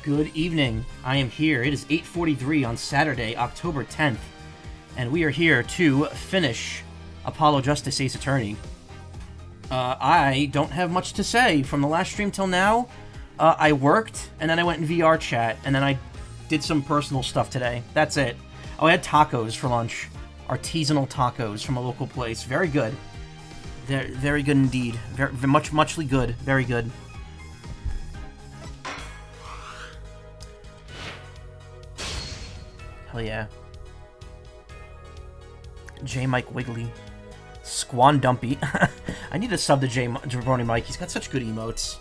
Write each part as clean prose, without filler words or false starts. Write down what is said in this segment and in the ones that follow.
Good evening. I am here. It is 8:43 on Saturday, October 10th, and we are here to finish Apollo Justice Ace Attorney. I don't have much to say from the last stream till now. I worked, and then I went in VR chat, and then I did some personal stuff today. That's it. Oh, I had tacos for lunch. Artisanal tacos from a local place. Very good. Very, very good indeed. Very, muchly good. Very good. Hell yeah. J. Mike Wiggly. Squan Dumpy. I need to sub to Jabroni Mike. He's got such good emotes.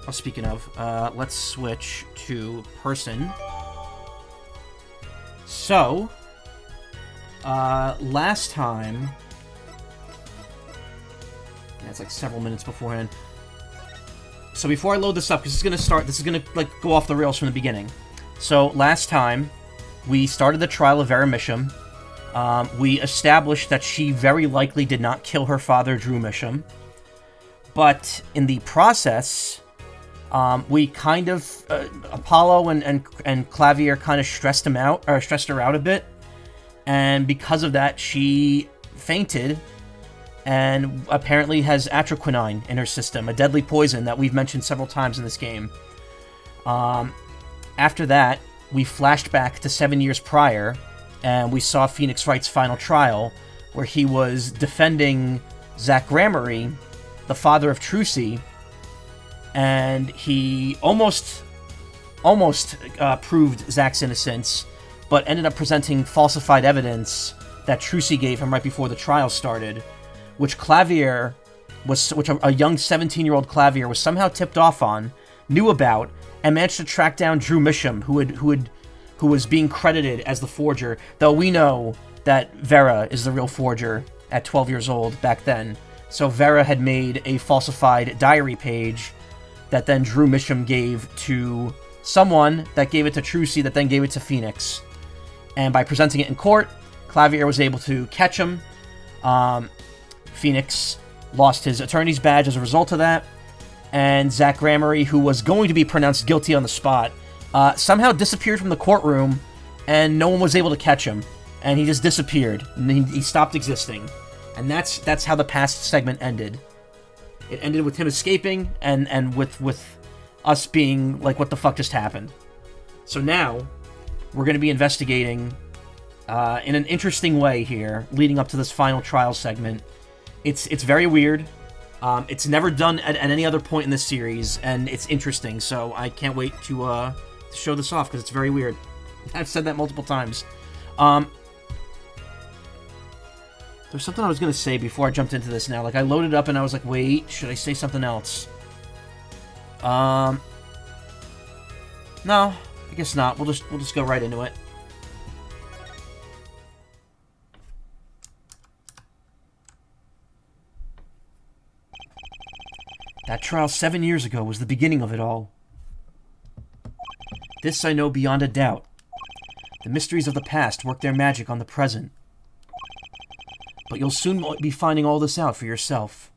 Oh, speaking of, let's switch to person. So, last time... Yeah, it's like several minutes beforehand. So before I load this up, because this is gonna like go off the rails from the beginning. So last time, we started the trial of Vera Misham. We established that she very likely did not kill her father, Drew Misham. But in the process, we kind of Apollo and Clavier kind of stressed her out a bit, and because of that, she fainted, and apparently has atroquinine in her system, a deadly poison that we've mentioned several times in this game. After that, we flashed back to 7 years prior, and we saw Phoenix Wright's final trial, where he was defending Zach Gramery, the father of Trucy, and he almost proved Zach's innocence, but ended up presenting falsified evidence that Trucy gave him right before the trial started, which a young 17-year-old Clavier was somehow tipped off on, knew about, and managed to track down Drew Misham, who was being credited as the forger, though we know that Vera is the real forger at 12 years old back then. So Vera had made a falsified diary page that then Drew Misham gave to someone, that gave it to Trucy, that then gave it to Phoenix. And by presenting it in court, Clavier was able to catch him. Phoenix lost his attorney's badge as a result of that. And Zach Gramery, who was going to be pronounced guilty on the spot, somehow disappeared from the courtroom, and no one was able to catch him. And he just disappeared, and he stopped existing. And that's how the past segment ended. It ended with him escaping, and with us being like, what the fuck just happened? So now, we're going to be investigating in an interesting way here, leading up to this final trial segment. It's very weird. It's never done at any other point in this series, and it's interesting, so I can't wait to show this off, because it's very weird. I've said that multiple times. There's something I was going to say before I jumped into this now. Like, I loaded up and I was like, wait, should I say something else? No, I guess not. We'll just go right into it. That trial 7 years ago was the beginning of it all. This I know beyond a doubt. The mysteries of the past work their magic on the present. But you'll soon be finding all this out for yourself.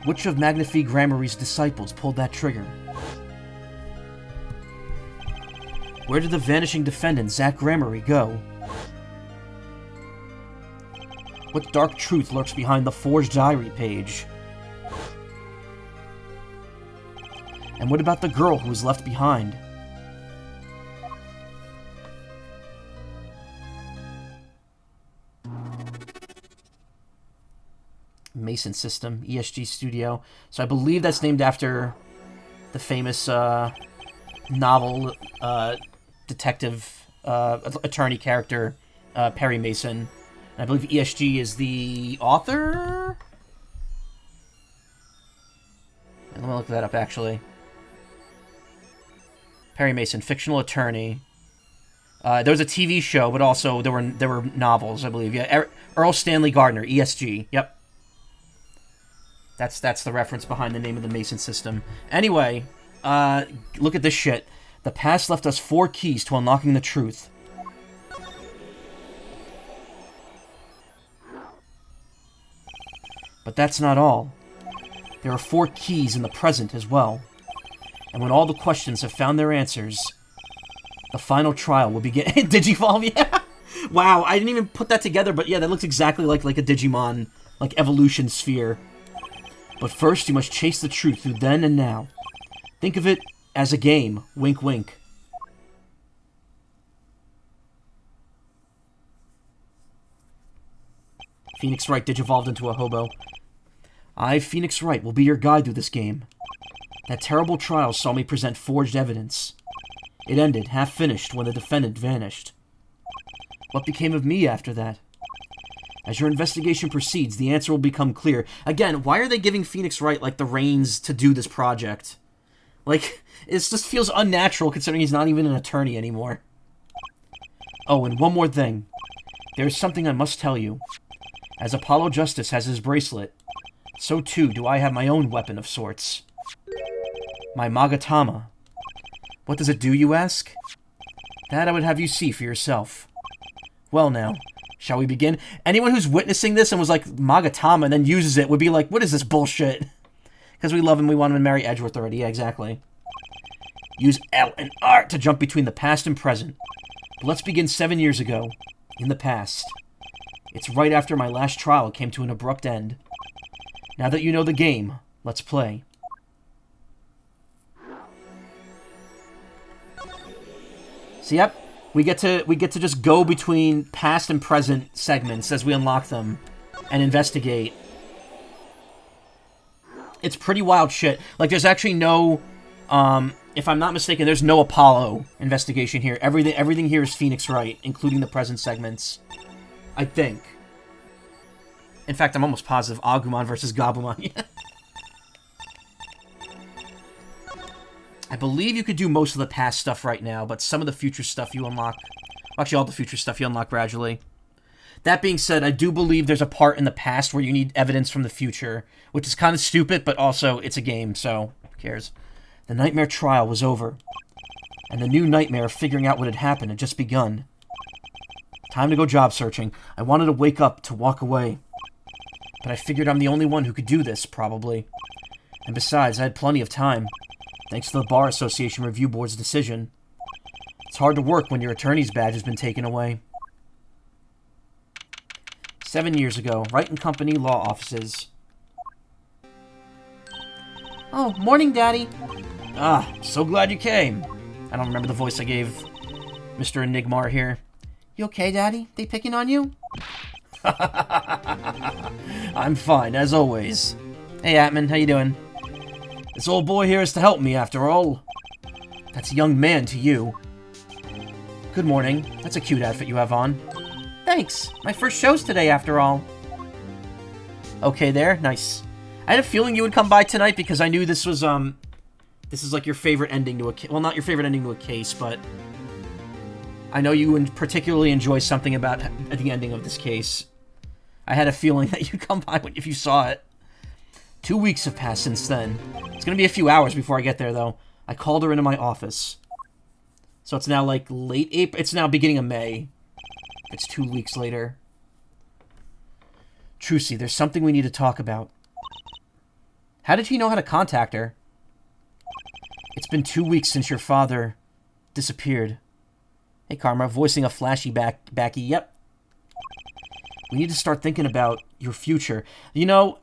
Which of Magnifique Gramery's disciples pulled that trigger? Where did the vanishing defendant, Zach Gramery, go? What dark truth lurks behind the forged diary page? And what about the girl who was left behind? Mason System, ESG Studio. So I believe that's named after the famous novel detective attorney character, Perry Mason. I believe ESG is the author? Let me look that up, actually. Perry Mason, fictional attorney. There was a TV show, but also there were novels, I believe. Yeah, Earl Stanley Gardner, ESG. Yep. That's the reference behind the name of the Mason System. Anyway, look at this shit. The past left us 4 keys to unlocking the truth. But that's not all. There are 4 keys in the present as well. And when all the questions have found their answers, the final trial will begin. Digivolve, yeah! Wow, I didn't even put that together, but yeah, that looks exactly like a Digimon, like, evolution sphere. But first, you must chase the truth through then and now. Think of it as a game. Wink, wink. Phoenix Wright digivolved into a hobo. I, Phoenix Wright, will be your guide through this game. That terrible trial saw me present forged evidence. It ended, half-finished, when the defendant vanished. What became of me after that? As your investigation proceeds, the answer will become clear. Again, why are they giving Phoenix Wright, like, the reins to do this project? Like, it just feels unnatural considering he's not even an attorney anymore. Oh, and one more thing. There is something I must tell you. As Apollo Justice has his bracelet, so too do I have my own weapon of sorts. My Magatama. What does it do, you ask? That I would have you see for yourself. Well now, shall we begin? Anyone who's witnessing this and was like, Magatama, and then uses it would be like, what is this bullshit? Because we love him, we want him to marry Edgeworth already. Yeah, exactly. Use L and R to jump between the past and present. But let's begin 7 years ago, in the past. It's right after my last trial came to an abrupt end. Now that you know the game, let's play. So yep, we get to just go between past and present segments as we unlock them and investigate. It's pretty wild shit. Like, there's actually no, if I'm not mistaken, there's no Apollo investigation here. Everything here is Phoenix Wright, including the present segments. I think. In fact, I'm almost positive Agumon versus Gabumon. I believe you could do most of the past stuff right now, but some of the future stuff you unlock... Actually, all the future stuff you unlock gradually. That being said, I do believe there's a part in the past where you need evidence from the future, which is kind of stupid, but also it's a game, so who cares? The nightmare trial was over, and the new nightmare of figuring out what had happened had just begun. Time to go job searching. I wanted to wake up, to walk away. But I figured I'm the only one who could do this, probably. And besides, I had plenty of time, thanks to the Bar Association Review Board's decision. It's hard to work when your attorney's badge has been taken away. 7 years ago, Wright and Company Law Offices. Oh, morning, Daddy. Ah, so glad you came. I don't remember the voice I gave Mr. Enigmar here. You okay, Daddy? They picking on you? I'm fine, as always. Hey, Atman, how you doing? This old boy here is to help me, after all. That's a young man to you. Good morning. That's a cute outfit you have on. Thanks. My first show's today, after all. Okay there, nice. I had a feeling you would come by tonight because I knew this was, this is like your favorite ending to a case. Well, not your favorite ending to a case, but I know you would particularly enjoy something about the ending of this case. I had a feeling that you'd come by if you saw it. 2 weeks have passed since then. It's gonna be a few hours before I get there, though. I called her into my office. So it's now, like, late April. It's now beginning of May. It's 2 weeks later. Trucy, there's something we need to talk about. How did he know how to contact her? It's been 2 weeks since your father disappeared. Hey, Karma, voicing a flashy backy. Yep. We need to start thinking about your future. You know,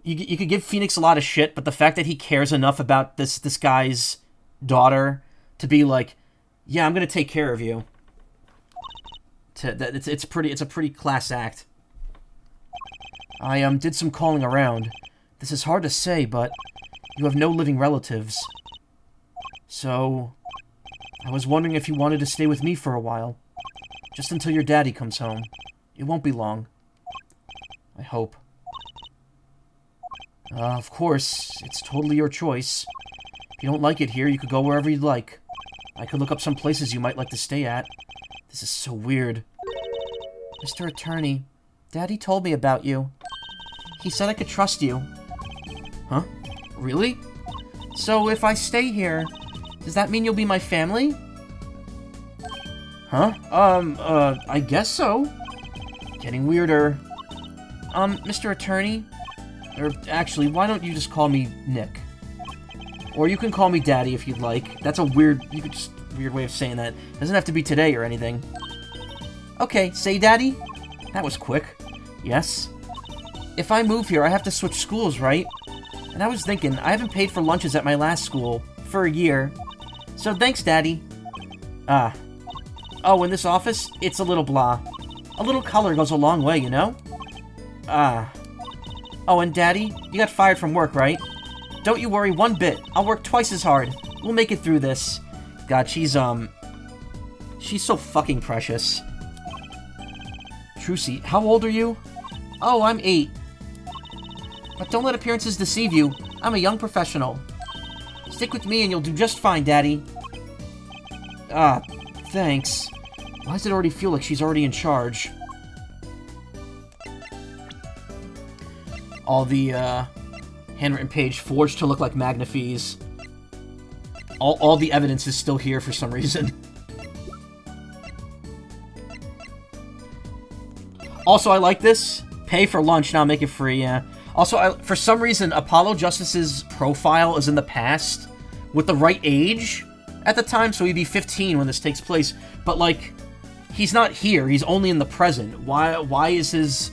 you could give Phoenix a lot of shit, but the fact that he cares enough about this guy's daughter to be like, yeah, I'm gonna take care of you. It's a pretty class act. I did some calling around. This is hard to say, but you have no living relatives. So I was wondering if you wanted to stay with me for a while. Just until your daddy comes home. It won't be long. I hope. Of course, it's totally your choice. If you don't like it here, you could go wherever you'd like. I could look up some places you might like to stay at. This is so weird. Mr. Attorney, Daddy told me about you. He said I could trust you. Huh? Really? So if I stay here, does that mean you'll be my family? Huh? I guess so. Getting weirder. Mr. Attorney, Or, actually, why don't you just call me Nick? Or you can call me Daddy if you'd like. That's a weird way of saying that. Doesn't have to be today or anything. Okay, say Daddy? That was quick. Yes? If I move here, I have to switch schools, right? And I was thinking, I haven't paid for lunches at my last school for a year. So thanks, Daddy. Oh, in this office, it's a little blah. A little color goes a long way, you know? Oh, and Daddy, you got fired from work, right? Don't you worry one bit. I'll work twice as hard. We'll make it through this. God, she's so fucking precious. Trucy, how old are you? Oh, I'm 8. But don't let appearances deceive you. I'm a young professional. Stick with me and you'll do just fine, Daddy. Thanks. Why does it already feel like she's already in charge? All the, handwritten page forged to look like Magnifies. All the evidence is still here for some reason. Also, I like this. Pay for lunch, now make it free, yeah. Also, for some reason, Apollo Justice's profile is in the past with the right age at the time, so he'd be 15 when this takes place. But, like, he's not here. He's only in the present. Why is his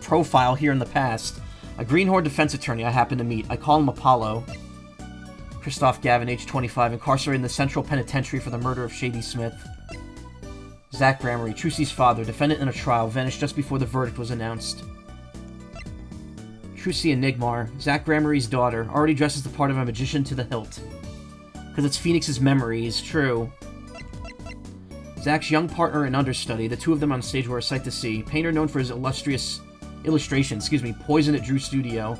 profile here in the past? A Greenhorn defense attorney I happen to meet. I call him Apollo. Christoph Gavin, age 25, incarcerated in the Central Penitentiary for the murder of Shady Smith. Zach Gramery, Trucy's father, defendant in a trial, vanished just before the verdict was announced. Trucy and Nigmar, Zach Gramery's daughter, already dresses the part of a magician to the hilt. Because it's Phoenix's memories, true. Zach's young partner and understudy, the two of them on stage were a sight to see. Painter known for his illustrious illustration, Poison at Drew Studio.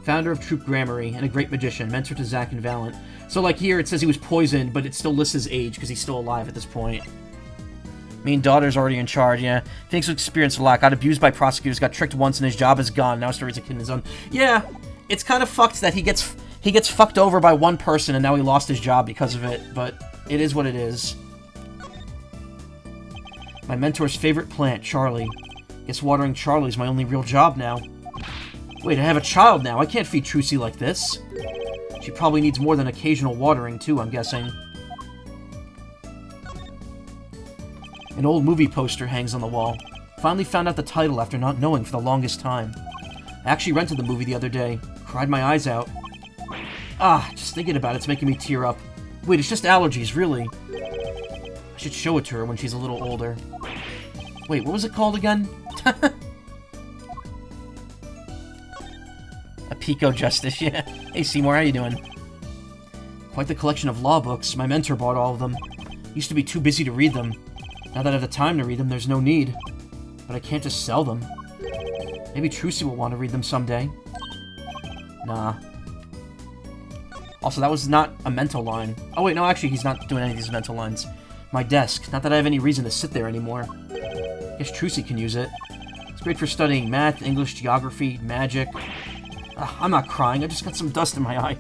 Founder of Troop Gramery, and a great magician, mentor to Zach and Valiant. So, like, here it says he was poisoned, but it still lists his age, because he's still alive at this point. Daughter's already in charge, yeah. Phoenix experienced a lot, got abused by prosecutors, got tricked once, and his job is gone. Now has to raise a kid on his own. Yeah, it's kind of fucked that he gets fucked over by one person, and now he lost his job because of it, but it is what it is. My mentor's favorite plant, Charlie. Guess watering Charlie's my only real job now. Wait, I have a child now. I can't feed Trucy like this. She probably needs more than occasional watering, too, I'm guessing. An old movie poster hangs on the wall. Finally found out the title after not knowing for the longest time. I actually rented the movie the other day. Cried my eyes out. Just thinking about it's making me tear up. Wait, it's just allergies, really. I should show it to her when she's a little older. Wait, what was it called again? A Pico Justice, yeah. Hey Seymour, how you doing? Quite the collection of law books. My mentor bought all of them. Used to be too busy to read them. Now that I have the time to read them, there's no need. But I can't just sell them. Maybe Trucy will want to read them someday. Nah. Also, that was not a mental line. Oh wait, no, actually, he's not doing any of these mental lines. My desk. Not that I have any reason to sit there anymore. Guess Trucy can use it. It's great for studying math, English, geography, magic. I'm not crying, I just got some dust in my eye.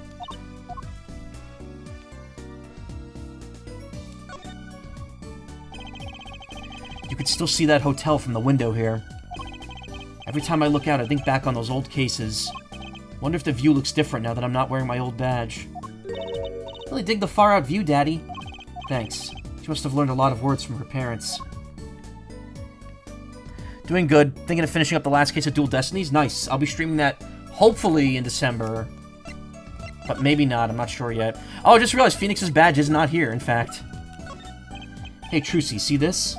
You could still see that hotel from the window here. Every time I look out, I think back on those old cases. Wonder if the view looks different now that I'm not wearing my old badge. Really dig the far-out view, Daddy. Thanks. She must have learned a lot of words from her parents. Doing good. Thinking of finishing up the last case of Dual Destinies? Nice. I'll be streaming that hopefully in December. But maybe not. I'm not sure yet. Oh, I just realized Phoenix's badge is not here, in fact. Hey, Trucy, see this?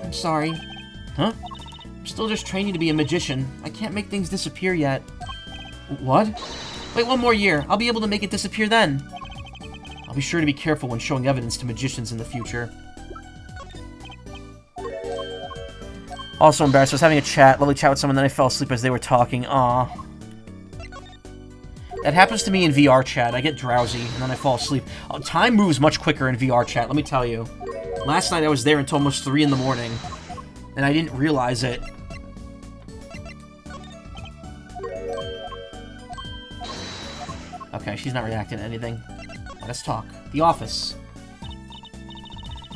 I'm sorry. Huh? I'm still just training to be a magician. I can't make things disappear yet. What? Wait, one more year. I'll be able to make it disappear then. I'll be sure to be careful when showing evidence to magicians in the future. Also embarrassed. I was having a lovely chat with someone, then I fell asleep as they were talking. Aw. That happens to me in VR chat. I get drowsy, and then I fall asleep. Oh, time moves much quicker in VR chat, let me tell you. Last night I was there until almost 3 in the morning, and I didn't realize it. Okay, she's not reacting to anything. Let's talk. The Office.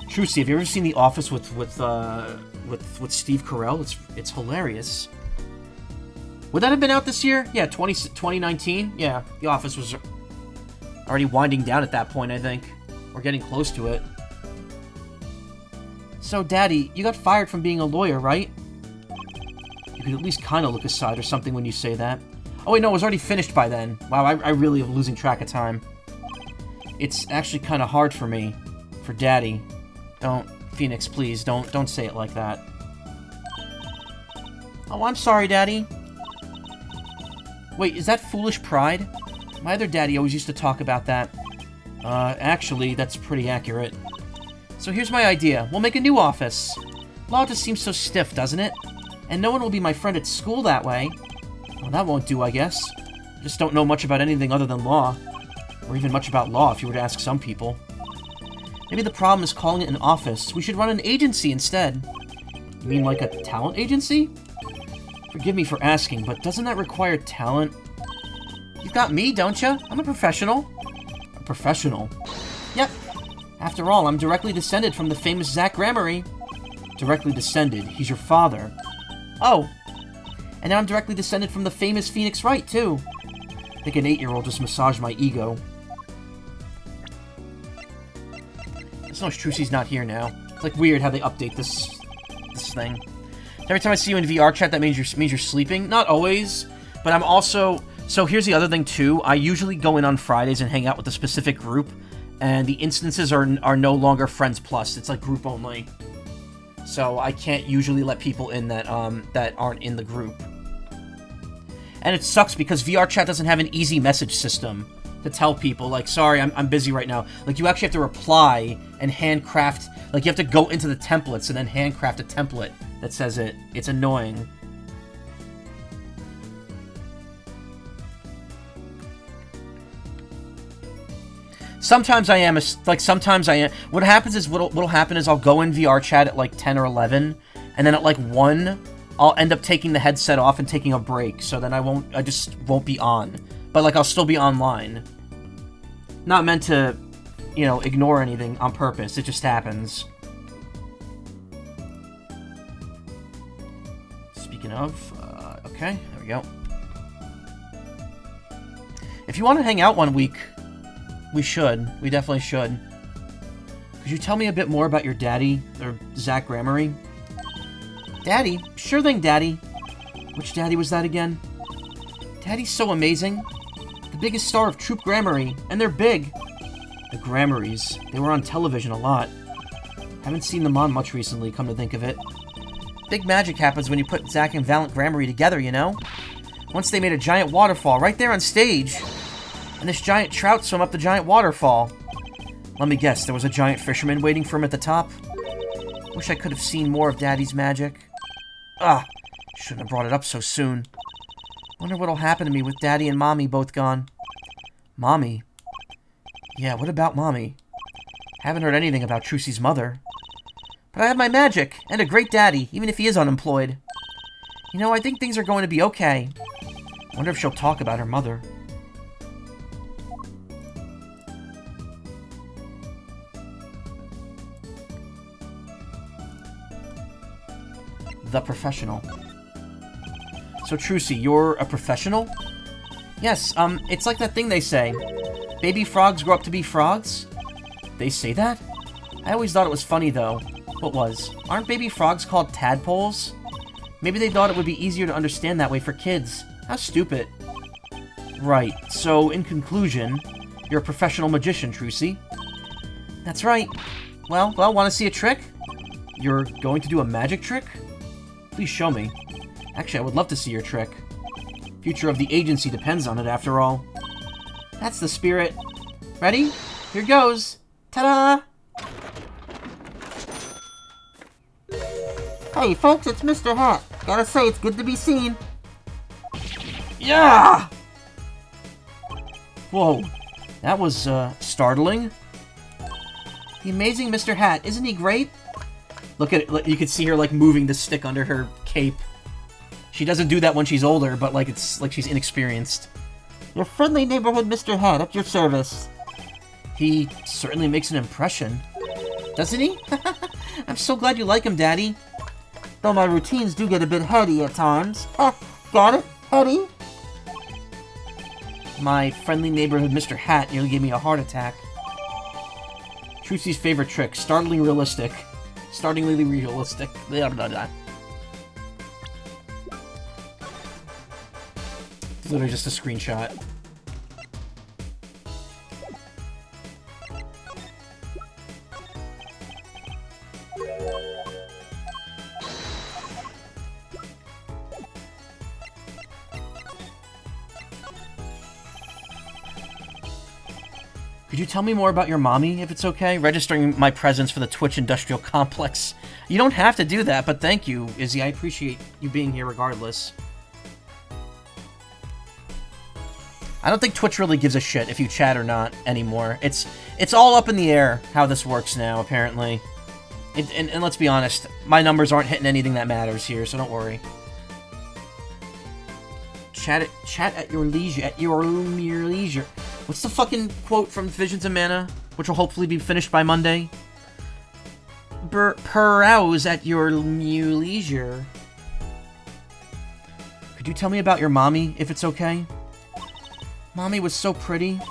Trucy, have you ever seen The Office with Steve Carell? It's hilarious. Would that have been out this year? Yeah, 2019? Yeah, The Office was already winding down at that point, I think. We're getting close to it. So, Daddy, you got fired from being a lawyer, right? You could at least kind of look aside or something when you say that. Oh, wait, no, it was already finished by then. Wow, I really am losing track of time. It's actually kind of hard for me. For Daddy. Don't, Phoenix, please, don't say it like that. Oh, I'm sorry, Daddy. Wait, is that foolish pride? My other daddy always used to talk about that. Actually, that's pretty accurate. So here's my idea. We'll make a new office. Law just seems so stiff, doesn't it? And no one will be my friend at school that way. Well, that won't do, I guess. Just don't know much about anything other than law. Or even much about law, if you were to ask some people. Maybe the problem is calling it an office. We should run an agency instead. You mean like a talent agency? Forgive me for asking, but doesn't that require talent? You've got me, don't you? I'm a professional. A professional? Yep. After all, I'm directly descended from the famous Zach Gramery. Directly descended? He's your father. Oh. And now I'm directly descended from the famous Phoenix Wright, too. I think an 8-year-old just massaged my ego. As long as Trucy's not here now. It's like weird how they update this thing. Every time I see you in VR chat, that means you're sleeping. Not always, but I'm also... So here's the other thing, too. I usually go in on Fridays and hang out with a specific group, and the instances are no longer Friends Plus. It's like group only. So I can't usually let people in that aren't in the group. And it sucks because VR chat doesn't have an easy message system to tell people, like, sorry, I'm busy right now. Like, you actually have to reply and handcraft... Like, you have to go into the templates and then handcraft a template that says it. It's annoying. Sometimes I am, sometimes I am. What happens is, what'll happen is I'll go in VR chat at, like, 10 or 11, and then at, like, 1, I'll end up taking the headset off and taking a break, so then I just won't be on. But, like, I'll still be online. Not meant to, you know, ignore anything on purpose. It just happens. Speaking of, okay, there we go. If you want to hang out one week, we should. We definitely should. Could you tell me a bit more about your daddy, or Zach Gramery? Daddy? Sure thing, Daddy. Which daddy was that again? Daddy's so amazing. The biggest star of Troop Gramery, and they're big. The Gramerys. They were on television a lot. Haven't seen them on much recently, come to think of it. Big magic happens when you put Zach and Valiant Gramery together, you know? Once they made a giant waterfall right there on stage. And this giant trout swam up the giant waterfall. Let me guess, there was a giant fisherman waiting for him at the top? Wish I could have seen more of Daddy's magic. Shouldn't have brought it up so soon. Wonder what'll happen to me with Daddy and Mommy both gone. Mommy? Yeah, what about Mommy? Haven't heard anything about Trucy's mother. But I have my magic, and a great daddy, even if he is unemployed. You know, I think things are going to be okay. Wonder if she'll talk about her mother. The professional. So, Trucy, you're a professional? Yes, it's like that thing they say. Baby frogs grow up to be frogs? They say that? I always thought it was funny, though. What was? Aren't baby frogs called tadpoles? Maybe they thought it would be easier to understand that way for kids. How stupid. Right, so in conclusion, you're a professional magician, Trucy. That's right. Well, want to see a trick? You're going to do a magic trick? Please show me. Actually, I would love to see your trick. Future of the agency depends on it, after all. That's the spirit. Ready? Here goes. Ta-da! Hey, folks, it's Mr. Hat. Gotta say, it's good to be seen. Yeah! Whoa. That was, startling. The amazing Mr. Hat, isn't he great? Look at it, you can see her, like, moving the stick under her cape. She doesn't do that when she's older, but, like, it's like she's inexperienced. Your friendly neighborhood Mr. Hat, at your service. He certainly makes an impression. Doesn't he? I'm so glad you like him, Daddy. Though my routines do get a bit heady at times. Got it? Eddie? My friendly neighborhood Mr. Hat nearly gave me a heart attack. Trucy's favorite trick. Startlingly realistic. Startlingly realistic. Blah, blah, blah. It's literally just a screenshot. Could you tell me more about your mommy, if it's okay? Registering my presence for the Twitch Industrial Complex. You don't have to do that, but thank you, Izzy. I appreciate you being here regardless. I don't think Twitch really gives a shit if you chat or not anymore. It's all up in the air how this works now, apparently. And let's be honest, my numbers aren't hitting anything that matters here, so don't worry. Chat at your leisure. At your leisure. What's the fucking quote from Visions of Mana, which will hopefully be finished by Monday? Peruse at your leisure. Could you tell me about your mommy, if it's okay? Mommy was so pretty.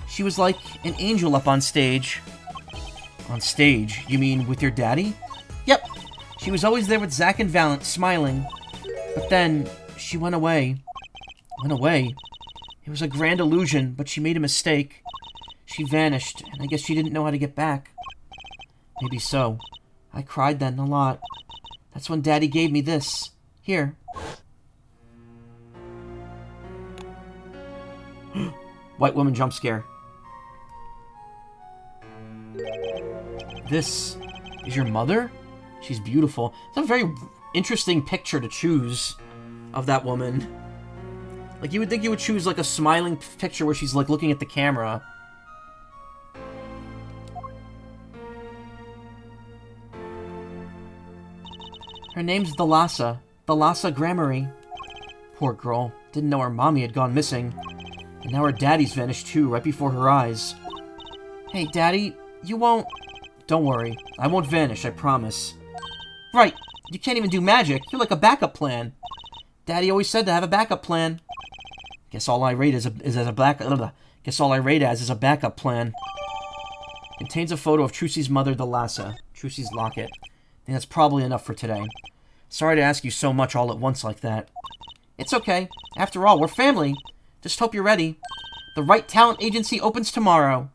She was like an angel up on stage. On stage? You mean with your daddy? Yep. She was always there with Zack and Valent, smiling. But then, she went away. Went away? It was a grand illusion, but she made a mistake. She vanished, and I guess she didn't know how to get back. Maybe so. I cried then a lot. That's when Daddy gave me this. Here. White woman jump scare. This is your mother? She's beautiful. It's a very interesting picture to choose of that woman. Like, you would think you would choose, like, a smiling picture where she's, like, looking at the camera. Her name's Thalassa. Thalassa Gramarye. Poor girl. Didn't know her mommy had gone missing. And now her daddy's vanished, too, right before her eyes. Hey, Daddy, you won't... Don't worry. I won't vanish, I promise. Right. You can't even do magic. You're like a backup plan. Daddy always said to have a backup plan. Guess all I rate is a backup plan. Contains a photo of Trucy's mother, Thalassa. Trucy's locket. I think that's probably enough for today. Sorry to ask you so much all at once like that. It's okay. After all, we're family. Just hope you're ready. The Right Talent Agency opens tomorrow.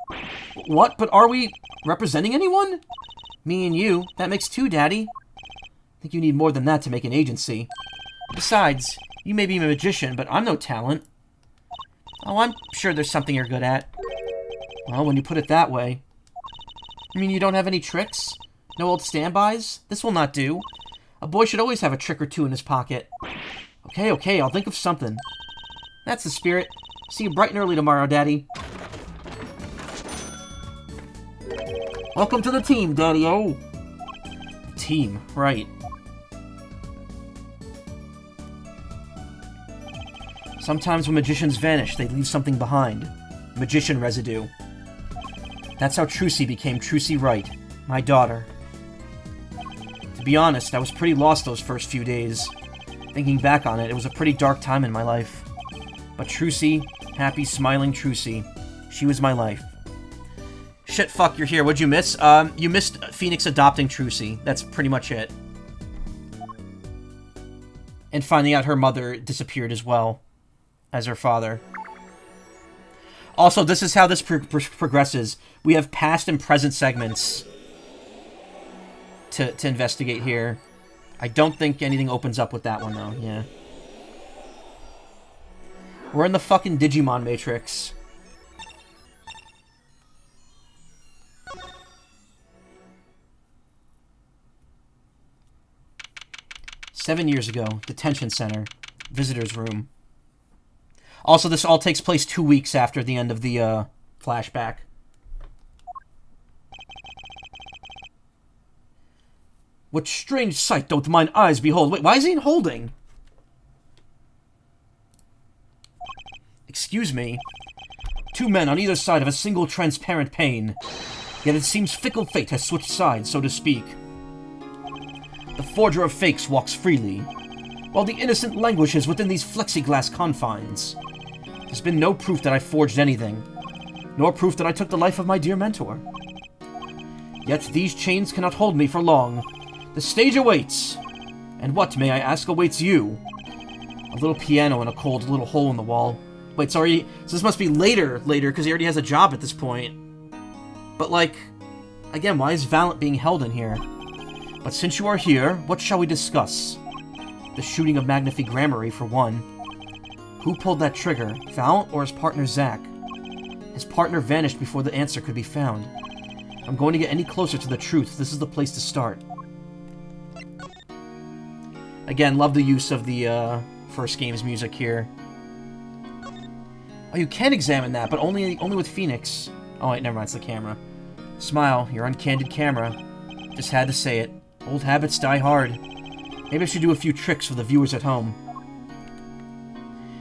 What? But are we representing anyone? Me and you. That makes two, Daddy. I think you need more than that to make an agency. Besides, you may be a magician, but I'm no talent. Oh, I'm sure there's something you're good at. Well, when you put it that way. You mean you don't have any tricks? No old standbys? This will not do. A boy should always have a trick or two in his pocket. Okay, I'll think of something. That's the spirit. See you bright and early tomorrow, Daddy. Welcome to the team, Daddy-o. Team, right. Sometimes when magicians vanish, they leave something behind. Magician residue. That's how Trucy became Trucy Wright, my daughter. To be honest, I was pretty lost those first few days. Thinking back on it, it was a pretty dark time in my life. But Trucy, happy, smiling Trucy, she was my life. Shit, fuck, you're here. What'd you miss? You missed Phoenix adopting Trucy. That's pretty much it. And finding out her mother disappeared as well as her father. Also, this is how this progresses. We have past and present segments to investigate here. I don't think anything opens up with that one, though. Yeah. We're in the fucking Digimon Matrix. "7 years ago, detention center, visitor's room." Also, this all takes place 2 weeks after the end of the flashback. "What strange sight doth mine eyes behold?" Wait, why is he holding? Excuse me. "Two men on either side of a single transparent pane. Yet it seems fickle fate has switched sides, so to speak. The forger of fakes walks freely. while the innocent languishes within these plexiglass confines. There's been no proof that I forged anything, nor proof that I took the life of my dear mentor. Yet these chains cannot hold me for long. The stage awaits. And what, may I ask, awaits you? A little piano and a cold little hole in the wall. Wait, sorry, so this must be later, because he already has a job at this point. But, like, again, why is Valent being held in here? But since you are here, what shall we discuss? The shooting of Magnify Gramarye, for one. Who pulled that trigger, Valent or his partner Zack? His partner vanished before the answer could be found. If I'm going to get any closer to the truth, this is the place to start. Again, love the use of the first game's music here. Oh, you can examine that, but only with Phoenix. Oh wait, never mind, it's the camera. Smile, your uncandid camera. Just had to say it. Old habits die hard. Maybe I should do a few tricks for the viewers at home.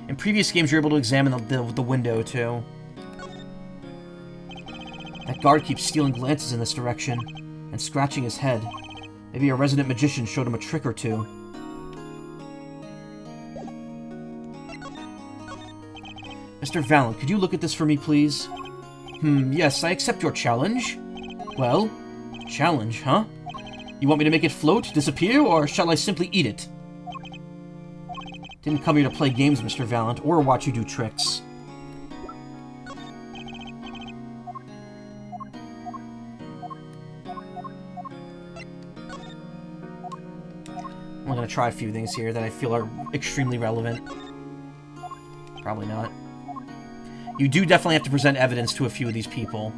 In previous games, you're able to examine the window, too. That guard keeps stealing glances in this direction, and scratching his head. Maybe a resident magician showed him a trick or two. Mr. Valent, could you look at this for me, please? Yes, I accept your challenge. Well, challenge, huh? You want me to make it float, disappear, or shall I simply eat it? Didn't come here to play games, Mr. Valent, or watch you do tricks. I'm gonna try a few things here that I feel are extremely relevant. Probably not. You do definitely have to present evidence to a few of these people.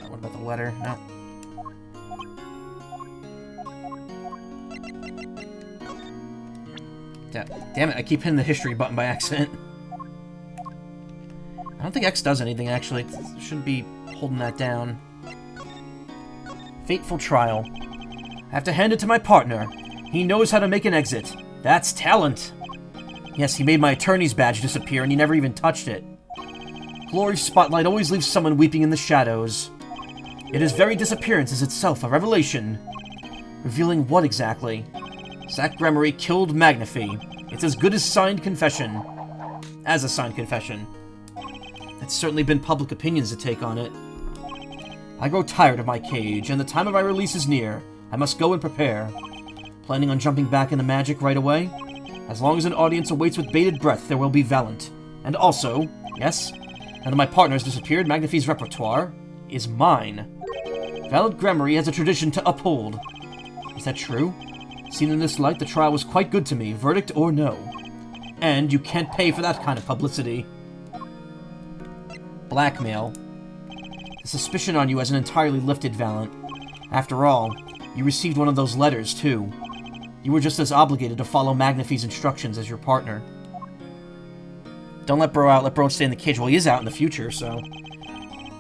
What about the letter? No. Damn it, I keep hitting the history button by accident. I don't think X does anything, actually. It shouldn't be holding that down. Fateful trial. I have to hand it to my partner. He knows how to make an exit. That's talent. Yes, he made my attorney's badge disappear, and he never even touched it. Glory's spotlight always leaves someone weeping in the shadows. Yet his very disappearance is itself a revelation. Revealing what exactly? Zack Gramarye killed Magnify. It's as good as signed confession. As a signed confession. It's certainly been public opinion's take on it. I grow tired of my cage, and the time of my release is near. I must go and prepare. Planning on jumping back into magic right away? As long as an audience awaits with bated breath, there will be Valent. And also, yes, now that my partner has disappeared, Magnify's repertoire is mine. Valent Gramarye has a tradition to uphold. Is that true? Seen in this light, the trial was quite good to me, verdict or no. And you can't pay for that kind of publicity. Blackmail. The suspicion on you hasn't entirely lifted, Valent. After all, you received one of those letters, too. You were just as obligated to follow Magnify's instructions as your partner. Don't let Bro out, let Bro stay in the cage. Well, he is out in the future, so...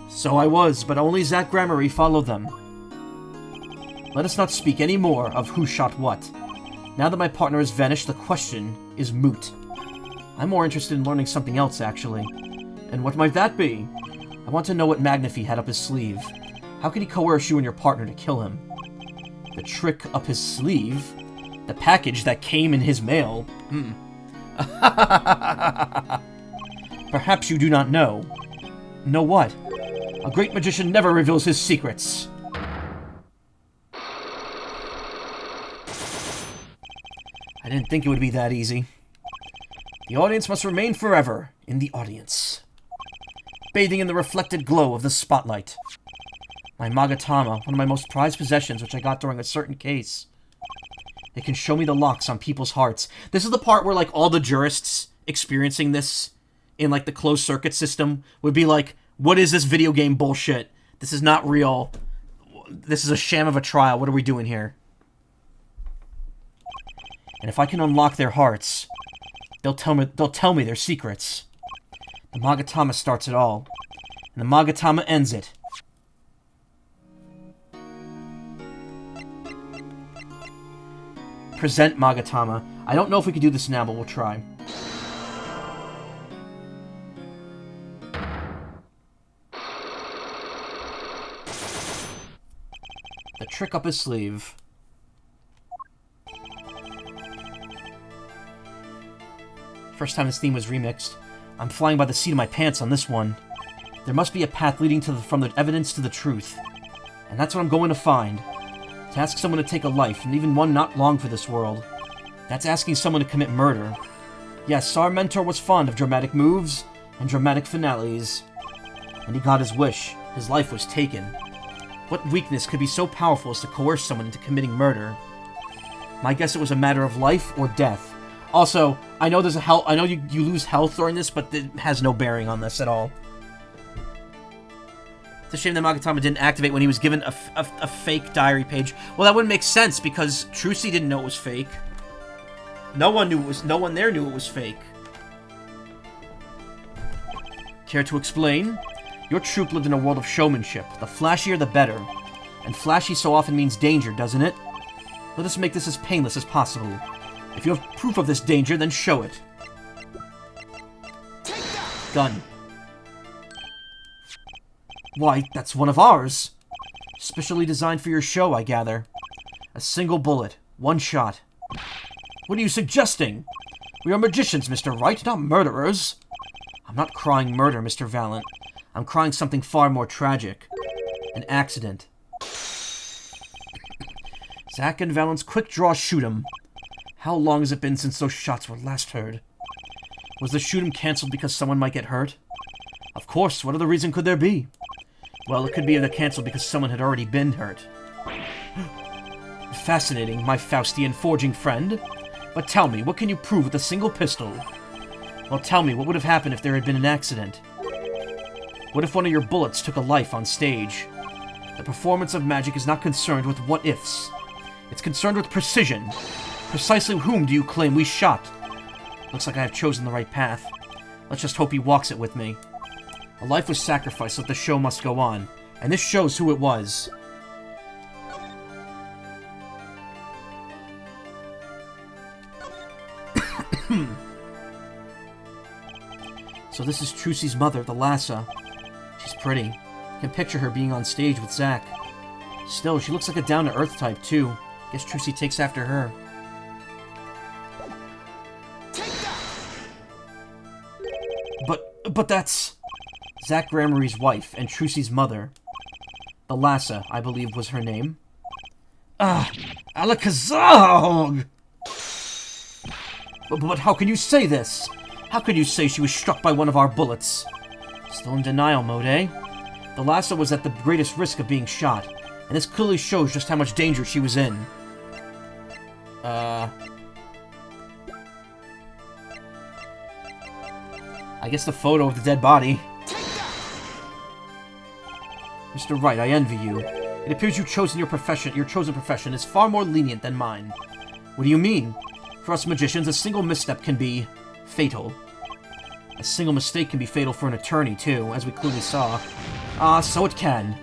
So I was, but only Zack Gramarye followed them. Let us not speak any more of who shot what. Now that my partner has vanished, the question is moot. I'm more interested in learning something else, actually. And what might that be? I want to know what Magnify had up his sleeve. How could he coerce you and your partner to kill him? The trick up his sleeve? The package that came in his mail? Perhaps you do not know. Know what? A great magician never reveals his secrets. I didn't think it would be that easy. The audience must remain forever in the audience, bathing in the reflected glow of the spotlight. My Magatama, one of my most prized possessions, which I got during a certain case. It can show me the locks on people's hearts. This is the part where, like, all the jurists experiencing this in, like, the closed circuit system would be like, what is this video game bullshit? This is not real. This is a sham of a trial. What are we doing here? And if I can unlock their hearts, they'll tell me their secrets. The Magatama starts it all, and the Magatama ends it. Present Magatama. I don't know if we can do this now, but we'll try. trick up his sleeve. First time this theme was remixed. I'm flying by the seat of my pants on this one. There must be a path leading from the evidence to the truth. And that's what I'm going to find. To ask someone to take a life, and even one not long for this world. That's asking someone to commit murder. Yes, our mentor was fond of dramatic moves and dramatic finales. And he got his wish. His life was taken. What weakness could be so powerful as to coerce someone into committing murder? My guess it was a matter of life or death. Also, I know there's a health. I know you lose health during this, but it has no bearing on this at all. It's a shame that Magatama didn't activate when he was given a fake diary page. Well, that wouldn't make sense because Trucy didn't know it was fake. No one there knew it was fake. Care to explain? Your troupe lived in a world of showmanship. The flashier, the better. And flashy so often means danger, doesn't it? Let us make this as painless as possible. If you have proof of this danger, then show it. Gun. Why, that's one of ours. Specially designed for your show, I gather. A single bullet. One shot. What are you suggesting? We are magicians, Mr. Wright, not murderers. I'm not crying murder, Mr. Valiant. I'm crying something far more tragic. An accident. Zack and Valiant's quick draw shoot-'em. How long has it been since those shots were last heard? Was the shoot-'em cancelled because someone might get hurt? Of course, what other reason could there be? Well, it could be they're cancelled because someone had already been hurt. Fascinating, my Faustian forging friend. But tell me, what can you prove with a single pistol? Well, tell me, what would have happened if there had been an accident? What if one of your bullets took a life on stage? The performance of magic is not concerned with what-ifs. It's concerned with precision. Precisely whom do you claim we shot? Looks like I have chosen the right path. Let's just hope he walks it with me. A life was sacrificed so that the show must go on. And this shows who it was. So this is Trucy's mother, the Lassa. She's pretty. You can picture her being on stage with Zack. Still, she looks like a down-to-earth type, too. Guess Trucy takes after her. But that's... Zack Gramarye's wife and Trucy's mother. The Lassa, I believe, was her name. Ah! Alakazog! But how can you say this? How can you say she was struck by one of our bullets? Still in denial mode, eh? The Lassa was at the greatest risk of being shot, and this clearly shows just how much danger she was in. I guess the photo of the dead body. Mr. Wright, I envy you. It appears your chosen profession is far more lenient than mine. What do you mean? For us magicians, a single misstep can be fatal. A single mistake can be fatal for an attorney, too, as we clearly saw. Ah, so it can.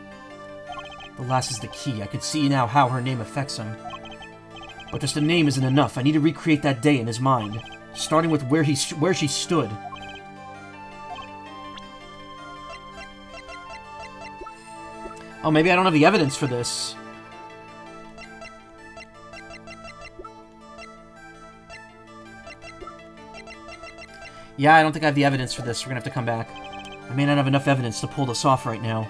The last is the key. I can see now how her name affects him. But just a name isn't enough. I need to recreate that day in his mind, starting with where she stood. Oh, maybe I don't have the evidence for this. Yeah, I don't think I have the evidence for this. We're gonna have to come back. I may not have enough evidence to pull this off right now.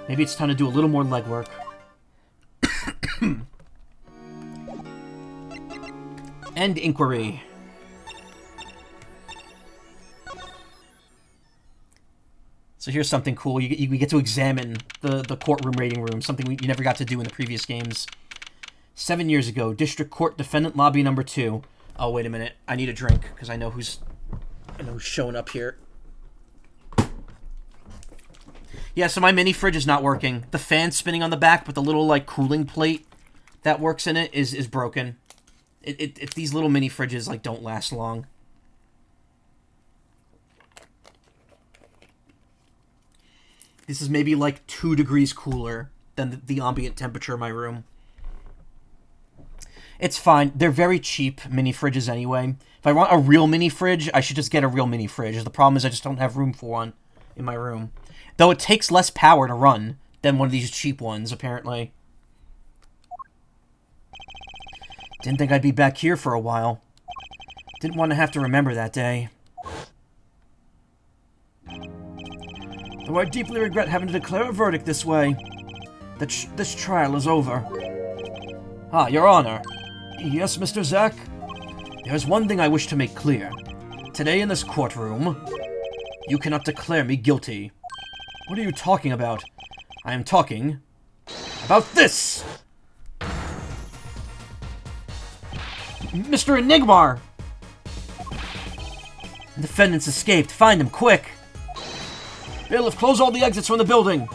Maybe it's time to do a little more legwork. End inquiry. So here's something cool. You get to examine the courtroom rating room, something you never got to do in the previous games. 7 years ago, District Court Defendant Lobby number 2. Oh, wait a minute. I need a drink, because I know who's showing up here. Yeah, so my mini fridge is not working. The fan spinning on the back, but the little, like, cooling plate that works in it is broken. These little mini fridges, like, don't last long. This is maybe, like, 2 degrees cooler than the ambient temperature of my room. It's fine. They're very cheap mini fridges anyway. If I want a real mini fridge, I should just get a real mini fridge. The problem is I just don't have room for one in my room. Though it takes less power to run than one of these cheap ones, apparently. Didn't think I'd be back here for a while. Didn't want to have to remember that day. Though I deeply regret having to declare a verdict this way. This trial is over. Ah, Your Honor. Yes, Mr. Zack? There's one thing I wish to make clear. Today in this courtroom, you cannot declare me guilty. What are you talking about? I am talking about this! Mr. Enigmar! The defendant's escaped. Find him, quick! Bailiff, close all the exits from the building!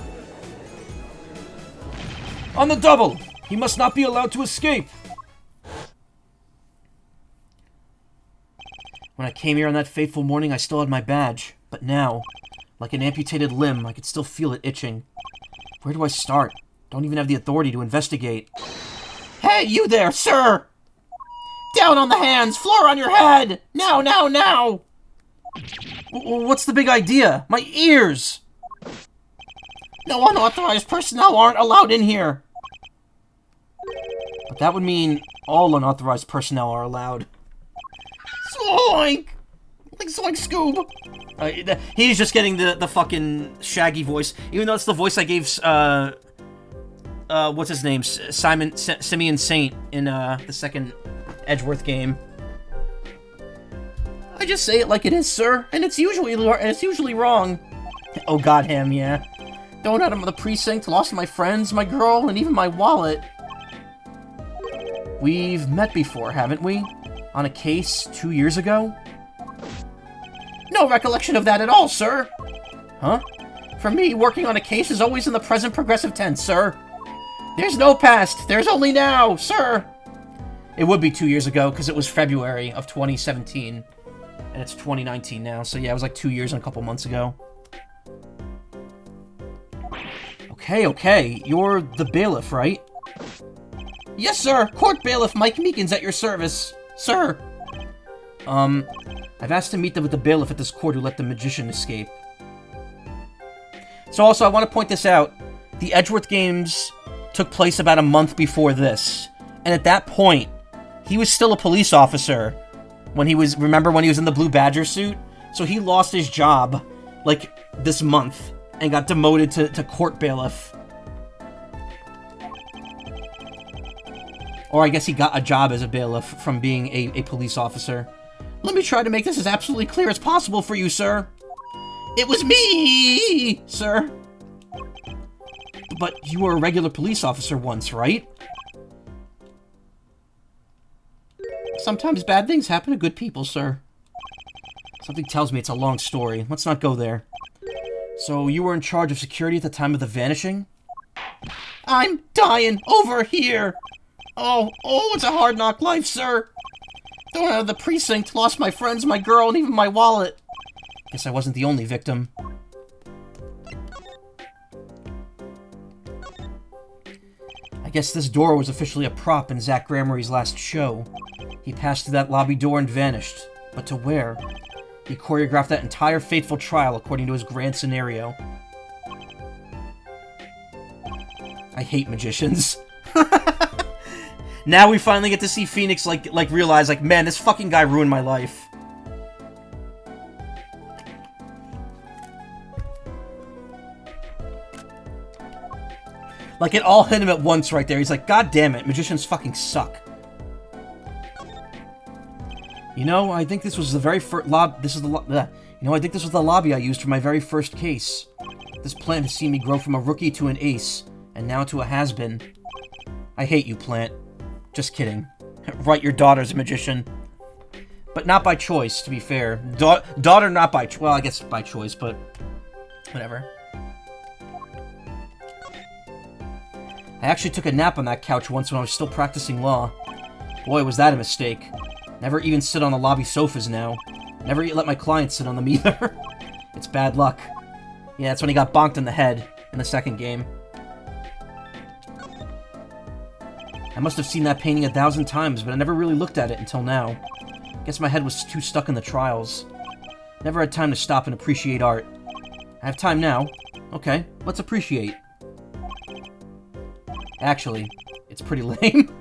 On the double! He must not be allowed to escape! When I came here on that fateful morning, I still had my badge. But now, like an amputated limb, I could still feel it itching. Where do I start? Don't even have the authority to investigate. Hey, you there, sir! Down on the hands! Floor on your head! Now, now, now! What's the big idea? My ears! No unauthorized personnel aren't allowed in here! But that would mean all unauthorized personnel are allowed. Zoink! Like Zoink Scoob! He's just getting the fucking Shaggy voice. Even though it's the voice I gave, what's his name? Simeon Saint in, the second Edgeworth game. I just say it like it is, sir, and it's usually wrong. Oh god, him, yeah. Thrown out of the precinct, lost my friends, my girl, and even my wallet. We've met before, haven't we? On a case 2 years ago? No recollection of that at all, sir! Huh? For me, working on a case is always in the present progressive tense, sir. There's no past, there's only now, sir! It would be 2 years ago, because it was February of 2017. And it's 2019 now, so yeah, it was like 2 years and a couple months ago. Okay, you're the bailiff, right? Yes, sir! Court bailiff Mike Meekins at your service, sir! I've asked to meet with the bailiff at this court who let the magician escape. So also, I want to point this out. The Edgeworth games took place about a month before this. And at that point, he was still a police officer remember when he was in the Blue Badger suit? So he lost his job, like, this month, and got demoted to court bailiff. Or I guess he got a job as a bailiff from being a police officer. Let me try to make this as absolutely clear as possible for you, sir. It was me, sir. But you were a regular police officer once, right? Sometimes bad things happen to good people, sir. Something tells me it's a long story. Let's not go there. So, you were in charge of security at the time of the vanishing? I'm dying over here! Oh, it's a hard knock life, sir! Thrown out of the precinct, lost my friends, my girl, and even my wallet. Guess I wasn't the only victim. I guess this door was officially a prop in Zack Gramerry's last show. He passed through that lobby door and vanished. But to where? He choreographed that entire fateful trial according to his grand scenario. I hate magicians. Now we finally get to see Phoenix, like realize, like, man, this fucking guy ruined my life. Like, it all hit him at once right there. He's like, God damn it, magicians fucking suck. You know, I think this was the very first I think this was the lobby I used for my very first case. This plant has seen me grow from a rookie to an ace, and now to a has-been. I hate you, plant. Just kidding. Right, your daughter's a magician. But not by choice, to be fair. Daughter not by well, I guess by choice, but whatever. I actually took a nap on that couch once when I was still practicing law. Boy, was that a mistake. Never even sit on the lobby sofas now. Never let my clients sit on them either. It's bad luck. Yeah, that's when he got bonked in the head in the second game. I must have seen that painting 1,000 times, but I never really looked at it until now. Guess my head was too stuck in the trials. Never had time to stop and appreciate art. I have time now. Okay, let's appreciate. Actually, it's pretty lame.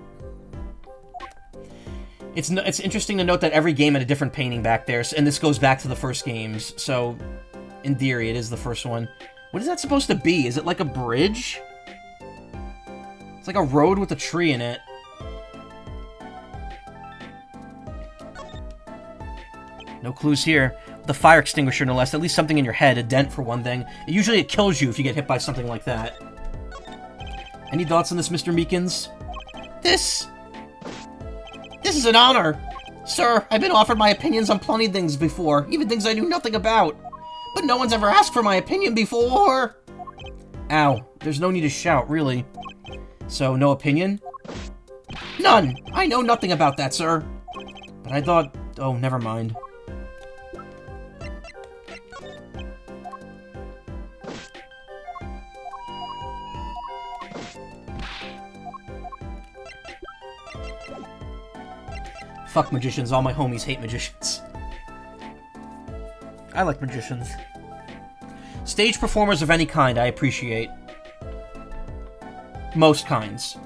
It's interesting to note that every game had a different painting back there, and this goes back to the first games, so in theory it is the first one. What is that supposed to be? Is it like a bridge? It's like a road with a tree in it. No clues here. The fire extinguisher, no less. At least something in your head, a dent for one thing. Usually it kills you if you get hit by something like that. Any thoughts on this, Mr. Meekins? This is an honor! Sir, I've been offered my opinions on plenty of things before, even things I knew nothing about. But no one's ever asked for my opinion before! Ow. There's no need to shout, really. So, no opinion? None! I know nothing about that, sir. But I thought... Oh, never mind. Fuck magicians, all my homies hate magicians. I like magicians. Stage performers of any kind I appreciate. Most kinds.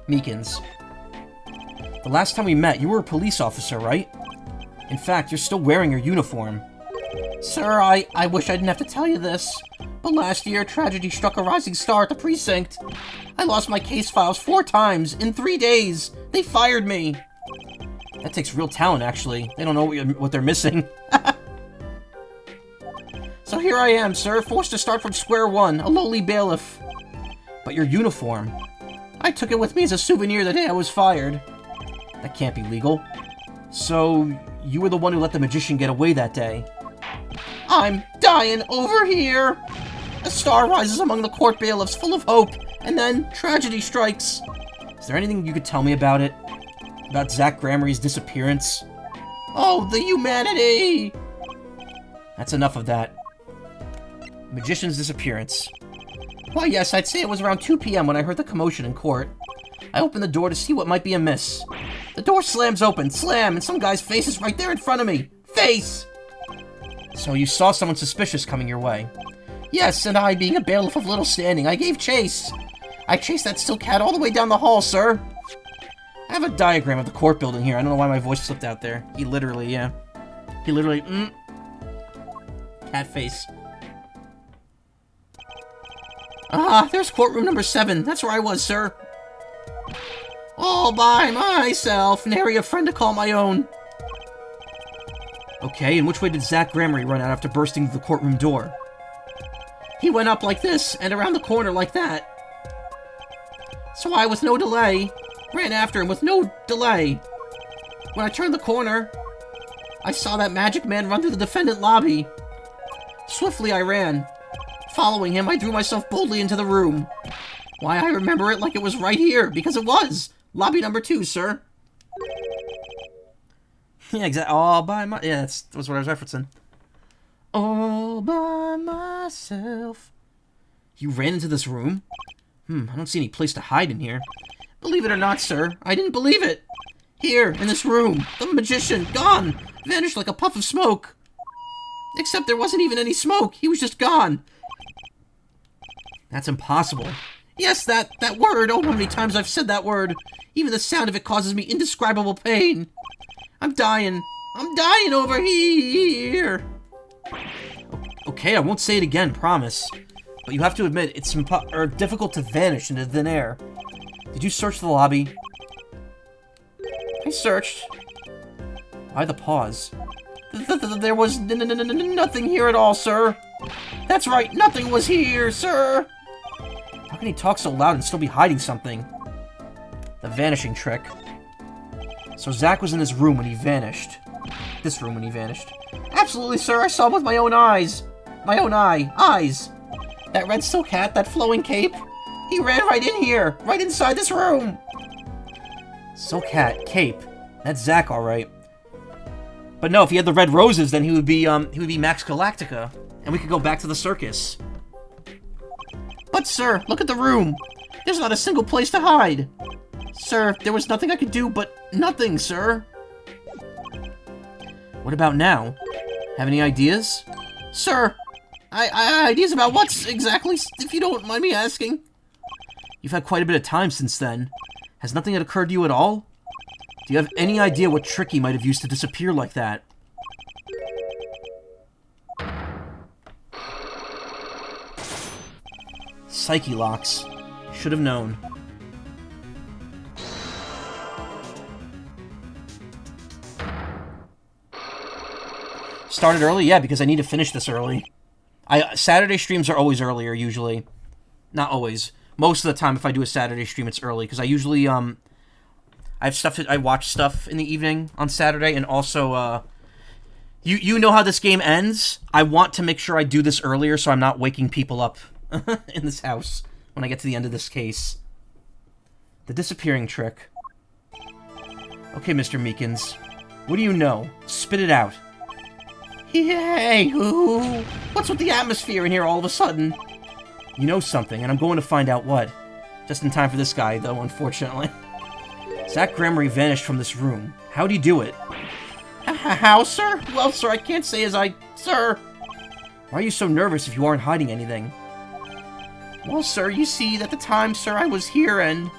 Meekins. The last time we met, you were a police officer, right? In fact, you're still wearing your uniform. Sir, I wish I didn't have to tell you this, but last year, tragedy struck a rising star at the precinct. I lost my case files 4 times in 3 days. They fired me. That takes real talent, actually. They don't know what they're missing. So here I am, sir, forced to start from square one, a lowly bailiff. But your uniform... I took it with me as a souvenir the day I was fired. That can't be legal. So, you were the one who let the magician get away that day. I'm dying over here! A star rises among the court bailiffs full of hope, and then tragedy strikes. Is there anything you could tell me about it? About Zach Gramery's disappearance? Oh, the humanity! That's enough of that. Magician's disappearance. Why, yes, I'd say it was around 2 p.m. when I heard the commotion in court. I opened the door to see what might be amiss. The door slams open, slam, and some guy's face is right there in front of me. Face! So you saw someone suspicious coming your way. Yes, and I, being a bailiff of little standing, I gave chase. I chased that still cat all the way down the hall, sir. I have a diagram of the court building here. I don't know why my voice slipped out there. He literally, cat face. Ah, there's courtroom number 7. That's where I was, sir. All by myself. Nary a friend to call my own. Okay, and which way did Zach Gramery run out after bursting the courtroom door? He went up like this, and around the corner like that. So I, with no delay, ran after him with no delay. When I turned the corner, I saw that magic man run through the defendant lobby. Swiftly I ran. Following him, I drew myself boldly into the room. Why, I remember it like it was right here, because it was! Lobby number 2, sir. Yeah, exactly. All by my... Yeah, that was what I was referencing. All by myself. You ran into this room? I don't see any place to hide in here. Believe it or not, sir, I didn't believe it. Here, in this room, the magician, gone, vanished like a puff of smoke. Except there wasn't even any smoke. He was just gone. That's impossible. Yes, that word. Oh, how many times I've said that word. Even the sound of it causes me indescribable pain. I'm dying. I'm dying over here. Okay, I won't say it again, promise. But you have to admit, it's difficult to vanish into thin air. Did you search the lobby? I searched. Why the pause? There was nothing here at all, sir. That's right, nothing was here, sir. How can he talk so loud and still be hiding something? The vanishing trick. So Zach was in this room when he vanished. This room when he vanished. Absolutely, sir, I saw him with my own eyes. My own eyes. That red silk hat, that flowing cape. He ran right in here, right inside this room. Silk hat, cape. That's Zach, all right. But no, if he had the red roses, then he would be Max Galactica, and we could go back to the circus. But sir, look at the room. There's not a single place to hide. Sir, there was nothing I could do, but nothing, sir. What about now? Have any ideas? Sir, ideas about what exactly, if you don't mind me asking? You've had quite a bit of time since then. Has nothing occurred to you at all? Do you have any idea what trick he might have used to disappear like that? Psyche locks. Should have known. Started early? Yeah, because I need to finish this early. Saturday streams are always earlier, usually. Not always. Most of the time, if I do a Saturday stream, it's early, because I usually, I have stuff I watch stuff in the evening on Saturday, and also, you know how this game ends? I want to make sure I do this earlier, so I'm not waking people up in this house when I get to the end of this case. The disappearing trick. Okay, Mr. Meekins. What do you know? Spit it out. Hey, what's with the atmosphere in here all of a sudden? You know something, and I'm going to find out what. Just in time for this guy, though, unfortunately. Zach Gramery vanished from this room. How'd he do it? How, sir? Well, sir, I can't say as I... Sir! Why are you so nervous if you aren't hiding anything? Well, sir, you see, at the time, sir, I was here and...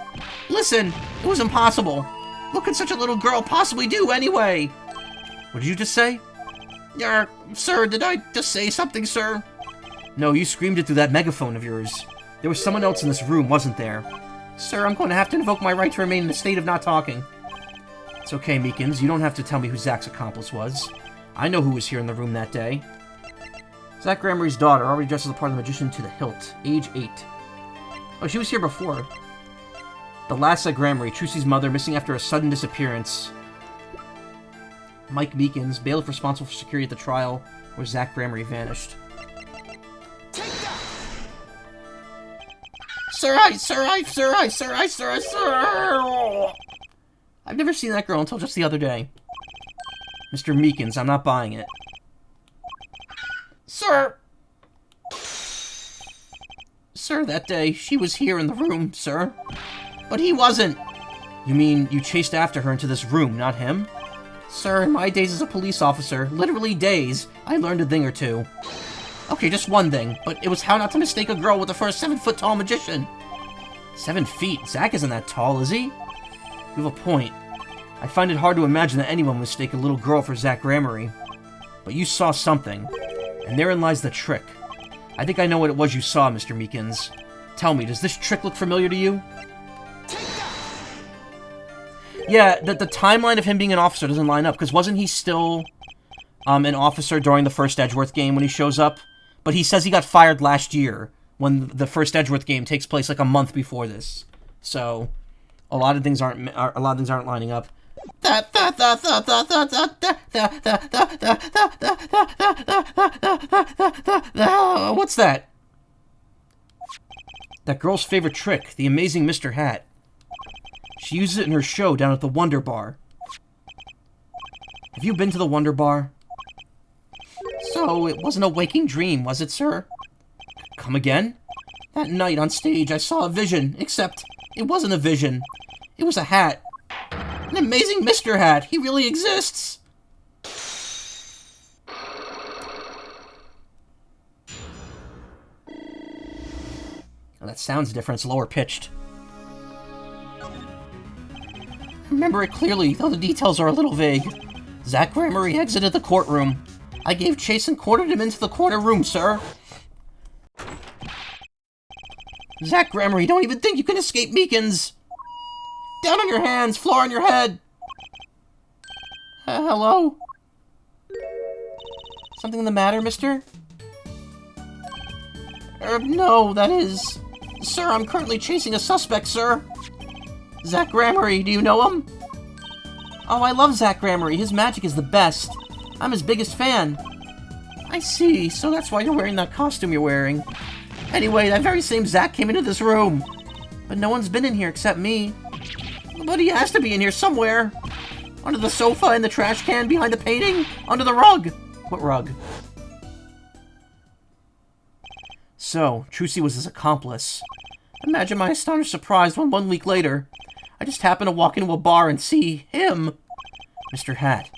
Listen, it was impossible. What could such a little girl possibly do, anyway? What did you just say? Sir, did I just say something, sir? No, you screamed it through that megaphone of yours. There was someone else in this room, wasn't there? Sir, I'm going to have to invoke my right to remain in a state of not talking. It's okay, Meekins. You don't have to tell me who Zach's accomplice was. I know who was here in the room that day. Zach Gramery's daughter, already dressed as a part of the magician to the hilt, age 8. Oh, she was here before. The last Zach Gramery, Trucy's mother, missing after a sudden disappearance. Mike Meekins, bailiff responsible for security at the trial where Zach Gramery vanished. Take that! Sir! I've never seen that girl until just the other day. Mr. Meekins, I'm not buying it. Sir! Sir, that day, she was here in the room, sir. But he wasn't! You mean you chased after her into this room, not him? Sir, in my days as a police officer, literally days, I learned a thing or two. Okay, just one thing, but it was how not to mistake a girl with the first 7-foot-tall magician. 7 feet? Zach isn't that tall, is he? You have a point. I find it hard to imagine that anyone would mistake a little girl for Zach Gramery. But you saw something, and therein lies the trick. I think I know what it was you saw, Mr. Meekins. Tell me, does this trick look familiar to you? Yeah, the timeline of him being an officer doesn't line up, because wasn't he still an officer during the first Edgeworth game when he shows up? But he says he got fired last year, when the first Edgeworth game takes place like a month before this. So, a lot of things aren't lining up. What's that? That girl's favorite trick, the amazing Mr. Hat. She uses it in her show down at the Wonder Bar. Have you been to the Wonder Bar? So, it wasn't a waking dream, was it, sir? Come again? That night on stage, I saw a vision, except it wasn't a vision. It was a hat. An amazing Mr. Hat. He really exists. Oh, that sounds different. It's lower pitched. I remember it clearly, though the details are a little vague. Zach Gramery exited the courtroom. I gave chase and quartered him into the corner room, sir. Zach Gramery, don't even think you can escape Meekins! Down on your hands, floor on your head! Hello? Something the matter, mister? No, that is... Sir, I'm currently chasing a suspect, sir. Zach Gramery, do you know him? Oh, I love Zach Gramery. His magic is the best. I'm his biggest fan. I see, so that's why you're wearing that costume you're wearing. Anyway, that very same Zach came into this room. But no one's been in here except me. But he has to be in here somewhere. Under the sofa, in the trash can, behind the painting, under the rug. What rug? So, Trucy was his accomplice. Imagine my astonished surprise when 1 week later, I just happened to walk into a bar and see him. Mr. Hat.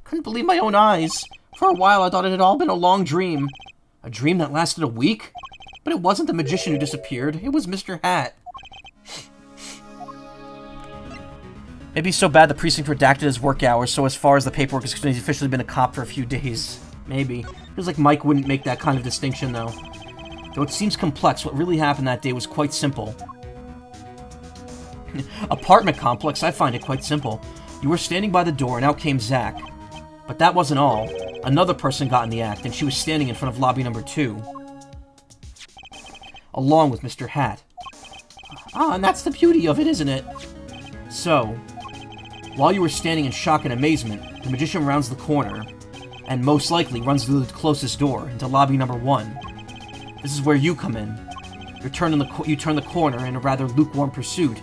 Couldn't believe my own eyes. For a while I thought it had all been a long dream. A dream that lasted a week? But it wasn't the magician who disappeared. It was Mr. Hat. Maybe so bad the precinct redacted his work hours, so as far as the paperwork is concerned, he's officially been a cop for a few days. Maybe. Feels like Mike wouldn't make that kind of distinction, though. Though it seems complex, what really happened that day was quite simple. Apartment complex, I find it quite simple. You were standing by the door, and out came Zach. But that wasn't all. Another person got in the act, and she was standing in front of lobby number 2. Along with Mr. Hat. Ah, and that's the beauty of it, isn't it? So, while you were standing in shock and amazement, the magician rounds the corner, and most likely runs through the closest door, into lobby number 1. This is where you come in. You turn the corner in a rather lukewarm pursuit.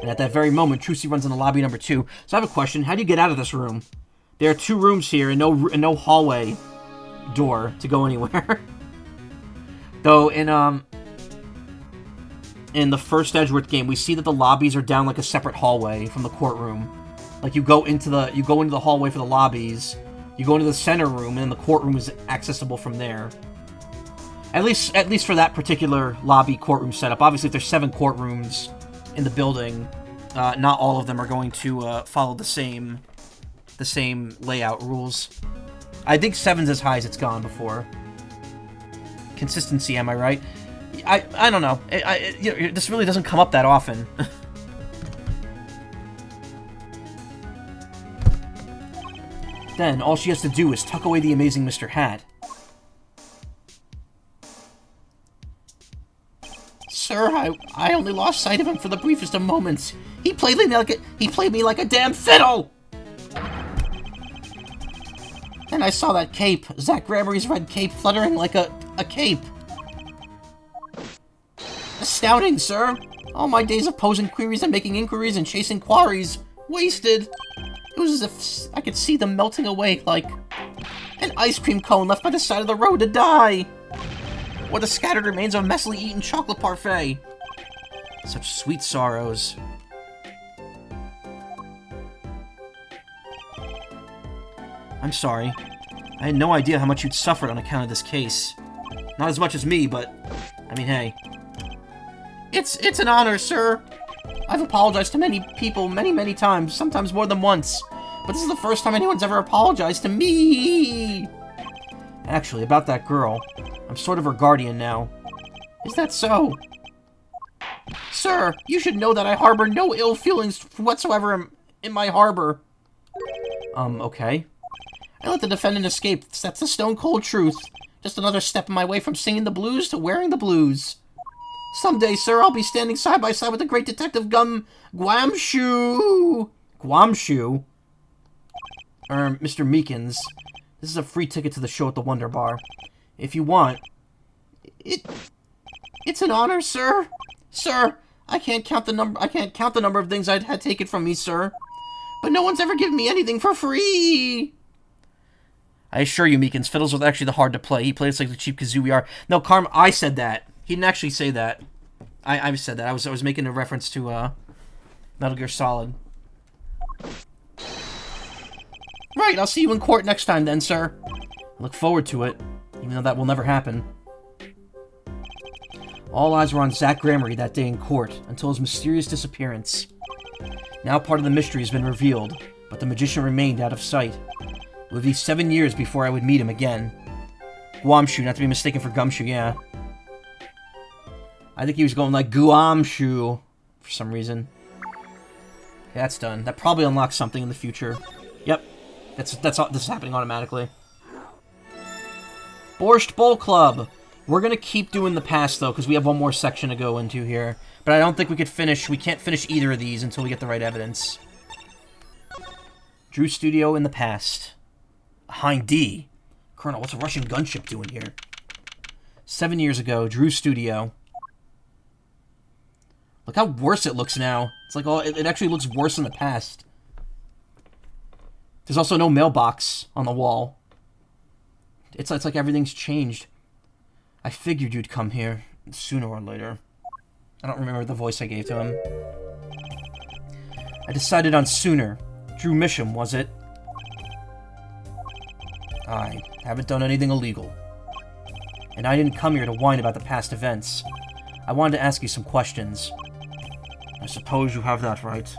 And at that very moment, Trucy runs into lobby number 2. So I have a question. How do you get out of this room? There are 2 rooms here and no hallway door to go anywhere. Though in the first Edgeworth game, we see that the lobbies are down like a separate hallway from the courtroom. Like you go into the hallway for the lobbies, you go into the center room, and then the courtroom is accessible from there. At least for that particular lobby courtroom setup. Obviously, if there's 7 courtrooms in the building, not all of them are going to follow the same layout rules. I think 7's as high as it's gone before. Consistency, am I right? I don't know. This really doesn't come up that often. Then, all she has to do is tuck away the amazing Mr. Hat. Sir, I only lost sight of him for the briefest of moments. He played me like a damn fiddle! And I saw that cape, Zach Gramerry's red cape, fluttering like a cape. Astounding, sir! All my days of posing queries and making inquiries and chasing quarries, wasted! It was as if I could see them melting away like an ice cream cone left by the side of the road to die! Or the scattered remains of a messily eaten chocolate parfait. Such sweet sorrows. I'm sorry. I had no idea how much you'd suffered on account of this case. Not as much as me, but... I mean, hey. It's an honor, sir. I've apologized to many people many times, sometimes more than once. But this is the first time anyone's ever apologized to me! Actually, about that girl, I'm sort of her guardian now. Is that so? Sir, you should know that I harbor no ill feelings whatsoever in my harbor. Okay. I let the defendant escape. That's the stone-cold truth. Just another step on my way from singing the blues to wearing the blues. Someday, sir, I'll be standing side by side with the great detective Guamshu. Guamshu? Mr. Meekins. This is a free ticket to the show at the Wonder Bar. If you want... It's an honor, sir. Sir, I can't count the number of things I'd had taken from me, sir. But no one's ever given me anything for free. I assure you, Meekins, fiddles are actually the hard to play. He plays like the cheap kazoo we are. No, Karm, I said that. He didn't actually say that. I said that. I was making a reference to Metal Gear Solid. Right, I'll see you in court next time then, sir. I look forward to it, even though that will never happen. All eyes were on Zach Gramerry that day in court, until his mysterious disappearance. Now part of the mystery has been revealed, but the magician remained out of sight. It would be 7 years before I would meet him again. Guamshu, not to be mistaken for Gumshoe, yeah. I think he was going like Guamshu for some reason. Okay, that's done. That probably unlocks something in the future. Yep. That's all, this is happening automatically. Borscht Bowl Club. We're gonna keep doing the past though, because we have one more section to go into here. But I don't think we can't finish either of these until we get the right evidence. Drew Studio in the past. Behind D. Colonel, what's a Russian gunship doing here? 7 years ago, Drew Studio. Look how worse it looks now. It's like, oh, it actually looks worse in the past. There's also no mailbox on the wall. It's like everything's changed. I figured you'd come here, sooner or later. I don't remember the voice I gave to him. I decided on sooner. Drew Misham, was it? I haven't done anything illegal. And I didn't come here to whine about the past events. I wanted to ask you some questions. I suppose you have that right.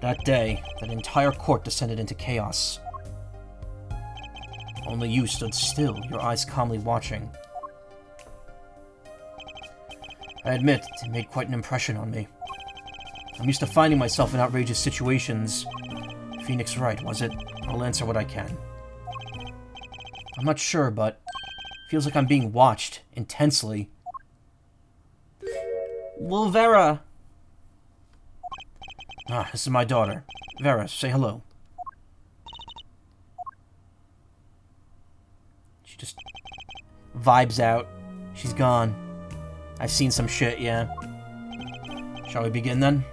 That day, that entire court descended into chaos. Only you stood still, your eyes calmly watching. I admit, it made quite an impression on me. I'm used to finding myself in outrageous situations. Phoenix right, was it? I'll answer what I can. I'm not sure, but it feels like I'm being watched intensely. Well, Vera! Ah, this is my daughter. Vera, say hello. She just vibes out. She's gone. I've seen some shit, yeah. Shall we begin then?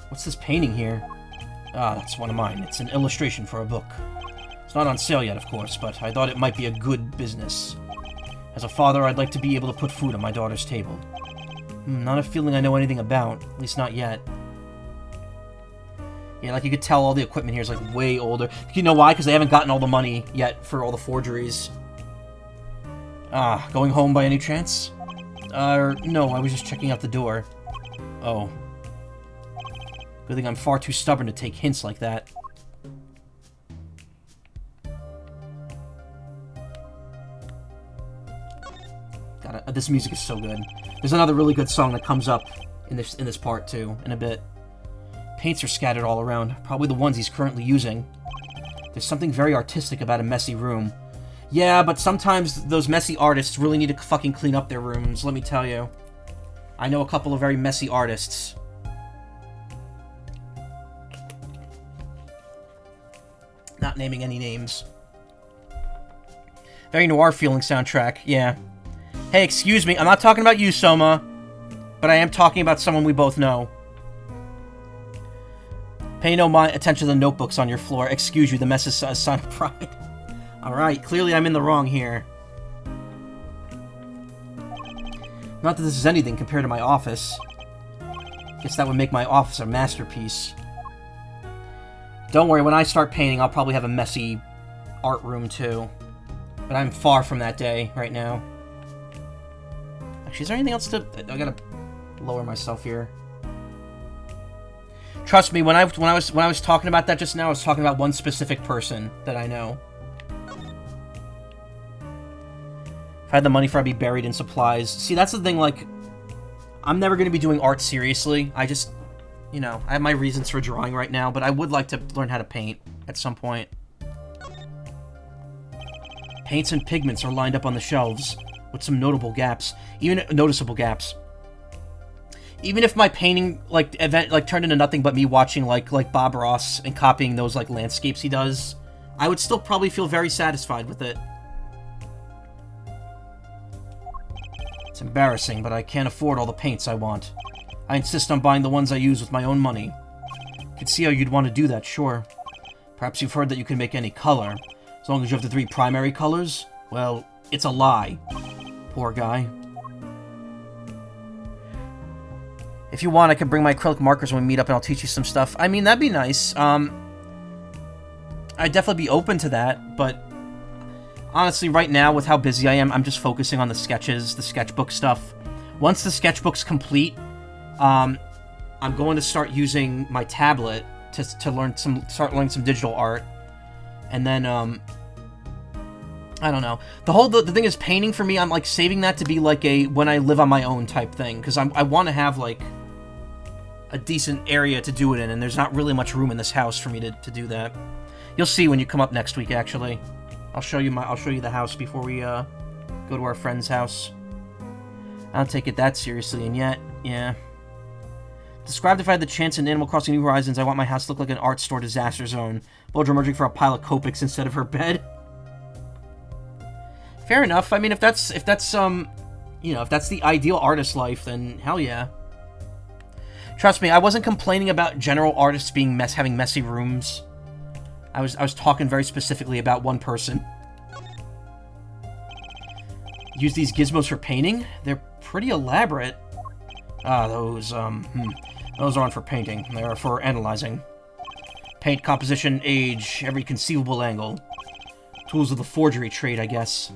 What's this painting here? Ah, that's one of mine. It's an illustration for a book. It's not on sale yet, of course, but I thought it might be a good business. As a father, I'd like to be able to put food on my daughter's table. Not a feeling I know anything about, at least not yet. Yeah, like you could tell all the equipment here is like way older. You know why? Because they haven't gotten all the money yet for all the forgeries. Ah, going home by any chance? No, I was just checking out the door. Oh. Good thing I'm far too stubborn to take hints like that. God, this music is so good. There's another really good song that comes up in this part too, in a bit. Paints are scattered all around, probably the ones he's currently using. There's something very artistic about a messy room. Yeah, but sometimes those messy artists really need to fucking clean up their rooms, let me tell you. I know a couple of very messy artists. Not naming any names. Very noir-feeling soundtrack, yeah. Hey, excuse me, I'm not talking about you, Soma. But I am talking about someone we both know. Pay no attention to the notebooks on your floor. Excuse you, the mess is a sign of pride. Alright, clearly I'm in the wrong here. Not that this is anything compared to my office. Guess that would make my office a masterpiece. Don't worry, when I start painting, I'll probably have a messy art room too. But I'm far from that day right now. Actually, is there anything else to... I gotta lower myself here. Trust me, when I was talking about that just now, I was talking about one specific person that I know. If I had the money for it, I'd be buried in supplies. See, that's the thing, like... I'm never going to be doing art seriously. I just... You know, I have my reasons for drawing right now, but I would like to learn how to paint at some point. Paints and pigments are lined up on the shelves, with some notable gaps. Even noticeable gaps. Even if my painting, turned into nothing but me watching, like Bob Ross and copying those, landscapes he does, I would still probably feel very satisfied with it. It's embarrassing, but I can't afford all the paints I want. I insist on buying the ones I use with my own money. I can see how you'd want to do that, sure. Perhaps you've heard that you can make any color. As long as you have the 3 primary colors? Well, it's a lie. Poor guy. If you want, I can bring my acrylic markers when we meet up and I'll teach you some stuff. I mean, that'd be nice. I'd definitely be open to that, but... Honestly, right now, with how busy I am, I'm just focusing on the sketches, the sketchbook stuff. Once the sketchbook's complete... I'm going to start using my tablet to start learning some digital art, and then I don't know. The thing is, painting for me, I'm saving that to be a when I live on my own type thing, because I want to have a decent area to do it in, and there's not really much room in this house for me to do that. You'll see when you come up next week. Actually, I'll show you the house before we go to our friend's house. I don't take it that seriously, and yet, yeah. Described if I had the chance in Animal Crossing New Horizons, I want my house to look like an art store disaster zone. Bulger emerging for a pile of Copics instead of her bed. Fair enough. I mean, if that's the ideal artist life, then hell yeah. Trust me, I wasn't complaining about general artists having messy rooms. I was talking very specifically about one person. Use these gizmos for painting? They're pretty elaborate. Those aren't for painting. They are for analyzing. Paint, composition, age, every conceivable angle. Tools of the forgery trade, I guess.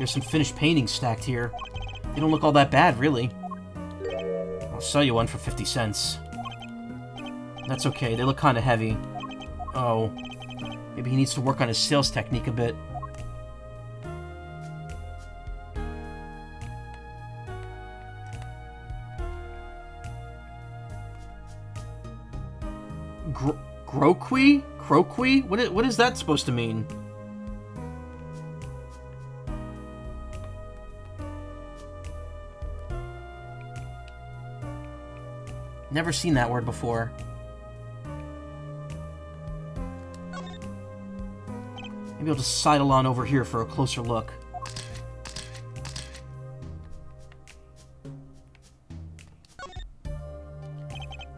There's some finished paintings stacked here. They don't look all that bad, really. I'll sell you one for 50 cents. That's okay, they look kind of heavy. Oh. Maybe he needs to work on his sales technique a bit. Croqui? Croqui? What is that supposed to mean? Never seen that word before. Maybe I'll just sidle on over here for a closer look.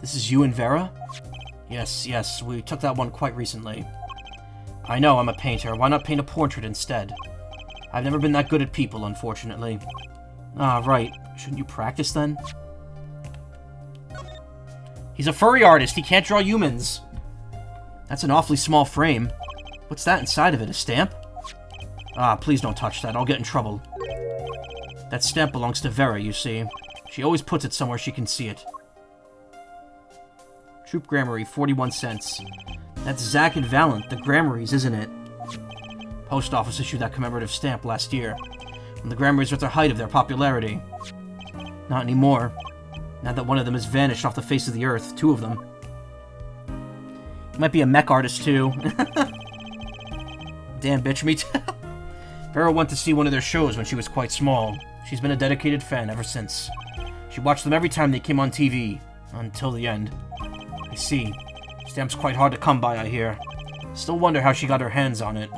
This is you and Vera? Yes, we took that one quite recently. I know, I'm a painter. Why not paint a portrait instead? I've never been that good at people, unfortunately. Ah, right. Shouldn't you practice, then? He's a furry artist. He can't draw humans. That's an awfully small frame. What's that inside of it? A stamp? Ah, please don't touch that. I'll get in trouble. That stamp belongs to Vera, you see. She always puts it somewhere she can see it. Troop Gramarye, 41 cents. That's Zack and Valent, the Gramarys, isn't it? Post office issued that commemorative stamp last year, when the Gramarys were at the height of their popularity. Not anymore. Now that one of them has vanished off the face of the earth, two of them. He might be a mech artist, too. Damn, bitch, me too. Vera went to see one of their shows when she was quite small. She's been a dedicated fan ever since. She watched them every time they came on TV, until the end. I see. Stamp's quite hard to come by, I hear. Still wonder how she got her hands on it.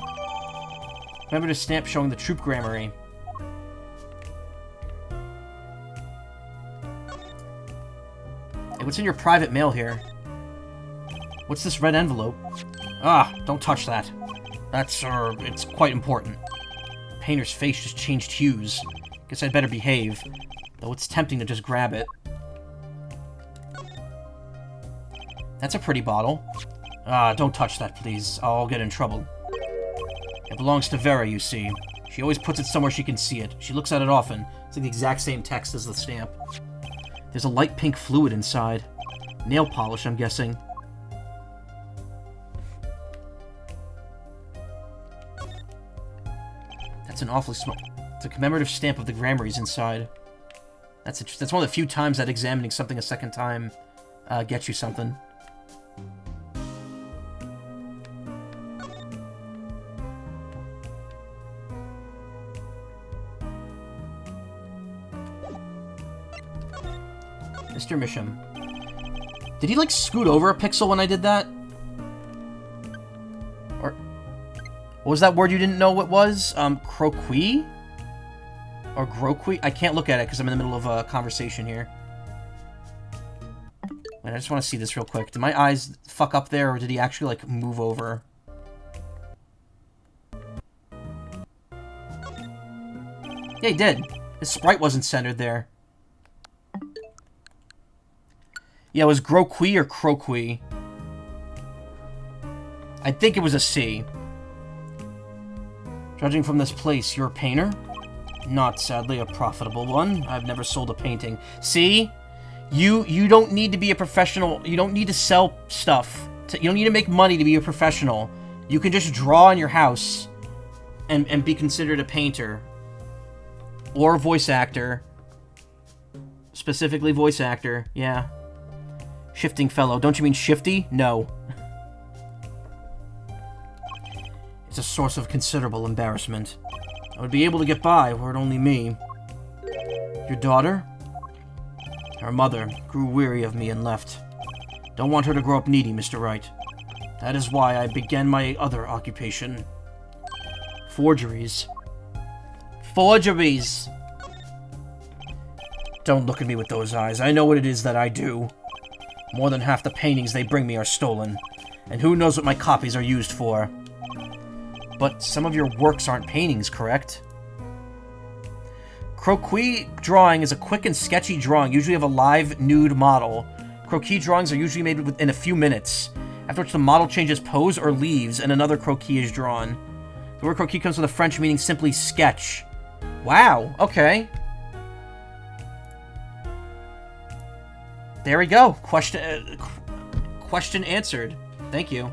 Remember the stamp showing the Troop Gramarye. Hey, what's in your private mail here? What's this red envelope? Ah, don't touch that. That's, it's quite important. The painter's face just changed hues. Guess I'd better behave. Though it's tempting to just grab it. That's a pretty bottle. Ah, don't touch that, please. I'll get in trouble. It belongs to Vera, you see. She always puts it somewhere she can see it. She looks at it often. It's like the exact same text as the stamp. There's a light pink fluid inside. Nail polish, I'm guessing. That's an awfully small... It's a commemorative stamp of the Gramarys inside. That's one of the few times that examining something a second time gets you something. Mr. Misham. Did he, like, scoot over a pixel when I did that? Or... What was that word you didn't know what was? Croqui? Or Groqui? I can't look at it because I'm in the middle of a conversation here. Wait, I just want to see this real quick. Did my eyes fuck up there, or did he actually, like, move over? Yeah, he did. His sprite wasn't centered there. Yeah, it was Groqui or Croqui. I think it was a C. Judging from this place, you're a painter? Not, sadly, a profitable one. I've never sold a painting. See? You don't need to be a professional. You don't need to sell stuff. You don't need to make money to be a professional. You can just draw in your house and be considered a painter. Or a voice actor. Specifically voice actor, yeah. Shifting fellow. Don't you mean shifty? No. It's a source of considerable embarrassment. I would be able to get by were it only me. Your daughter? Her mother grew weary of me and left. Don't want her to grow up needy, Mr. Wright. That is why I began my other occupation. Forgeries. Forgeries! Don't look at me with those eyes. I know what it is that I do. More than half the paintings they bring me are stolen, and who knows what my copies are used for. But some of your works aren't paintings, correct? Croquis drawing is a quick and sketchy drawing, usually of a live, nude model. Croquis drawings are usually made within a few minutes, after which the model changes pose or leaves, and another croquis is drawn. The word croquis comes from the French meaning simply sketch. Wow, okay. There we go. Question answered. Thank you.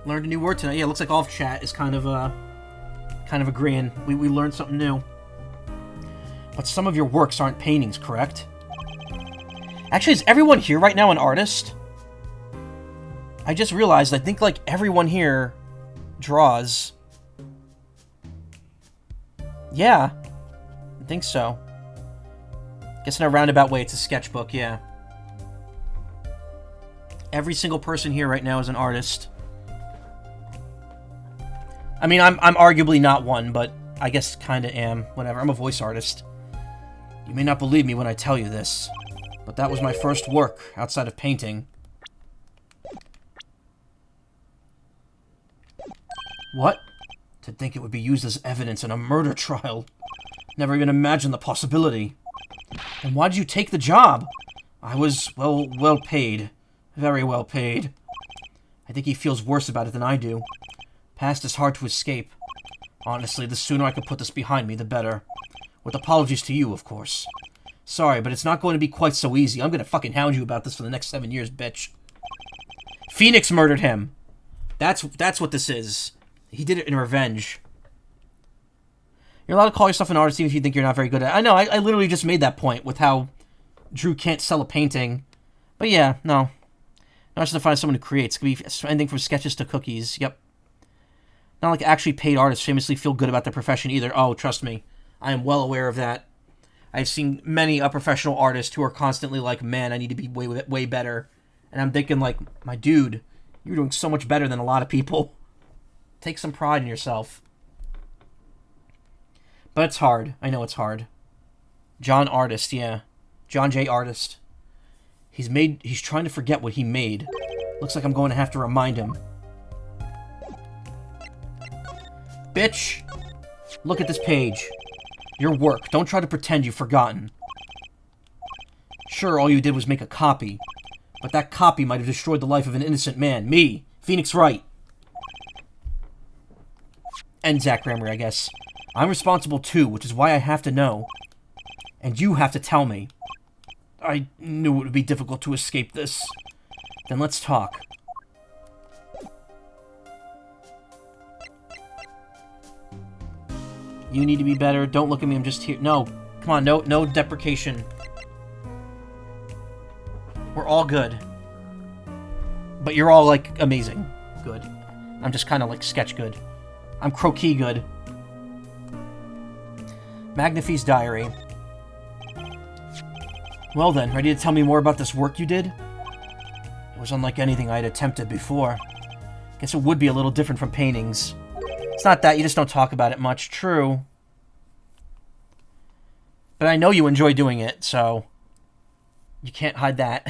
Learned a new word tonight. Yeah, it looks like all of chat is kind of agreeing. We learned something new. But some of your works aren't paintings, correct? Actually, is everyone here right now an artist? I just realized I think, like, everyone here draws. Yeah. I think so. Guess in a roundabout way, it's a sketchbook, yeah. Every single person here right now is an artist. I mean, I'm arguably not one, but I guess kinda am. Whatever, I'm a voice artist. You may not believe me when I tell you this, but that was my first work outside of painting. What? To think it would be used as evidence in a murder trial. Never even imagined the possibility. Then why did you take the job? I was, well paid. Very well paid. I think he feels worse about it than I do. Past is hard to escape. Honestly, the sooner I can put this behind me, the better. With apologies to you, of course. Sorry, but it's not going to be quite so easy. I'm gonna fucking hound you about this for the next 7 years, bitch. Phoenix murdered him. That's what this is. He did it in revenge. You're allowed to call yourself an artist even if you think you're not very good at it. I know, I literally just made that point with how Drew can't sell a painting. But yeah, no. Not just to find someone who creates. It could be anything from sketches to cookies. Yep. Not like actually paid artists famously feel good about their profession either. Oh, trust me. I am well aware of that. I've seen many a professional artist who are constantly like, man, I need to be way better. And I'm thinking like, my dude, you're doing so much better than a lot of people. Take some pride in yourself. But it's hard. I know it's hard. John Artist, yeah. John J. Artist. He's trying to forget what he made. Looks like I'm going to have to remind him. Bitch! Look at this page. Your work. Don't try to pretend you've forgotten. Sure, all you did was make a copy. But that copy might have destroyed the life of an innocent man. Me. Phoenix Wright. And Zach Grammer, I guess. I'm responsible too, which is why I have to know. And you have to tell me. I knew it would be difficult to escape this. Then let's talk. You need to be better. Don't look at me, I'm just here. No. Come on, no deprecation. We're all good. But you're all, like, amazing. Good. I'm just kind of, like, sketch good. I'm croquis good. Magnifie's diary. Well then, ready to tell me more about this work you did? It was unlike anything I had attempted before. Guess it would be a little different from paintings. It's not that, you just don't talk about it much. True. But I know you enjoy doing it, so... you can't hide that.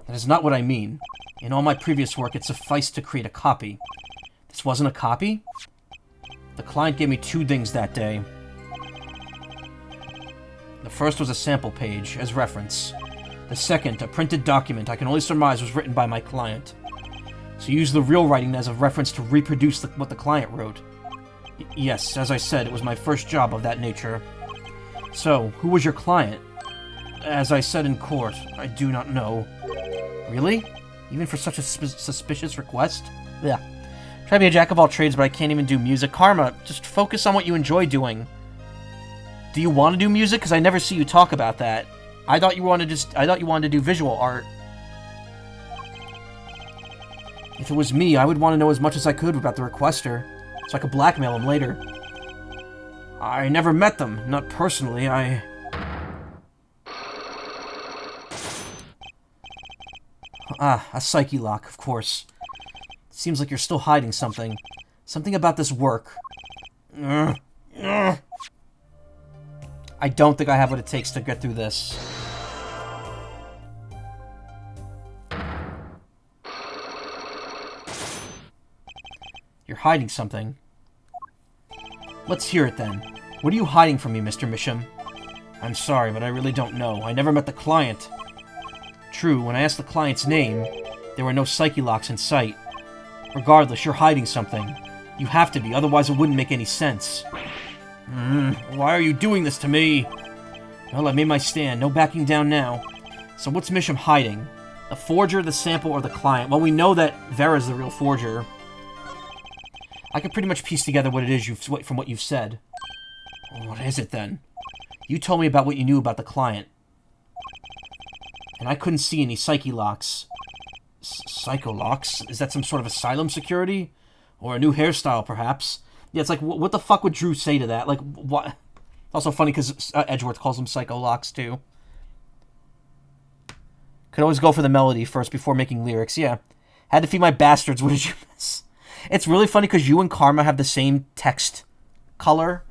That is not what I mean. In all my previous work, it sufficed to create a copy. This wasn't a copy? The client gave me 2 things that day. The first was a sample page, as reference. The second, a printed document I can only surmise was written by my client. So use the real writing as a reference to reproduce what the client wrote. Yes, as I said, it was my first job of that nature. So, who was your client? As I said in court, I do not know. Really? Even for such a suspicious request? Yeah. Try to be a jack of all trades, but I can't even do music. Karma, just focus on what you enjoy doing. Do you want to do music? Because I never see you talk about that. I thought you wanted to do visual art. If it was me, I would want to know as much as I could about the requester, so I could blackmail him later. I never met them, not personally. Ah, a psyche lock, of course. Seems like you're still hiding something. Something about this work. I don't think I have what it takes to get through this. You're hiding something. Let's hear it then. What are you hiding from me, Mr. Misham? I'm sorry, but I really don't know. I never met the client. True, when I asked the client's name, there were no psyche locks in sight. Regardless, you're hiding something. You have to be, otherwise it wouldn't make any sense. Why are you doing this to me? Well, I made my stand. No backing down now. So what's Misham hiding? The forger, the sample, or the client? Well, we know that Vera's the real forger. I can pretty much piece together what it is from what you've said. What is it, then? You told me about what you knew about the client. And I couldn't see any psyche locks. Psycho locks? Is that some sort of asylum security? Or a new hairstyle, perhaps? Yeah, it's like, what the fuck would Drew say to that? Like, what? Also funny because Edgeworth calls them psycho locks, too. Could always go for the melody first before making lyrics, yeah. Had to feed my bastards, what did you miss? It's really funny because you and Karma have the same text color.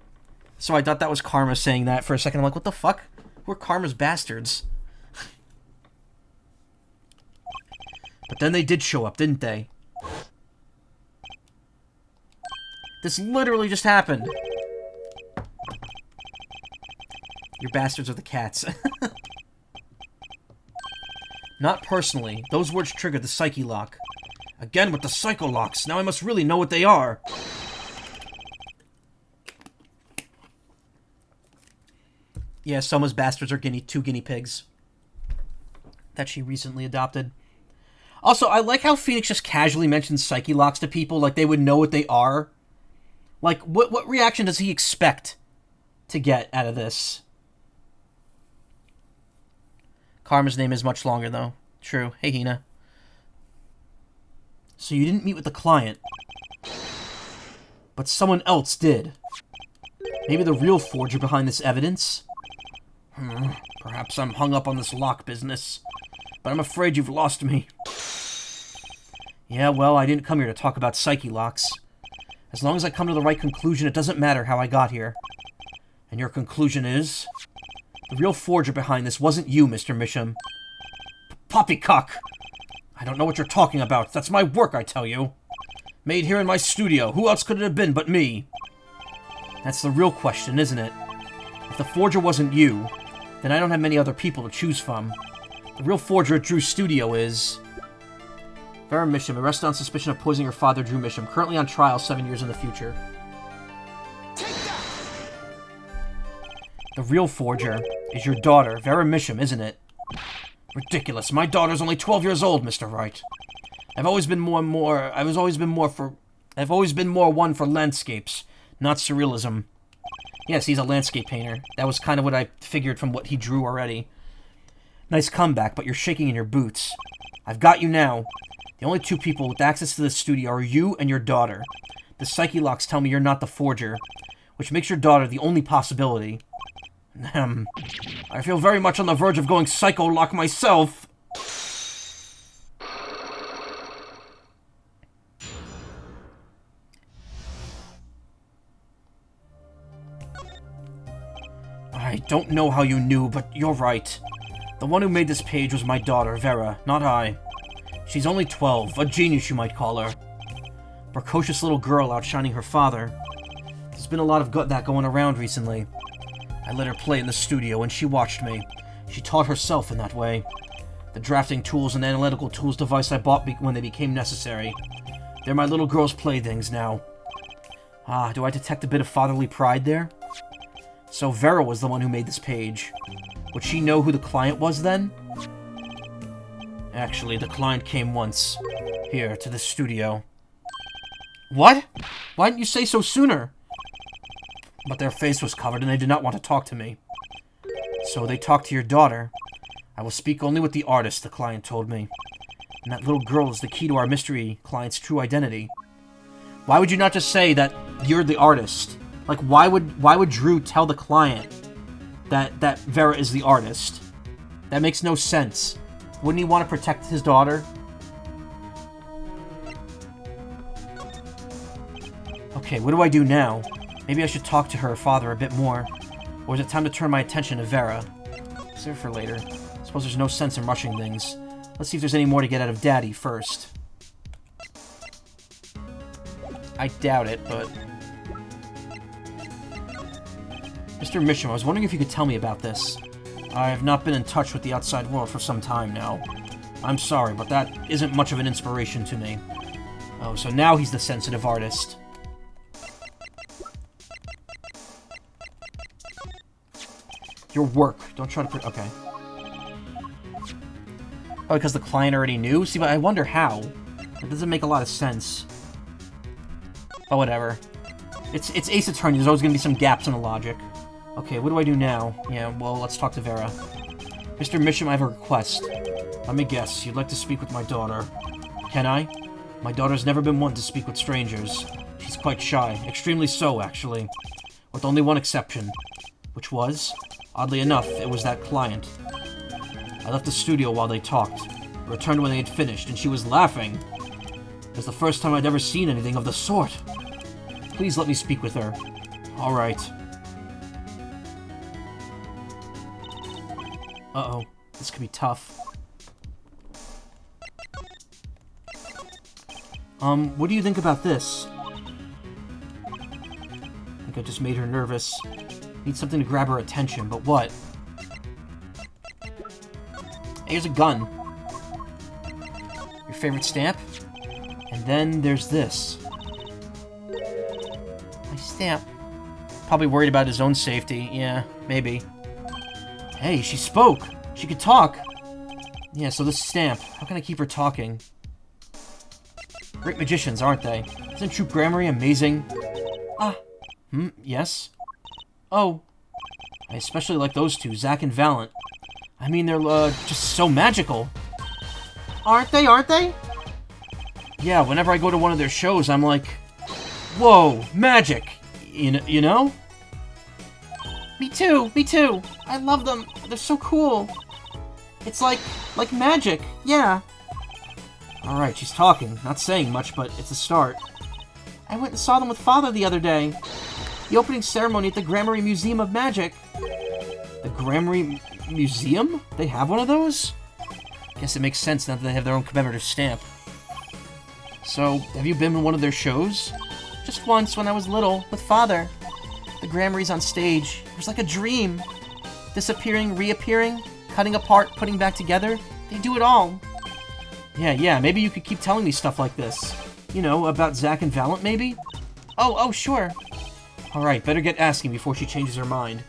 So I thought that was Karma saying that for a second. I'm like, what the fuck? Who are Karma's bastards? But then they did show up, didn't they? This literally just happened. Your bastards are the cats. Not personally. Those words triggered the psyche lock. Again with the psycho locks. Now I must really know what they are. Yeah, Soma's bastards are two guinea pigs that she recently adopted. Also, I like how Phoenix just casually mentions psyche locks to people like they would know what they are. Like, what reaction does he expect to get out of this? Karma's name is much longer, though. True. Hey, Hina. So you didn't meet with the client. But someone else did. Maybe the real forger behind this evidence? Perhaps I'm hung up on this lock business. But I'm afraid you've lost me. Yeah, well, I didn't come here to talk about psyche locks. As long as I come to the right conclusion, it doesn't matter how I got here. And your conclusion is? The real forger behind this wasn't you, Mr. Misham. Poppycock! I don't know what you're talking about. That's my work, I tell you. Made here in my studio. Who else could it have been but me? That's the real question, isn't it? If the forger wasn't you, then I don't have many other people to choose from. The real forger at Drew's studio is... Vera Misham, arrested on suspicion of poisoning her father, Drew Misham. Currently on trial 7 years in the future. The real forger is your daughter, Vera Misham, isn't it? Ridiculous. My daughter's only 12 years old, Mr. Wright. I've always been more one for landscapes, not surrealism. Yes, he's a landscape painter. That was kind of what I figured from what he drew already. Nice comeback, but you're shaking in your boots. I've got you now. The only two people with access to this studio are you and your daughter. The psyche locks tell me you're not the forger, which makes your daughter the only possibility. I feel very much on the verge of going psycho lock myself. I don't know how you knew, but you're right. The one who made this page was my daughter, Vera, not I. She's only 12, a genius you might call her. Precocious little girl outshining her father. There's been a lot of that going around recently. I let her play in the studio and she watched me. She taught herself in that way. The drafting tools and analytical tools device I bought when they became necessary. They're my little girl's playthings now. Ah, do I detect a bit of fatherly pride there? So Vera was the one who made this page. Would she know who the client was then? Actually, the client came once. Here, to the studio. What? Why didn't you say so sooner? But their face was covered and they did not want to talk to me. So they talked to your daughter. I will speak only with the artist, the client told me. And that little girl is the key to our mystery client's true identity. Why would you not just say that you're the artist? Like, why would Drew tell the client that Vera is the artist? That makes no sense. Wouldn't he want to protect his daughter? Okay, what do I do now? Maybe I should talk to her father a bit more. Or is it time to turn my attention to Vera? Save it for later. Suppose there's no sense in rushing things. Let's see if there's any more to get out of Daddy first. I doubt it, but... Mr. Misham, I was wondering if you could tell me about this. I have not been in touch with the outside world for some time now. I'm sorry, but that isn't much of an inspiration to me. Oh, so now he's the sensitive artist. Your work. Don't try to... Okay. Oh, because the client already knew? See, but I wonder how. It doesn't make a lot of sense. But whatever. It's Ace Attorney. There's always going to be some gaps in the logic. Okay, what do I do now? Yeah, well, let's talk to Vera. Mr. Misham, I have a request. Let me guess. You'd like to speak with my daughter. Can I? My daughter's never been one to speak with strangers. She's quite shy. Extremely so, actually. With only one exception. Which was? Oddly enough, it was that client. I left the studio while they talked. Returned when they had finished, and she was laughing. It was the first time I'd ever seen anything of the sort. Please let me speak with her. Alright. Uh-oh. This could be tough. What do you think about this? I think I just made her nervous. Need something to grab her attention, but what? Here's a gun. Your favorite stamp? And then there's this. My stamp. Probably worried about his own safety. Yeah, maybe. Hey, she spoke! She could talk! Yeah, so this stamp. How can I keep her talking? Great magicians, aren't they? Isn't Troop Gramarye amazing? Ah. Yes? Oh. I especially like those two, Zack and Valent. I mean, they're, just so magical. Aren't they? Aren't they? Yeah, whenever I go to one of their shows, I'm like, whoa, magic! You know? Me too, me too! I love them, they're so cool! It's like magic, yeah! Alright, she's talking, not saying much, but it's a start. I went and saw them with Father the other day. The opening ceremony at the Gramarye Museum of Magic. The Gramarye Museum? They have one of those? Guess it makes sense now that they have their own commemorative stamp. So, have you been in one of their shows? Just once, when I was little, with Father. The Gramarye's on stage. It was like a dream. Disappearing, reappearing, cutting apart, putting back together. They do it all. Yeah, maybe you could keep telling me stuff like this. You know, about Zack and Valent, maybe? Oh, sure. Alright, better get asking before she changes her mind.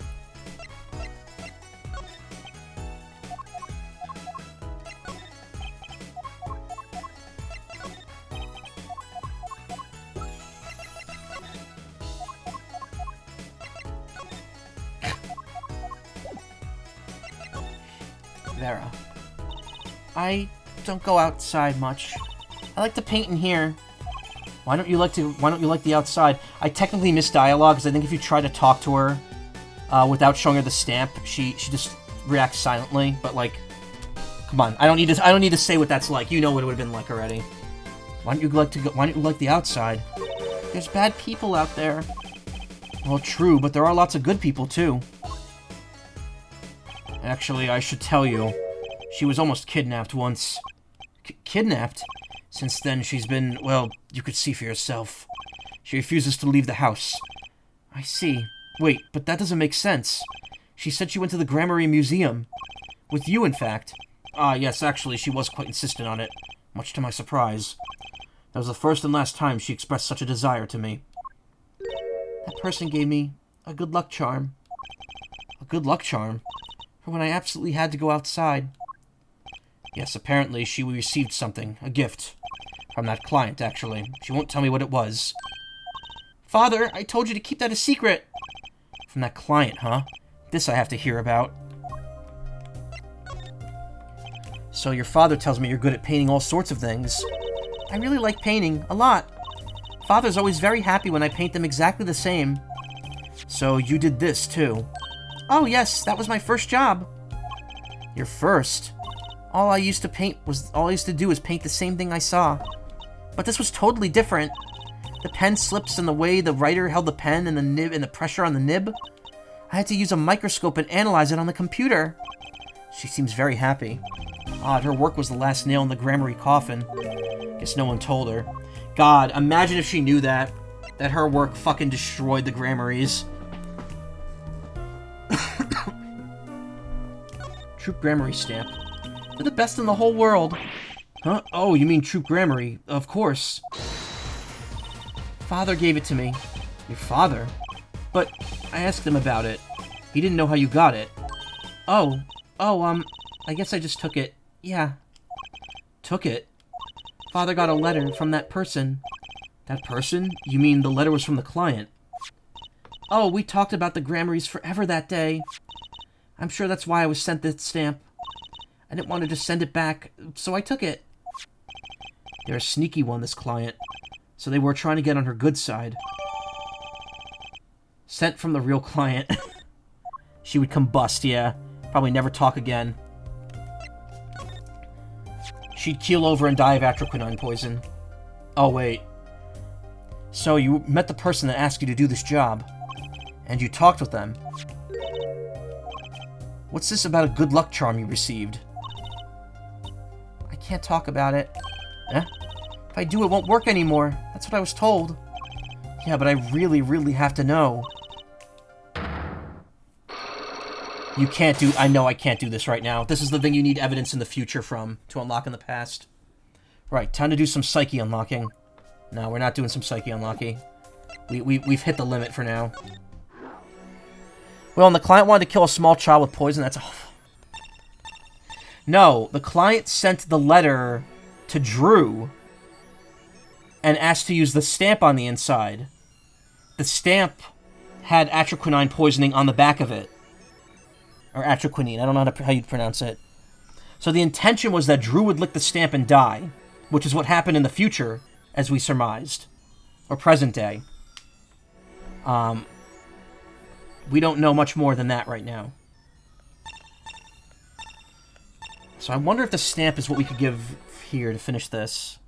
Vera. I don't go outside much. I like to paint in here. Why don't you like the outside? I technically missed dialogue because I think if you try to talk to her without showing her the stamp, she just reacts silently. But like, come on, I don't need to say what that's like. You know what it would have been like already. Why don't you like the outside? There's bad people out there. Well, true, but there are lots of good people too. Actually, I should tell you, she was almost kidnapped once. Kidnapped? Since then, she's been, well, you could see for yourself. She refuses to leave the house. I see. Wait, but that doesn't make sense. She said she went to the Gramarye Museum. With you, in fact. Ah, yes, actually, she was quite insistent on it. Much to my surprise. That was the first and last time she expressed such a desire to me. That person gave me a good luck charm. A good luck charm? For when I absolutely had to go outside. Yes, apparently she received something. A gift. From that client, actually. She won't tell me what it was. Father, I told you to keep that a secret! From that client, huh? This I have to hear about. So your father tells me you're good at painting all sorts of things. I really like painting, a lot. Father's always very happy when I paint them exactly the same. So you did this, too. Oh yes, that was my first job. Your first? All I used to do was paint the same thing I saw. But this was totally different. The pen slips and the way the writer held the pen and the nib and the pressure on the nib. I had to use a microscope and analyze it on the computer. She seems very happy. Odd, her work was the last nail in the Gramarye coffin. Guess no one told her. God, imagine if she knew that. That her work fucking destroyed the Gramaryes. Troop Gramarye stamp. They're the best in the whole world. Huh? Oh, you mean Troop Gramarye. Of course. Father gave it to me. Your father? But I asked him about it. He didn't know how you got it. Oh, I guess I just took it. Yeah. Took it? Father got a letter from that person. That person? You mean the letter was from the client? Oh, we talked about the Grammarys forever that day. I'm sure that's why I was sent this stamp. I didn't want to just send it back, so I took it. They're a sneaky one, this client. So they were trying to get on her good side. Sent from the real client. She would combust, yeah. Probably never talk again. She'd keel over and die of atroquinine poison. Oh, wait. So you met the person that asked you to do this job. And you talked with them. What's this about a good luck charm you received? I can't talk about it. Eh? If I do, it won't work anymore. That's what I was told. Yeah, but I really, really have to know. You can't do... I know I can't do this right now. This is the thing you need evidence in the future from to unlock in the past. Right, time to do some psyche unlocking. No, we're not doing some psyche unlocking. We've hit the limit for now. Well, and the client wanted to kill a small child with poison. That's awful. No, the client sent the letter to Drew and asked to use the stamp on the inside. The stamp had atroquinine poisoning on the back of it. Or atroquinine. I don't know how you'd pronounce it. So the intention was that Drew would lick the stamp and die, which is what happened in the future, as we surmised. Or present day. We don't know much more than that right now. So I wonder if the stamp is what we could give here to finish this.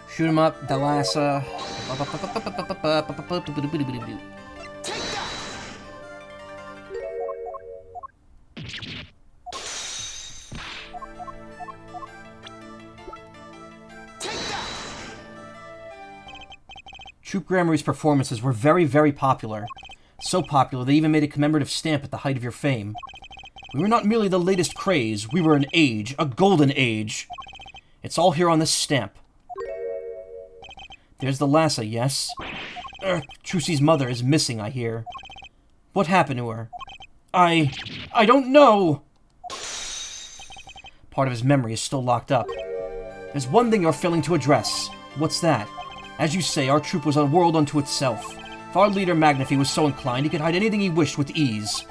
Shoot him up, Dalassa. Troop Grammary's performances were very, very popular. So popular, they even made a commemorative stamp at the height of your fame. We were not merely the latest craze, we were an age, a golden age. It's all here on this stamp. There's the Lassa, yes? Trucy's mother is missing, I hear. What happened to her? I don't know! Part of his memory is still locked up. There's one thing you're failing to address. What's that? As you say, our troop was a world unto itself. If our leader Magnify was so inclined, he could hide anything he wished with ease.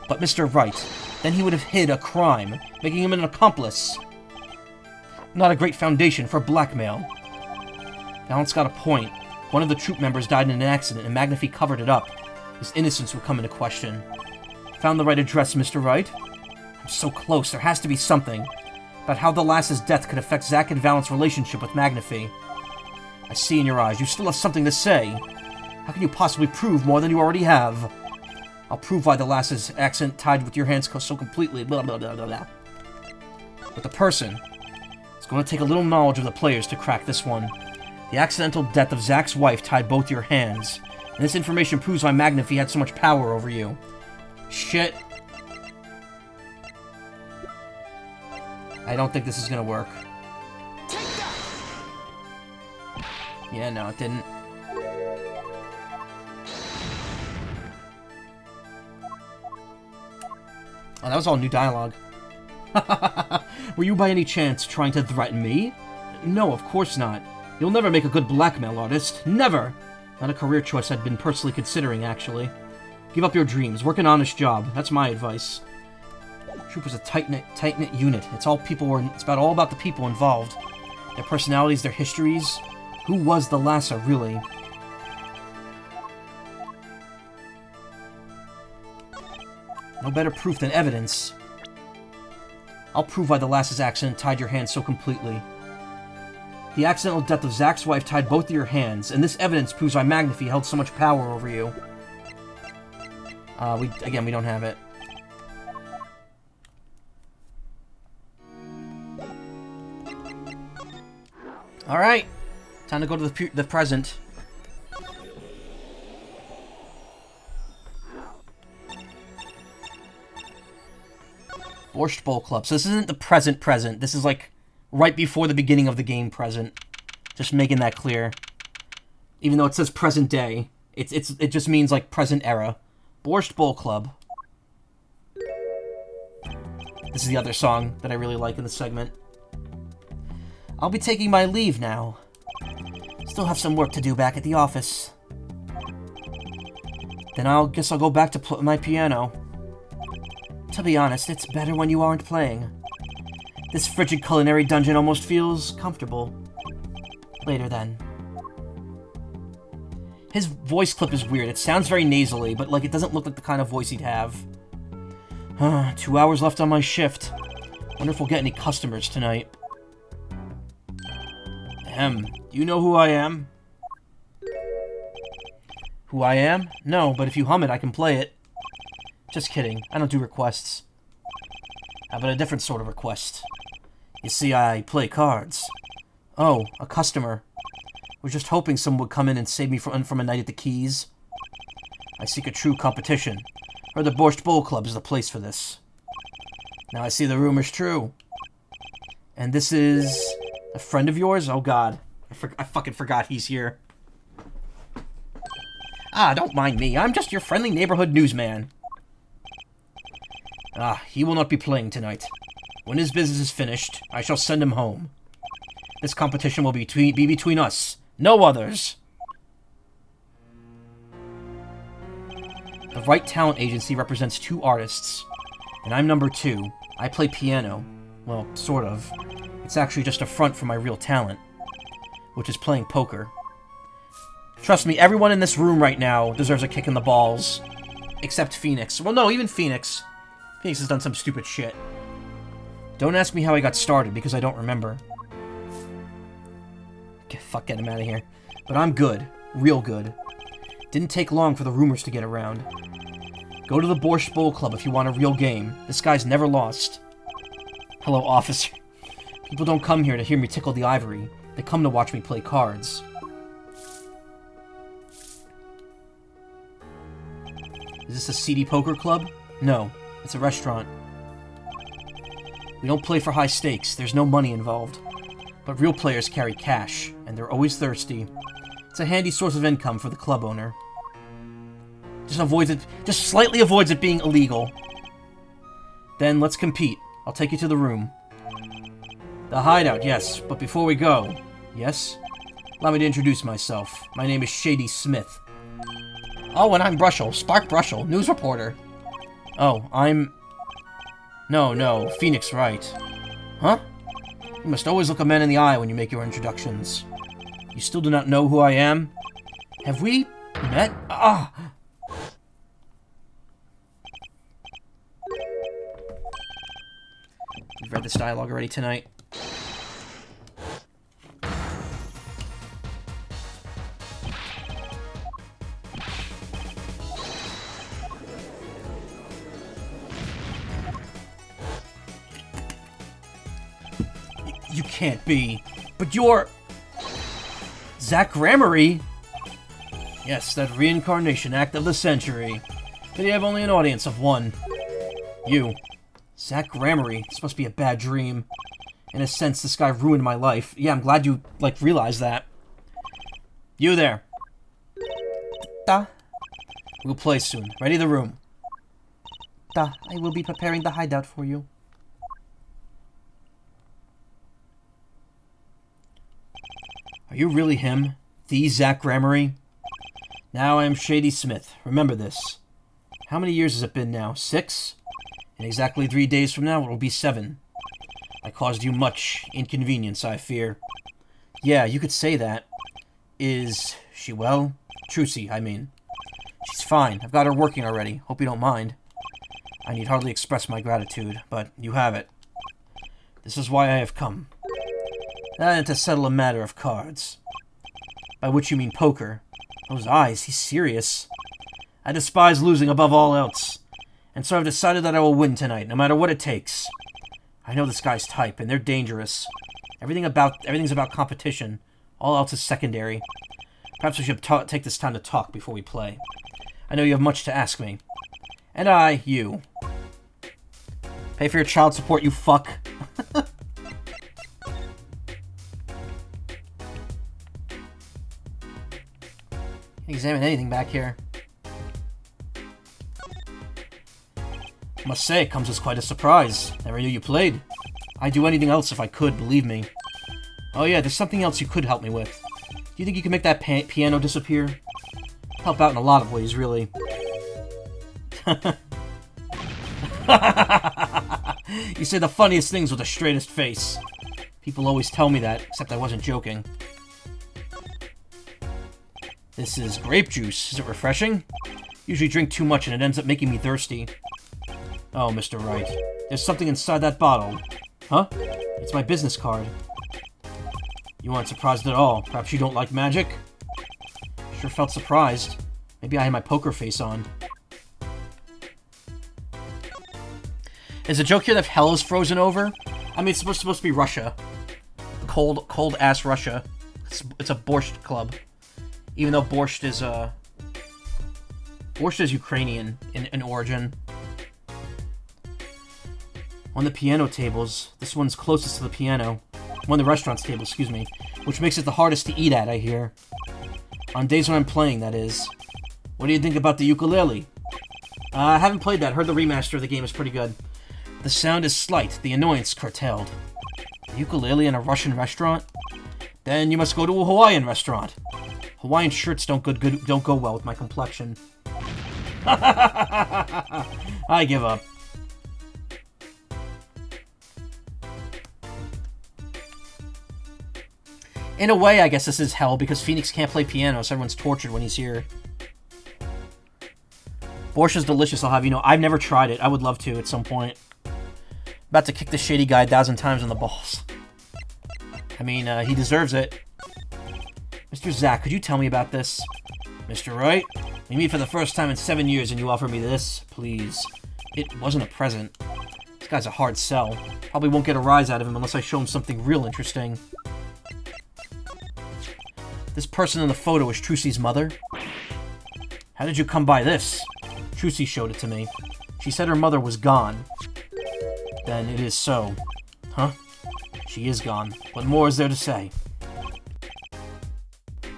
But Mr. Wright, then he would have hid a crime, making him an accomplice. Not a great foundation for blackmail. Balance got a point. One of the troop members died in an accident, and Magnify covered it up. His innocence would come into question. Found the right address, Mr. Wright? I'm so close, there has to be something. About how the Lassa's death could affect Zack and Valent's relationship with Magnify. I see in your eyes, you still have something to say. How can you possibly prove more than you already have? I'll prove why the Lassa's accident tied with your hands so completely, blah blah blah blah blah. But the person, it's going to take a little knowledge of the players to crack this one. The accidental death of Zack's wife tied both your hands, and this information proves why Magnify had so much power over you. Shit. I don't think this is gonna work. Yeah, no, it didn't. Oh, that was all new dialogue. Were you by any chance trying to threaten me? No, of course not. You'll never make a good blackmail artist. Never! Not a career choice I'd been personally considering, actually. Give up your dreams. Work an honest job. That's my advice. Troop was a tight-knit unit. It's all about the people involved. Their personalities, their histories. Who was the Lassa, really? No better proof than evidence. I'll prove why the Lassa's accident tied your hands so completely. The accidental death of Zack's wife tied both of your hands, and this evidence proves why Magnifi held so much power over you. We don't have it. Alright. Time to go to the present. Borscht Bowl Club. So this isn't the present. This is like right before the beginning of the game present. Just making that clear. Even though it says present day, it just means like present era. Borscht Bowl Club. This is the other song that I really like in the segment. I'll be taking my leave now. Still have some work to do back at the office. Then guess I'll go back to my piano. To be honest, it's better when you aren't playing. This frigid culinary dungeon almost feels comfortable. Later then. His voice clip is weird. It sounds very nasally, but like it doesn't look like the kind of voice he'd have. 2 hours left on my shift. Wonder if we'll get any customers tonight. Do you know who I am? Who I am? No, but if you hum it, I can play it. Just kidding. I don't do requests. How about a different sort of request? You see, I play cards. Oh, a customer. Was just hoping someone would come in and save me from a night at the Keys. I seek a true competition. Heard the Borscht Bowl Club is the place for this. Now I see the rumor's true. And this is a friend of yours? Oh god. I fucking forgot he's here. Don't mind me. I'm just your friendly neighborhood newsman. He will not be playing tonight. When his business is finished, I shall send him home. This competition will be between us. No others. The Right Talent Agency represents 2 artists. And I'm number 2. I play piano. Well, sort of. It's actually just a front for my real talent. Which is playing poker. Trust me, everyone in this room right now deserves a kick in the balls. Except Phoenix. Well, no, even Phoenix. Phoenix has done some stupid shit. Don't ask me how I got started, because I don't remember. Get him out of here. But I'm good. Real good. Didn't take long for the rumors to get around. Go to the Borscht Bowl Club if you want a real game. This guy's never lost. Hello, officer. People don't come here to hear me tickle the ivory. They come to watch me play cards. Is this a seedy poker club? No. It's a restaurant. We don't play for high stakes. There's no money involved. But real players carry cash, and they're always thirsty. It's a handy source of income for the club owner. Just slightly avoids it being illegal. Then let's compete. I'll take you to the room. The hideout, yes, but before we go... Yes? Allow me to introduce myself. My name is Shady Smith. Oh, and I'm Brushel, Spark Brushel, news reporter. Oh, I'm... No, Phoenix Wright. Huh? You must always look a man in the eye when you make your introductions. You still do not know who I am? Have we met? You've read this dialogue already tonight. You can't be. But you're... Zack Gramarye? Yes, that reincarnation act of the century. But you have only an audience of 1. You. Zack Gramarye. This must be a bad dream. In a sense, this guy ruined my life. Yeah, I'm glad you, realized that. You there. Da. We'll play soon. Ready the room. Da. I will be preparing the hideout for you. Are you really him? The Zack Gramarye? Now I am Shady Smith. Remember this. How many years has it been now? 6? In exactly 3 days from now, it will be 7. I caused you much inconvenience, I fear. Yeah, you could say that. Is she well? Trucy, I mean. She's fine. I've got her working already. Hope you don't mind. I need hardly express my gratitude, but you have it. This is why I have come. And to settle a matter of cards. By which you mean poker. Those eyes, he's serious. I despise losing above all else. And so I've decided that I will win tonight, no matter what it takes. I know this guy's type, and they're dangerous. Everything's about competition. All else is secondary. Perhaps we should take this time to talk before we play. I know you have much to ask me. And you. Pay for your child support, you fuck. Can't examine anything back here. I must say, it comes as quite a surprise. Never knew you played. I'd do anything else if I could, believe me. Oh yeah, there's something else you could help me with. Do you think you can make that piano disappear? Help out in a lot of ways, really. You say the funniest things with the straightest face. People always tell me that, except I wasn't joking. This is grape juice. Is it refreshing? Usually drink too much and it ends up making me thirsty. Oh, Mr. Wright. There's something inside that bottle. Huh? It's my business card. You aren't surprised at all. Perhaps you don't like magic? Sure felt surprised. Maybe I had my poker face on. Is the joke here that hell is frozen over? I mean, it's supposed to be Russia. Cold-ass Russia. It's a borscht club. Even though borscht is Ukrainian in origin. On the piano tables, this one's closest to the piano. One of the restaurant's tables, excuse me. Which makes it the hardest to eat at, I hear. On days when I'm playing, that is. What do you think about the ukulele? I haven't played that. Heard the remaster of the game is pretty good. The sound is slight, the annoyance curtailed. A ukulele in a Russian restaurant? Then you must go to a Hawaiian restaurant. Hawaiian shirts don't go well with my complexion. I give up. In a way, I guess this is hell, because Phoenix can't play piano, so everyone's tortured when he's here. Borscht is delicious, I'll have you know. I've never tried it. I would love to at some point. About to kick this shady guy 1,000 times in the balls. I mean, he deserves it. Mr. Zack, could you tell me about this? Mr. Wright, we meet for the first time in 7 years and you offer me this? Please. It wasn't a present. This guy's a hard sell. Probably won't get a rise out of him unless I show him something real interesting. This person in the photo is Trucy's mother. How did you come by this? Trucy showed it to me. She said her mother was gone. Then it is so. Huh? She is gone. What more is there to say?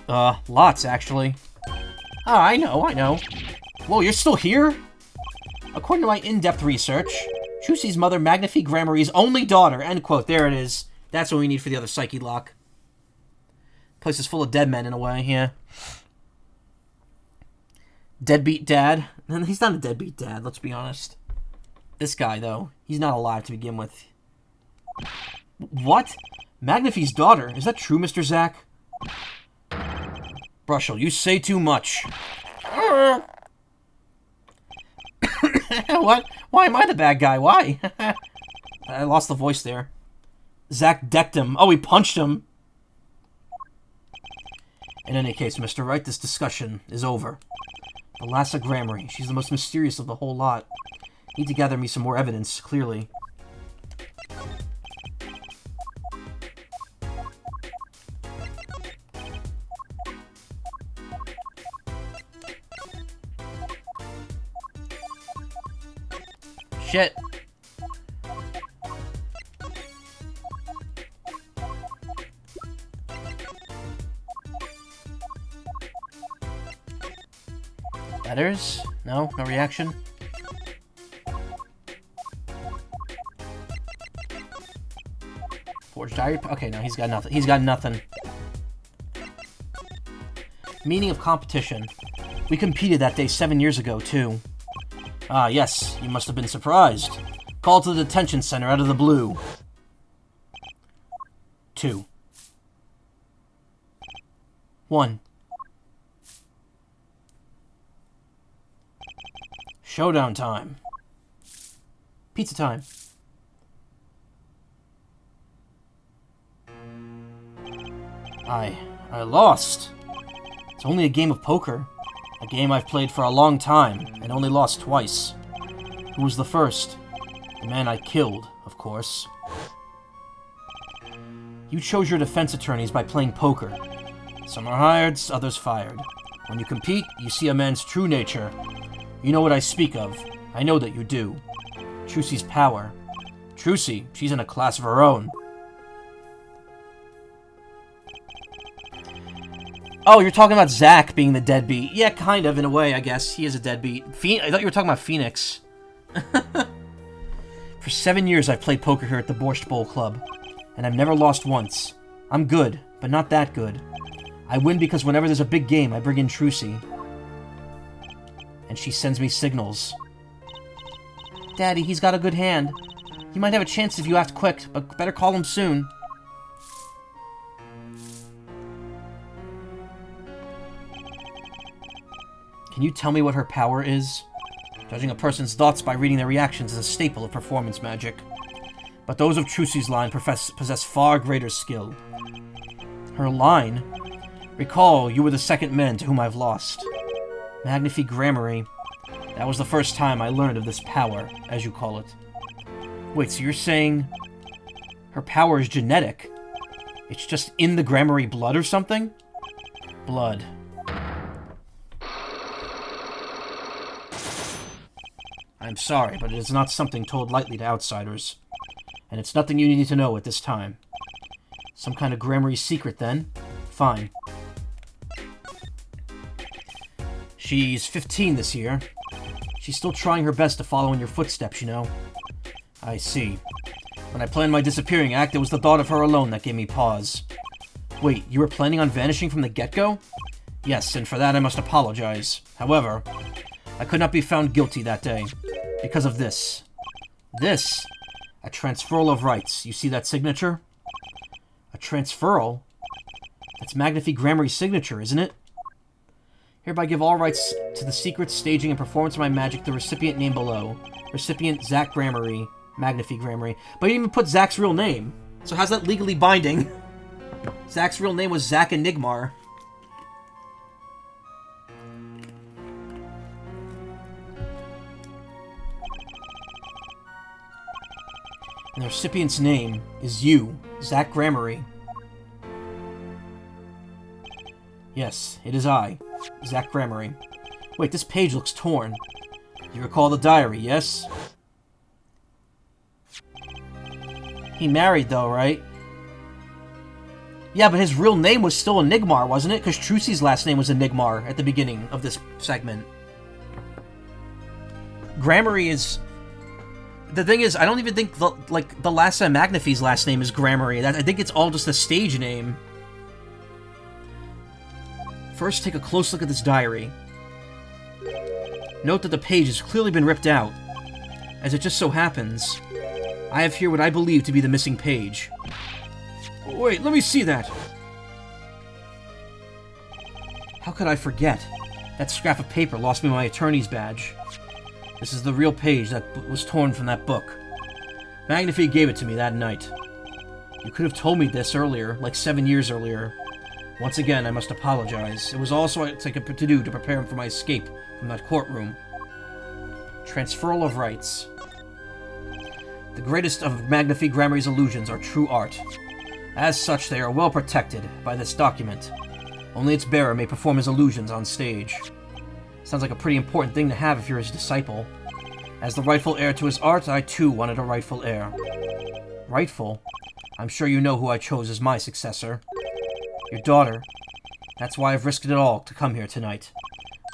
Lots, actually. Oh, I know. Whoa, you're still here? According to my in-depth research, Trucy's mother, Magnifi Gramarie's only daughter, end quote. There it is. That's what we need for the other Psyche lock. Place is full of dead men, in a way, yeah. Deadbeat dad. He's not a deadbeat dad, let's be honest. This guy, though, he's not alive to begin with. What? Magnifi's daughter? Is that true, Mr. Zack? Brushel, you say too much. What? Why am I the bad guy? Why? I lost the voice there. Zack decked him. Oh, he punched him. In any case, Mr. Wright, this discussion is over. The Lassa Gramarye, she's the most mysterious of the whole lot. Need to gather me some more evidence, clearly. Shit. Letters? No? No reaction? Forged diary? Okay, no, he's got nothing. He's got nothing. Meaning of competition. We competed that day 7 years ago, too. Ah, yes, you must have been surprised. Called to the detention center out of the blue. 2. 1. Showdown time. Pizza time. I lost. It's only a game of poker. A game I've played for a long time, and only lost twice. Who was the first? The man I killed, of course. You chose your defense attorneys by playing poker. Some are hired, others fired. When you compete, you see a man's true nature. You know what I speak of. I know that you do. Trucy's power. Trucy, she's in a class of her own. Oh, you're talking about Zack being the deadbeat. Yeah, kind of, in a way, I guess. He is a deadbeat. I thought you were talking about Phoenix. For 7 years, I've played poker here at the Borscht Bowl Club, and I've never lost once. I'm good, but not that good. I win because whenever there's a big game, I bring in Trucy. And she sends me signals. Daddy, he's got a good hand. He might have a chance if you act quick, but better call him soon. Can you tell me what her power is? Judging a person's thoughts by reading their reactions is a staple of performance magic. But those of Trucy's line possess far greater skill. Her line? Recall, you were the second man to whom I've lost. Magnifique Gramarye. That was the first time I learned of this power, as you call it. Wait, so you're saying her power is genetic? It's just in the Gramarye blood or something? Blood. I'm sorry, but it is not something told lightly to outsiders. And it's nothing you need to know at this time. Some kind of Gramarye secret, then? Fine. She's 15 this year. She's still trying her best to follow in your footsteps, you know. I see. When I planned my disappearing act, it was the thought of her alone that gave me pause. Wait, you were planning on vanishing from the get-go? Yes, and for that I must apologize. However, I could not be found guilty that day. Because of this. This? A transferal of rights. You see that signature? A transferal? That's Magnifique Gramarye's signature, isn't it? Hereby give all rights to the secret staging and performance of my magic the recipient name below. Recipient Zack Gramarye. Magnifique Gramarye. But you didn't even put Zack's real name. So how's that legally binding? Zack's real name was Zack Enigmar. And the recipient's name is you, Zack Gramarye. Yes, it is I, Zack Gramarye. Wait, this page looks torn. You recall the diary, yes? He married, though, right? Yeah, but his real name was still Enigmar, wasn't it? Because Trucy's last name was Enigmar at the beginning of this segment. Gramarye is... The thing is, I don't even think the last Magnifie's last name is Gramarye. I think it's all just a stage name. First, take a close look at this diary. Note that the page has clearly been ripped out. As it just so happens, I have here what I believe to be the missing page. Wait, let me see that! How could I forget? That scrap of paper lost me my attorney's badge. This is the real page that was torn from that book. Magnifique gave it to me that night. You could have told me this earlier, like 7 years earlier. Once again, I must apologize. It was also what I could do to prepare him for my escape from that courtroom. Transferal of rights. The greatest of Magnifique Gramarye's illusions are true art. As such, they are well protected by this document. Only its bearer may perform his illusions on stage. Sounds like a pretty important thing to have if you're his disciple. As the rightful heir to his art, I too wanted a rightful heir. Rightful? I'm sure you know who I chose as my successor. Your daughter. That's why I've risked it all to come here tonight.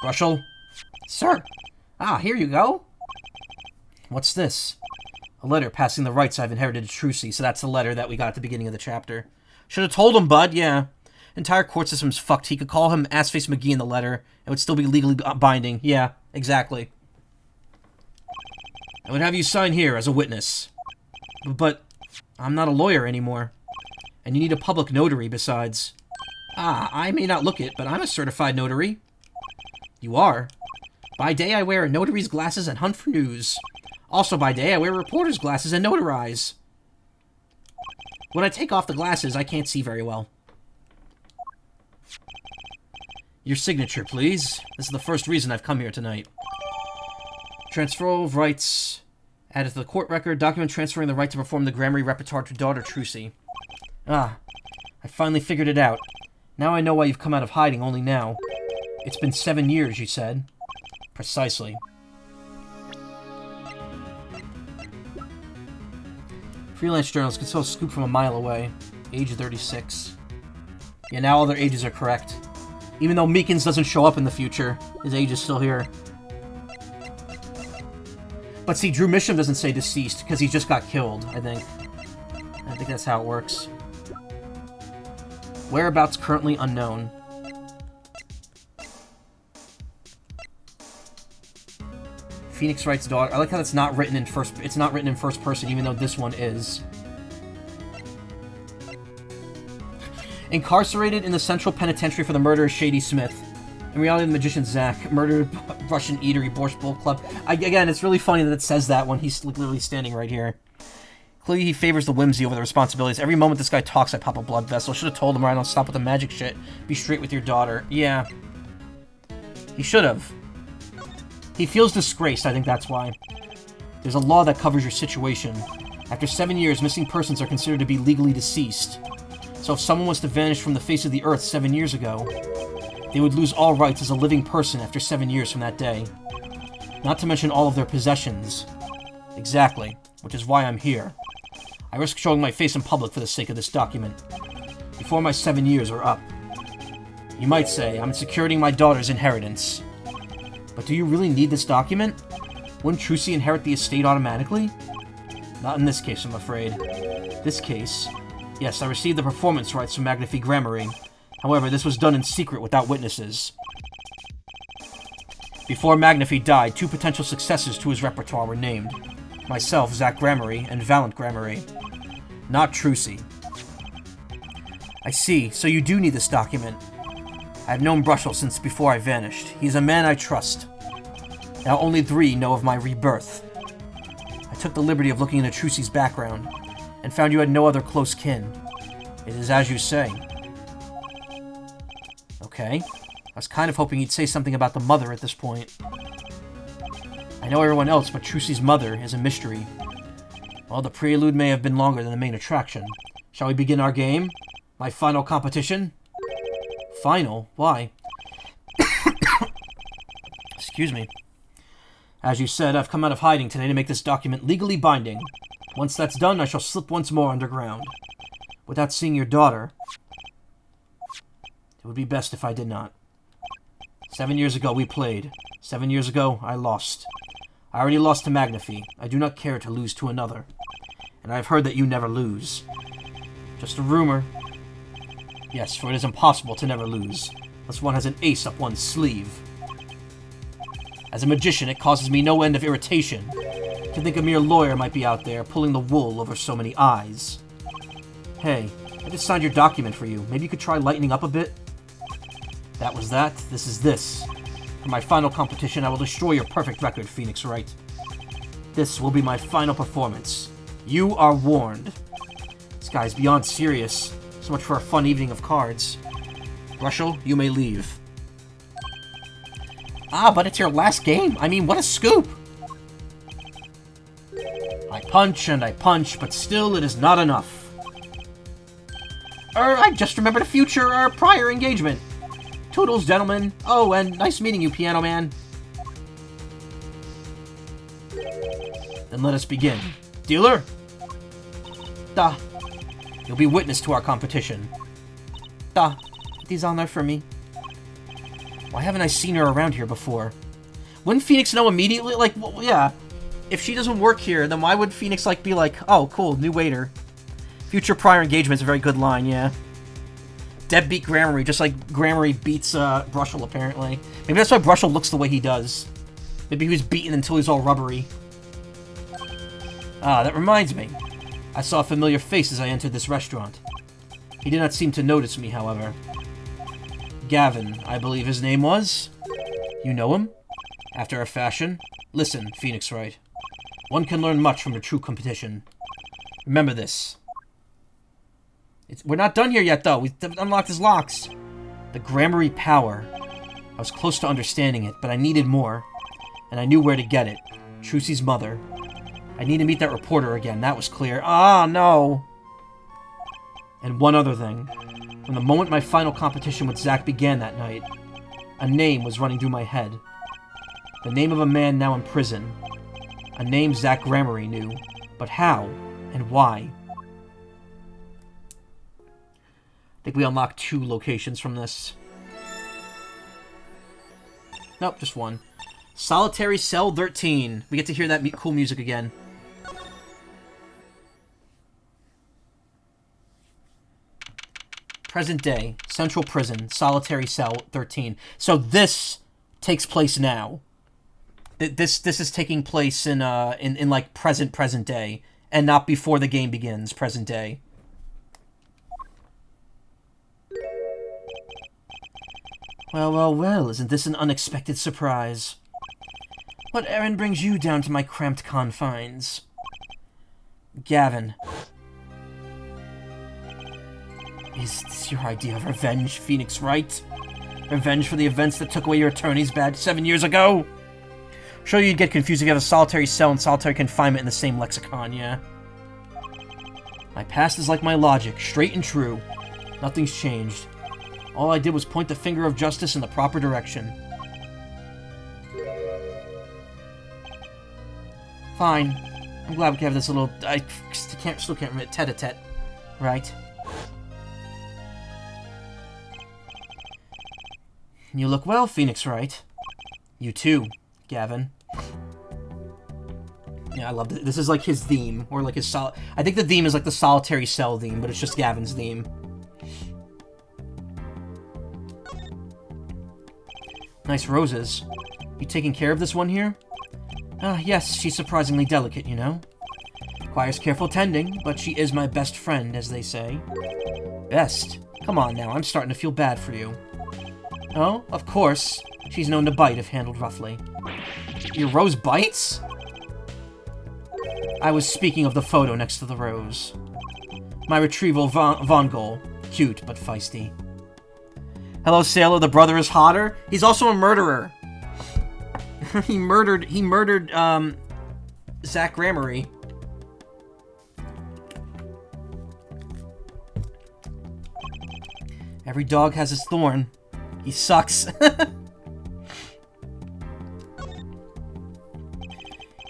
Brushel? Sir! Ah, here you go! What's this? A letter passing the rights I've inherited to Trucy, so that's the letter that we got at the beginning of the chapter. Should have told him, bud, yeah. Entire court system's fucked. He could call him Assface McGee in the letter. It would still be legally binding. Yeah, exactly. I would have you sign here as a witness. But I'm not a lawyer anymore. And you need a public notary besides. Ah, I may not look it, but I'm a certified notary. You are? By day I wear a notary's glasses and hunt for news. Also by day I wear reporter's glasses and notarize. When I take off the glasses, I can't see very well. Your signature, please. This is the first reason I've come here tonight. Transfer of rights added to the court record. Document transferring the right to perform the Gramarye repertoire to daughter Trucy. Ah, I finally figured it out. Now I know why you've come out of hiding only now. It's been 7 years, you said. Precisely. Freelance journalist can still scoop from a mile away. Age 36. Yeah, now all their ages are correct. Even though Meekins doesn't show up in the future, his age is still here. But see, Drew Misham doesn't say deceased, because he just got killed, I think. I think that's how it works. Whereabouts currently unknown. Phoenix Wright's daughter. I like how it's not written in first person, even though this one is. Incarcerated in the Central Penitentiary for the murder of Shady Smith. In reality, the magician Zack murdered Russian eatery Borscht Bowl Club. Again, it's really funny that it says that when he's literally standing right here. Clearly, he favors the whimsy over the responsibilities. Every moment this guy talks, I pop a blood vessel. Should have told him, or I don't stop with the magic shit. Be straight with your daughter. Yeah. He should have. He feels disgraced, I think that's why. There's a law that covers your situation. After 7 years, missing persons are considered to be legally deceased. So if someone was to vanish from the face of the earth 7 years ago, they would lose all rights as a living person after 7 years from that day. Not to mention all of their possessions. Exactly, which is why I'm here. I risk showing my face in public for the sake of this document. Before my 7 years are up. You might say, I'm securing my daughter's inheritance. But do you really need this document? Wouldn't Trucy inherit the estate automatically? Not in this case, I'm afraid. This case... Yes, I received the performance rights from Magnify Gramarye. However, this was done in secret without witnesses. Before Magnify died, 2 potential successors to his repertoire were named. Myself, Zack Gramarye, and Valiant Gramarye. Not Trucy. I see, so you do need this document. I have known Brushel since before I vanished. He is a man I trust. Now only 3 know of my rebirth. I took the liberty of looking into Trucy's background, and found you had no other close kin. It is as you say. Okay. I was kind of hoping he'd say something about the mother at this point. I know everyone else, but Trucy's mother is a mystery. Well, the prelude may have been longer than the main attraction. Shall we begin our game? My final competition? Final? Why? Excuse me. As you said, I've come out of hiding today to make this document legally binding. Once that's done, I shall slip once more underground. Without seeing your daughter, it would be best if I did not. 7 years ago, we played. 7 years ago, I lost. I already lost to Magnify. I do not care to lose to another. And I have heard that you never lose. Just a rumor. Yes, for it is impossible to never lose, unless one has an ace up one's sleeve. As a magician, it causes me no end of irritation to think a mere lawyer might be out there pulling the wool over so many eyes. Hey, I just signed your document for you. Maybe you could try lightening up a bit? That was that. This is this. For my final competition, I will destroy your perfect record, Phoenix Wright. This will be my final performance. You are warned. This guy's beyond serious. So much for a fun evening of cards. Brushel, you may leave. Ah, but it's your last game. I mean, what a scoop! I punch and I punch, but still it is not enough. I just remembered a future, prior engagement. Toodles, gentlemen. Oh, and nice meeting you, Piano Man. Then let us begin. Dealer? Da. You'll be witness to our competition. Da. It is honor for me. Why haven't I seen her around here before? Wouldn't Phoenix know immediately? Like, well, yeah. If she doesn't work here, then why would Phoenix, like, be like, oh, cool, new waiter. Future prior engagement's a very good line, yeah. Deb beat Gramarye, just like Gramarye beats, Brushel, apparently. Maybe that's why Brushel looks the way he does. Maybe he was beaten until he's all rubbery. Ah, that reminds me. I saw a familiar face as I entered this restaurant. He did not seem to notice me, however. Gavin, I believe his name was? You know him? After a fashion? Listen, Phoenix Wright. One can learn much from a true competition. Remember this. We're not done here yet, though. We've unlocked his locks. The Gramarye power. I was close to understanding it, but I needed more. And I knew where to get it. Trucy's mother. I need to meet that reporter again, that was clear. Ah, no! And one other thing. From the moment my final competition with Zack began that night, a name was running through my head. The name of a man now in prison. A name Zack Gramery knew. But how? And why? I think we unlocked 2 locations from this. Nope, just 1. Solitary Cell 13. We get to hear that cool music again. Present day. Central Prison. Solitary Cell 13. So this takes place now. This is taking place in like present day, and not before the game begins. Present day. Well, well, well, isn't this an unexpected surprise? What errand brings you down to my cramped confines? Gavin. Is this your idea of revenge, Phoenix Wright? Revenge for the events that took away your attorney's badge 7 years ago? Sure, you'd get confused if you have a solitary cell and solitary confinement in the same lexicon, yeah? My past is like my logic, straight and true. Nothing's changed. All I did was point the finger of justice in the proper direction. Fine. I'm glad we can have this little... I still can't remember. Tete-a-tete. Right? You look well, Phoenix Wright. You too, Gavin. Yeah, I love it. This is like his theme, or like his I think the theme is like the solitary cell theme, but it's just Gavin's theme. Nice roses. You taking care of this one here? Yes, she's surprisingly delicate, you know. Requires careful tending, but she is my best friend, as they say. Best? Come on now, I'm starting to feel bad for you. Oh, of course. She's known to bite if handled roughly. Your rose bites? I was speaking of the photo next to the rose. My retrieval Vongol. Cute, but feisty. Hello, Sailor, the brother is hotter? He's also a murderer. he murdered, Zack Gramery. Every dog has his thorn. He sucks.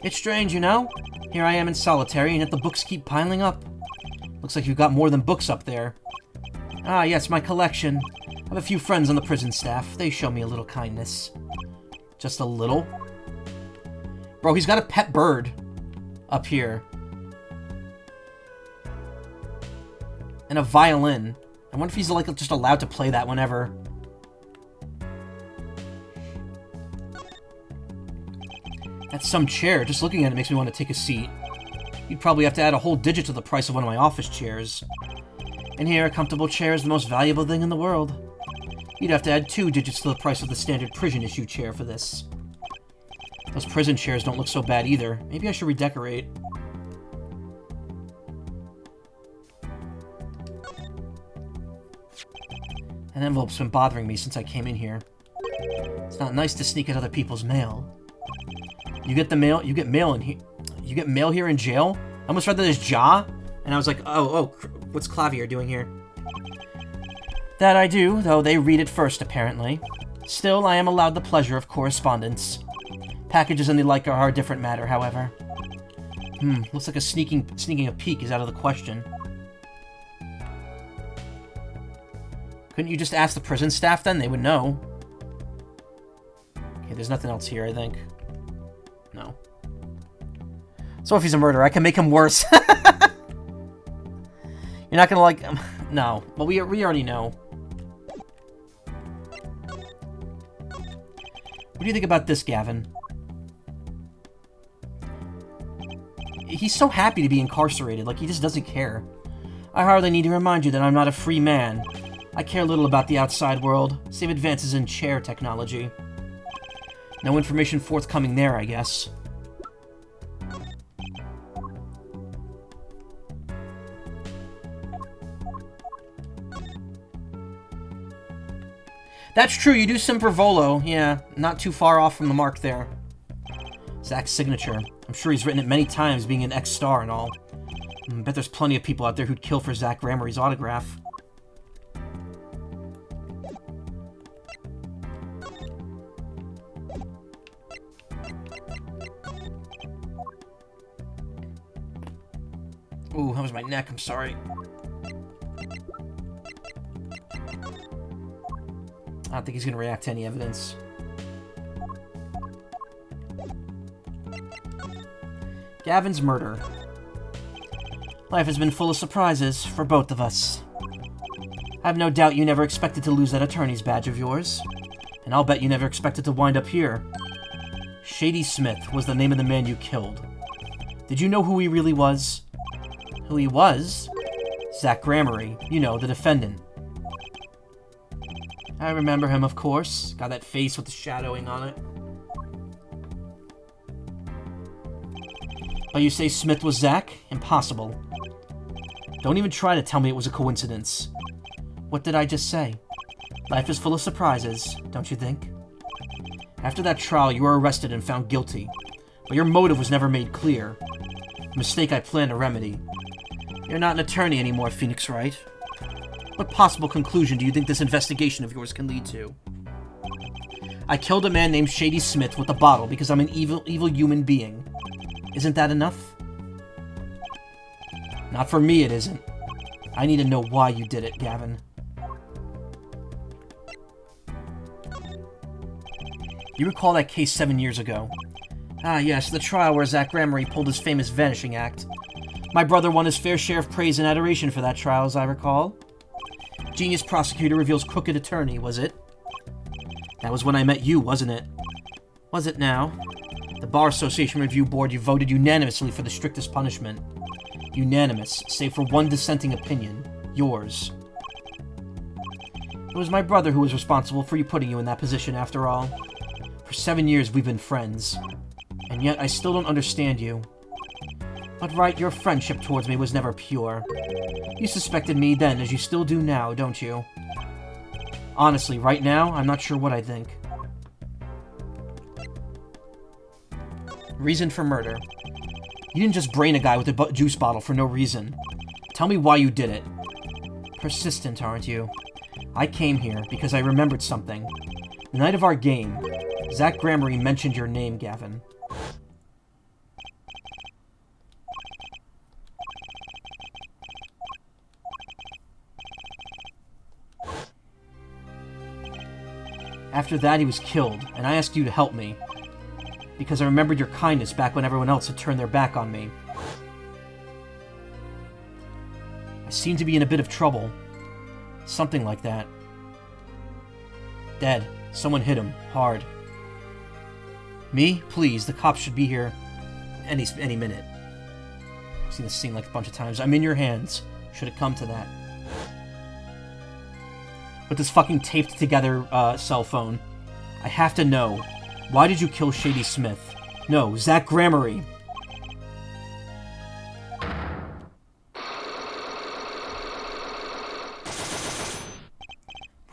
It's strange, you know? Here I am in solitary, and yet the books keep piling up. Looks like you've got more than books up there. Ah, yes, my collection. I have a few friends on the prison staff. They show me a little kindness. Just a little? Bro, he's got a pet bird up here. And a violin. I wonder if he's like just allowed to play that whenever. That's some chair. Just looking at it makes me want to take a seat. You'd probably have to add a whole digit to the price of one of my office chairs. And here, a comfortable chair is the most valuable thing in the world. You'd have to add 2 digits to the price of the standard prison issue chair for this. Those prison chairs don't look so bad either. Maybe I should redecorate. An envelope's been bothering me since I came in here. It's not nice to sneak at other people's mail. You get the mail. You get mail in here. You get mail here in jail. I almost read that as Ja, and I was like, oh, what's Clavier doing here? That I do, though they read it first, apparently. Still, I am allowed the pleasure of correspondence. Packages and the like are a different matter, however. Looks like sneaking a peek is out of the question. Couldn't you just ask the prison staff then? They would know. Okay, there's nothing else here, I think. No. So if he's a murderer, I can make him worse. You're not gonna like him. No. Well, we already know. What do you think about this, Gavin? He's so happy to be incarcerated, like he just doesn't care. I hardly need to remind you that I'm not a free man. I care little about the outside world, save advances in chair technology. No information forthcoming there, I guess. That's true, you do sim for Volo. Yeah, not too far off from the mark there. Zack's signature. I'm sure he's written it many times, being an ex-star and all. I bet there's plenty of people out there who'd kill for Zack Gramery's autograph. Ooh, that was my neck, I'm sorry. I don't think he's gonna react to any evidence. Gavin's murder. Life has been full of surprises for both of us. I have no doubt you never expected to lose that attorney's badge of yours. And I'll bet you never expected to wind up here. Shady Smith was the name of the man you killed. Did you know who he really was? Who he was? Zack Gramery, you know, the defendant. I remember him, of course. Got that face with the shadowing on it. But you say Smith was Zack? Impossible. Don't even try to tell me it was a coincidence. What did I just say? Life is full of surprises, don't you think? After that trial, you were arrested and found guilty. But your motive was never made clear. A mistake I plan to remedy. You're not an attorney anymore, Phoenix Wright. What possible conclusion do you think this investigation of yours can lead to? I killed a man named Shady Smith with a bottle because I'm an evil human being. Isn't that enough? Not for me, it isn't. I need to know why you did it, Gavin. You recall that case 7 years ago? Ah, yes, the trial where Zack Gramery pulled his famous vanishing act. My brother won his fair share of praise and adoration for that trial, as I recall. Genius prosecutor reveals crooked attorney, was it? That was when I met you, wasn't it? Was it now? The Bar Association Review Board, you voted unanimously for the strictest punishment. Unanimous, save for one dissenting opinion. Yours. It was my brother who was responsible for putting you in that position, after all. For 7 years, we've been friends. And yet, I still don't understand you. But right, your friendship towards me was never pure. You suspected me then, as you still do now, don't you? Honestly, right now, I'm not sure what I think. Reason for murder. You didn't just brain a guy with a juice bottle for no reason. Tell me why you did it. Persistent, aren't you? I came here because I remembered something. The night of our game, Zack Gramery mentioned your name, Gavin. After that, he was killed, and I asked you to help me. Because I remembered your kindness back when everyone else had turned their back on me. I seem to be in a bit of trouble. Something like that. Dead. Someone hit him. Hard. Me? Please, the cops should be here any minute. I've seen this scene like a bunch of times. I'm in your hands. Should it come to that. With this fucking taped together cell phone. I have to know. Why did you kill Shady Smith? No, Zack Gramery.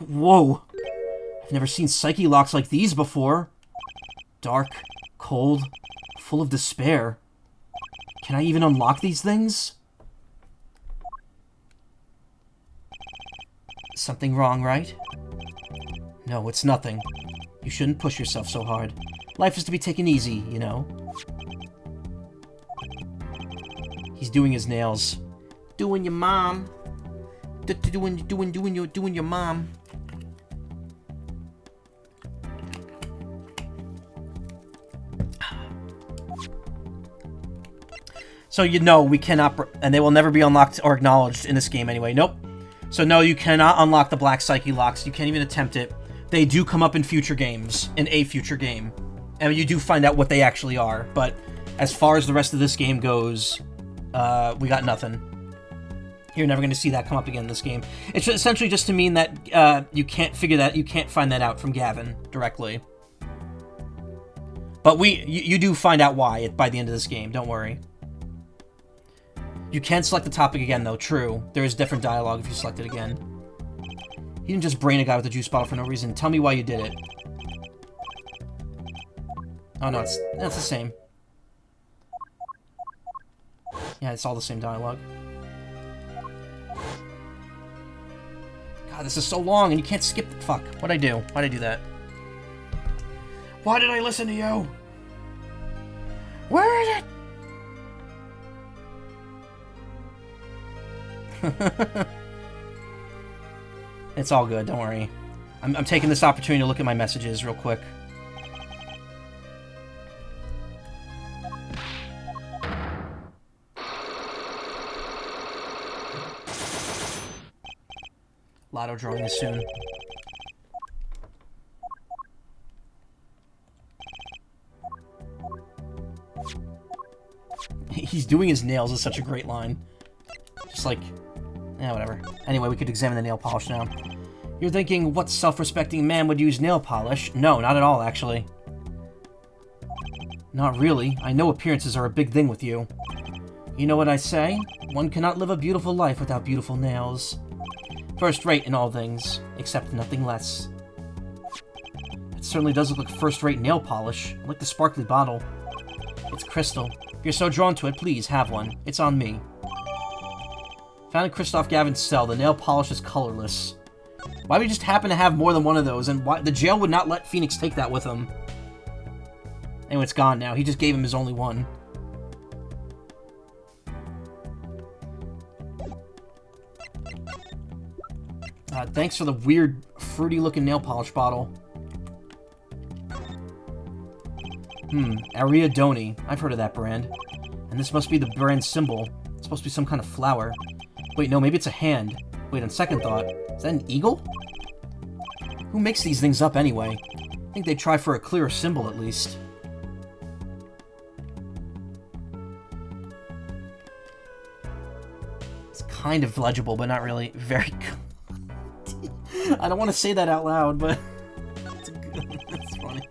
Whoa. I've never seen psyche locks like these before. Dark, cold, full of despair. Can I even unlock these things? Something wrong, right? No, it's nothing. You shouldn't push yourself so hard. Life is to be taken easy, you know. He's doing his nails. Doing your mom. Doing your mom. So you know we cannot, and they will never be unlocked or acknowledged in this game anyway. Nope. So no, you cannot unlock the Black Psyche locks. You can't even attempt it. They do come up in future games, in a future game. And you do find out what they actually are. But as far as the rest of this game goes, we got nothing. You're never going to see that come up again in this game. It's essentially just to mean that you can't find that out from Gavin directly. But you do find out why by the end of this game, don't worry. You can select the topic again, though, true. There is different dialogue if you select it again. You didn't just brain a guy with a juice bottle for no reason. Tell me why you did it. Oh, no, that's the same. Yeah, it's all the same dialogue. God, this is so long, and you can't skip the... Fuck. What'd I do? Why'd I do that? Why did I listen to you? Where is it? It's all good, don't worry. I'm taking this opportunity to look at my messages real quick. Lotto drawing is soon. He's doing his nails is such a great line. Just like... yeah, whatever. Anyway, we could examine the nail polish now. You're thinking, what self-respecting man would use nail polish? No, not at all, actually. Not really. I know appearances are a big thing with you. You know what I say? One cannot live a beautiful life without beautiful nails. First-rate in all things, except nothing less. It certainly does look like first-rate nail polish. I like the sparkly bottle. It's crystal. If you're so drawn to it, please, have one. It's on me. Found in Christoph Gavin's cell, the nail polish is colorless. Why would he just happen to have more than one of those, and why the jail would not let Phoenix take that with him? Anyway, it's gone now. He just gave him his only one. Thanks for the weird, fruity-looking nail polish bottle. Ariadone. I've heard of that brand. And this must be the brand symbol. It's supposed to be some kind of flower. Wait, no, maybe it's a hand. Wait, on second thought, is that an eagle? Who makes these things up anyway? I think they'd try for a clearer symbol at least. It's kind of legible, but not really. Very good. I don't want to say that out loud, but it's funny.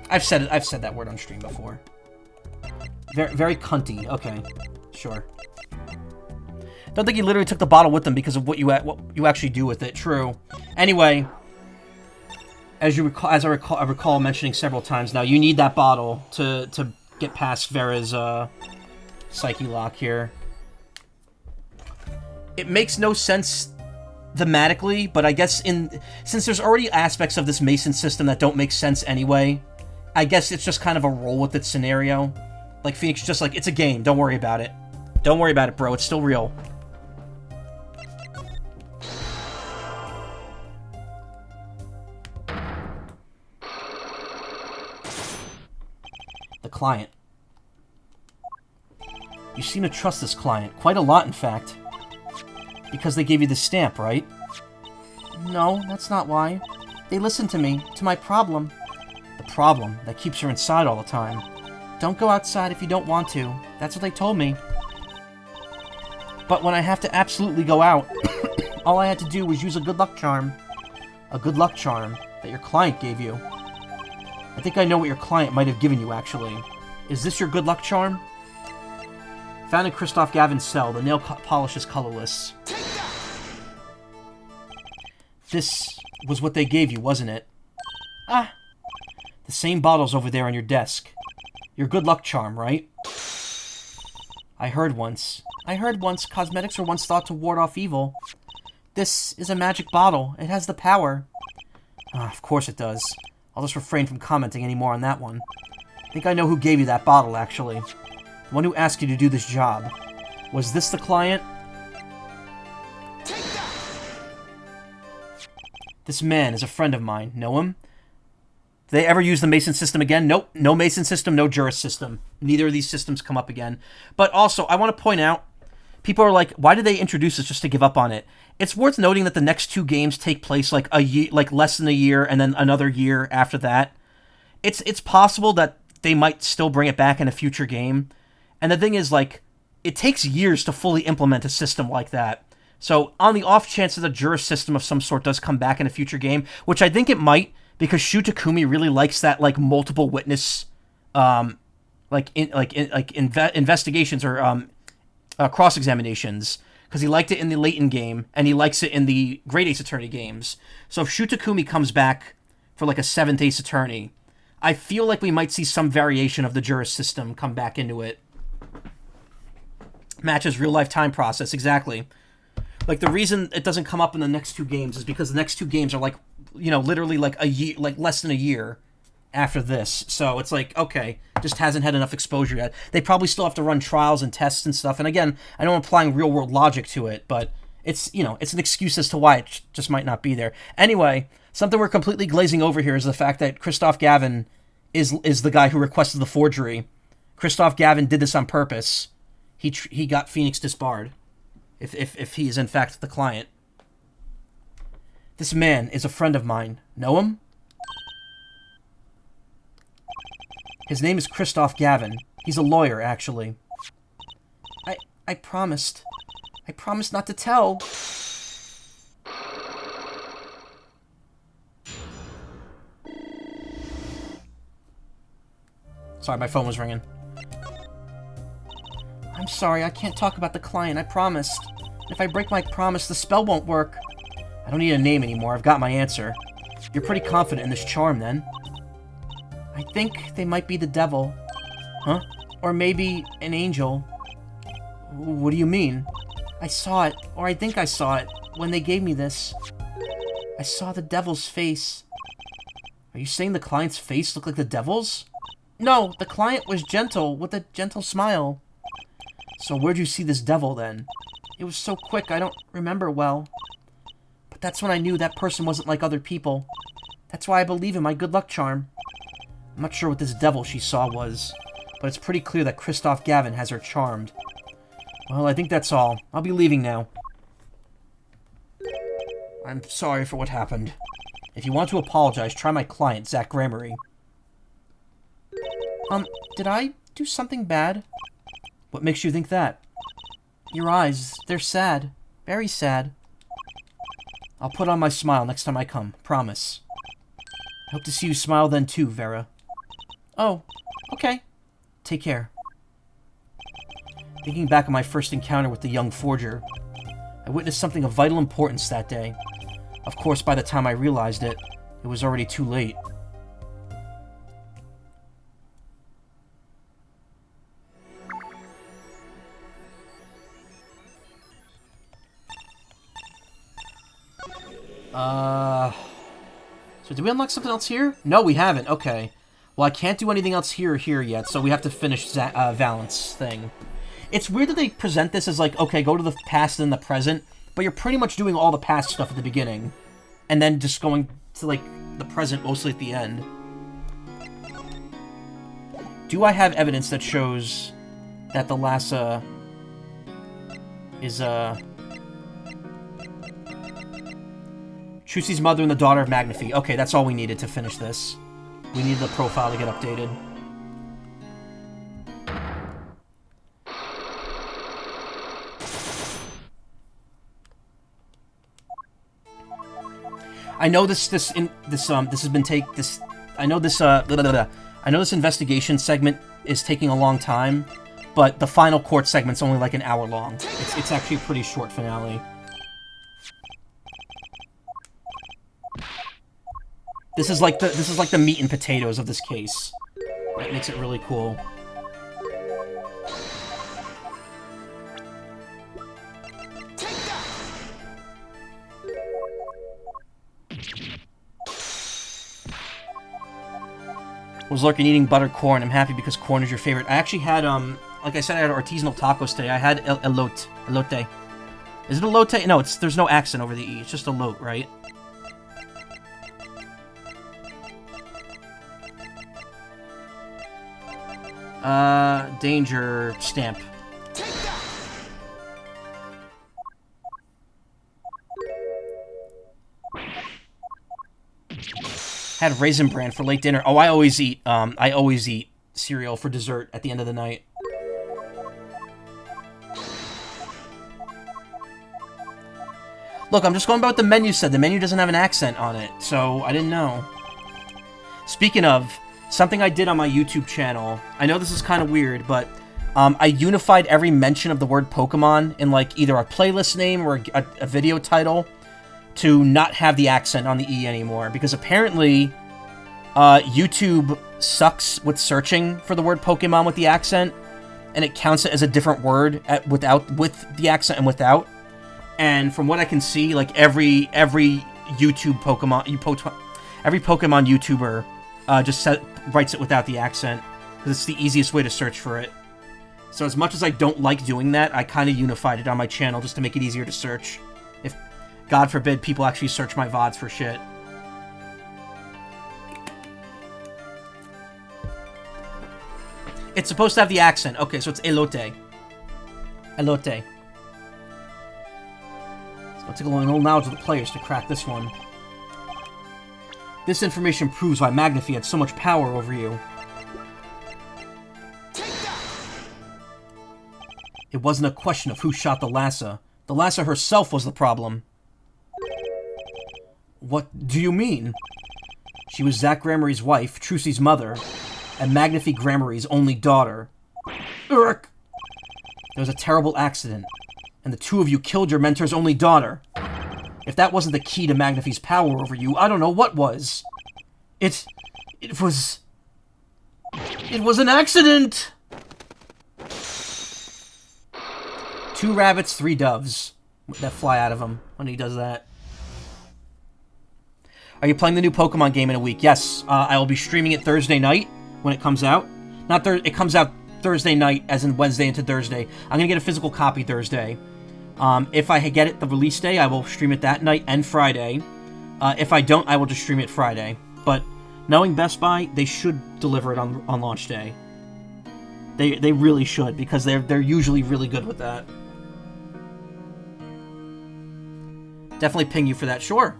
I've said that word on stream before. Very, very cunty. Okay, sure. Don't think he literally took the bottle with him because of what you actually do with it. True. Anyway, as I recall mentioning several times now, you need that bottle to get past Vera's psyche lock here. It makes no sense thematically, but I guess since there's already aspects of this Mason system that don't make sense anyway, I guess it's just kind of a roll with it scenario. Like Phoenix, just like, it's a game. Don't worry about it. Don't worry about it, bro. It's still real. The client. You seem to trust this client. Quite a lot, in fact. Because they gave you the stamp, right? No, that's not why. They listened to me, to my problem. The problem that keeps her inside all the time. Don't go outside if you don't want to. That's what they told me. But when I have to absolutely go out, all I had to do was use a good luck charm. A good luck charm that your client gave you. I think I know what your client might have given you, actually. Is this your good luck charm? Found in Christoph Gavin's cell, the nail polish is colorless. This was what they gave you, wasn't it? Ah! The same bottle's over there on your desk. Your good luck charm, right? I heard once cosmetics were once thought to ward off evil. This is a magic bottle. It has the power. Ah, of course it does. I'll just refrain from commenting any more on that one. I think I know who gave you that bottle, actually. The one who asked you to do this job. Was this the client? This man is a friend of mine. Know him? Did they ever use the Mason system again? Nope. No Mason system, no Juris system. Neither of these systems come up again. But also, I want to point out, people are like, why did they introduce this just to give up on it? It's worth noting that the next two games take place like a year, like less than a year, and then another year after that. It's possible that they might still bring it back in a future game. And the thing is, like, it takes years to fully implement a system like that. So on the off chance that a Juris system of some sort does come back in a future game, which I think it might, because Shu Takumi really likes that, like, multiple witness, investigations or cross examinations. because he liked it in the Layton game, and he likes it in the Great Ace Attorney games. So if Shu Takumi comes back for like a 7th Ace Attorney, I feel like we might see some variation of the Juris system come back into it. Matches real-life time process, exactly. Like, the reason it doesn't come up in the next 2 games is because the next 2 games are like, literally like a year, like less than a year after this. So it's like, okay, just hasn't had enough exposure yet. They probably still have to run trials and tests and stuff. And again, I know I'm applying real-world logic to it, but it's, it's an excuse as to why it just might not be there. Anyway, something we're completely glazing over here is the fact that Christoph Gavin is the guy who requested the forgery. Christoph Gavin did this on purpose. He got Phoenix disbarred, if he is in fact the client. This man is a friend of mine. Know him? His name is Christoph Gavin. He's a lawyer, actually. I promised. I promised not to tell. Sorry, my phone was ringing. I'm sorry, I can't talk about the client, I promised. If I break my promise, the spell won't work. I don't need a name anymore, I've got my answer. You're pretty confident in this charm, then? I think they might be the devil. Huh? Or maybe an angel. What do you mean? I saw it, or I think I saw it, when they gave me this. I saw the devil's face. Are you saying the client's face looked like the devil's? No, the client was gentle, with a gentle smile. So where'd you see this devil, then? It was so quick, I don't remember well. But that's when I knew that person wasn't like other people. That's why I believe in my good luck charm. I'm not sure what this devil she saw was, but it's pretty clear that Christoph Gavin has her charmed. Well, I think that's all. I'll be leaving now. I'm sorry for what happened. If you want to apologize, try my client, Zach Gramery. Did I do something bad? What makes you think that? Your eyes, they're sad. Very sad. I'll put on my smile next time I come, promise. I hope to see you smile then too, Vera. Oh, okay. Take care. Thinking back on my first encounter with the young forger, I witnessed something of vital importance that day. Of course, by the time I realized it, it was already too late. So did we unlock something else here? No, we haven't. Okay. Well, I can't do anything else here or here yet, so we have to finish Valent's thing. It's weird that they present this as like, okay, go to the past and the present, but you're pretty much doing all the past stuff at the beginning, and then just going to, like, the present mostly at the end. Do I have evidence that shows that the Lhasa is, Trucy's mother and the daughter of Magnifi. Okay, that's all we needed to finish this. We need the profile to get updated. I know this investigation segment is taking a long time, but the final court segment's only like an hour long. It's actually a pretty short finale. This is like the meat and potatoes of this case. That makes it really cool. Was lurking eating buttered corn. I'm happy because corn is your favorite. I actually had, like I said, I had artisanal tacos today. I had elote. Elote. Is it elote? No, there's no accent over the E. It's just elote, right? Danger stamp. Had Raisin Bran for late dinner. Oh, I always eat cereal for dessert at the end of the night. Look, I'm just going by what the menu said. The menu doesn't have an accent on it, so I didn't know. Speaking of, something I did on my YouTube channel, I know this is kind of weird, but I unified every mention of the word Pokemon in, like, either a playlist name or a video title to not have the accent on the E anymore. Because apparently, YouTube sucks with searching for the word Pokemon with the accent, and it counts it as a different word with the accent and without. And from what I can see, like, every YouTube Pokemon, every Pokemon YouTuber just writes it without the accent, because it's the easiest way to search for it. So as much as I don't like doing that, I kind of unified it on my channel just to make it easier to search. If, God forbid, people actually search my VODs for shit. It's supposed to have the accent. Okay, so it's elote. Elote. So let's take a little knowledge of the players to crack this one. This information proves why Magnifi had so much power over you. It wasn't a question of who shot the Lassa. The Lassa herself was the problem. What do you mean? She was Zach Gramarye's wife, Trucy's mother, and Magnifi Gramarye's only daughter. Urk! There was a terrible accident, and the two of you killed your mentor's only daughter. If that wasn't the key to Magnifi's power over you, I don't know what was. It was an accident! 2 rabbits, 3 doves that fly out of him when he does that. Are you playing the new Pokemon game in a week? Yes, I will be streaming it Thursday night when it comes out. It comes out Thursday night, as in Wednesday into Thursday. I'm gonna get a physical copy Thursday. If I get it the release day, I will stream it that night and Friday. If I don't, I will just stream it Friday. But knowing Best Buy, they should deliver it on launch day. They really should, because they're usually really good with that. Definitely ping you for that, sure.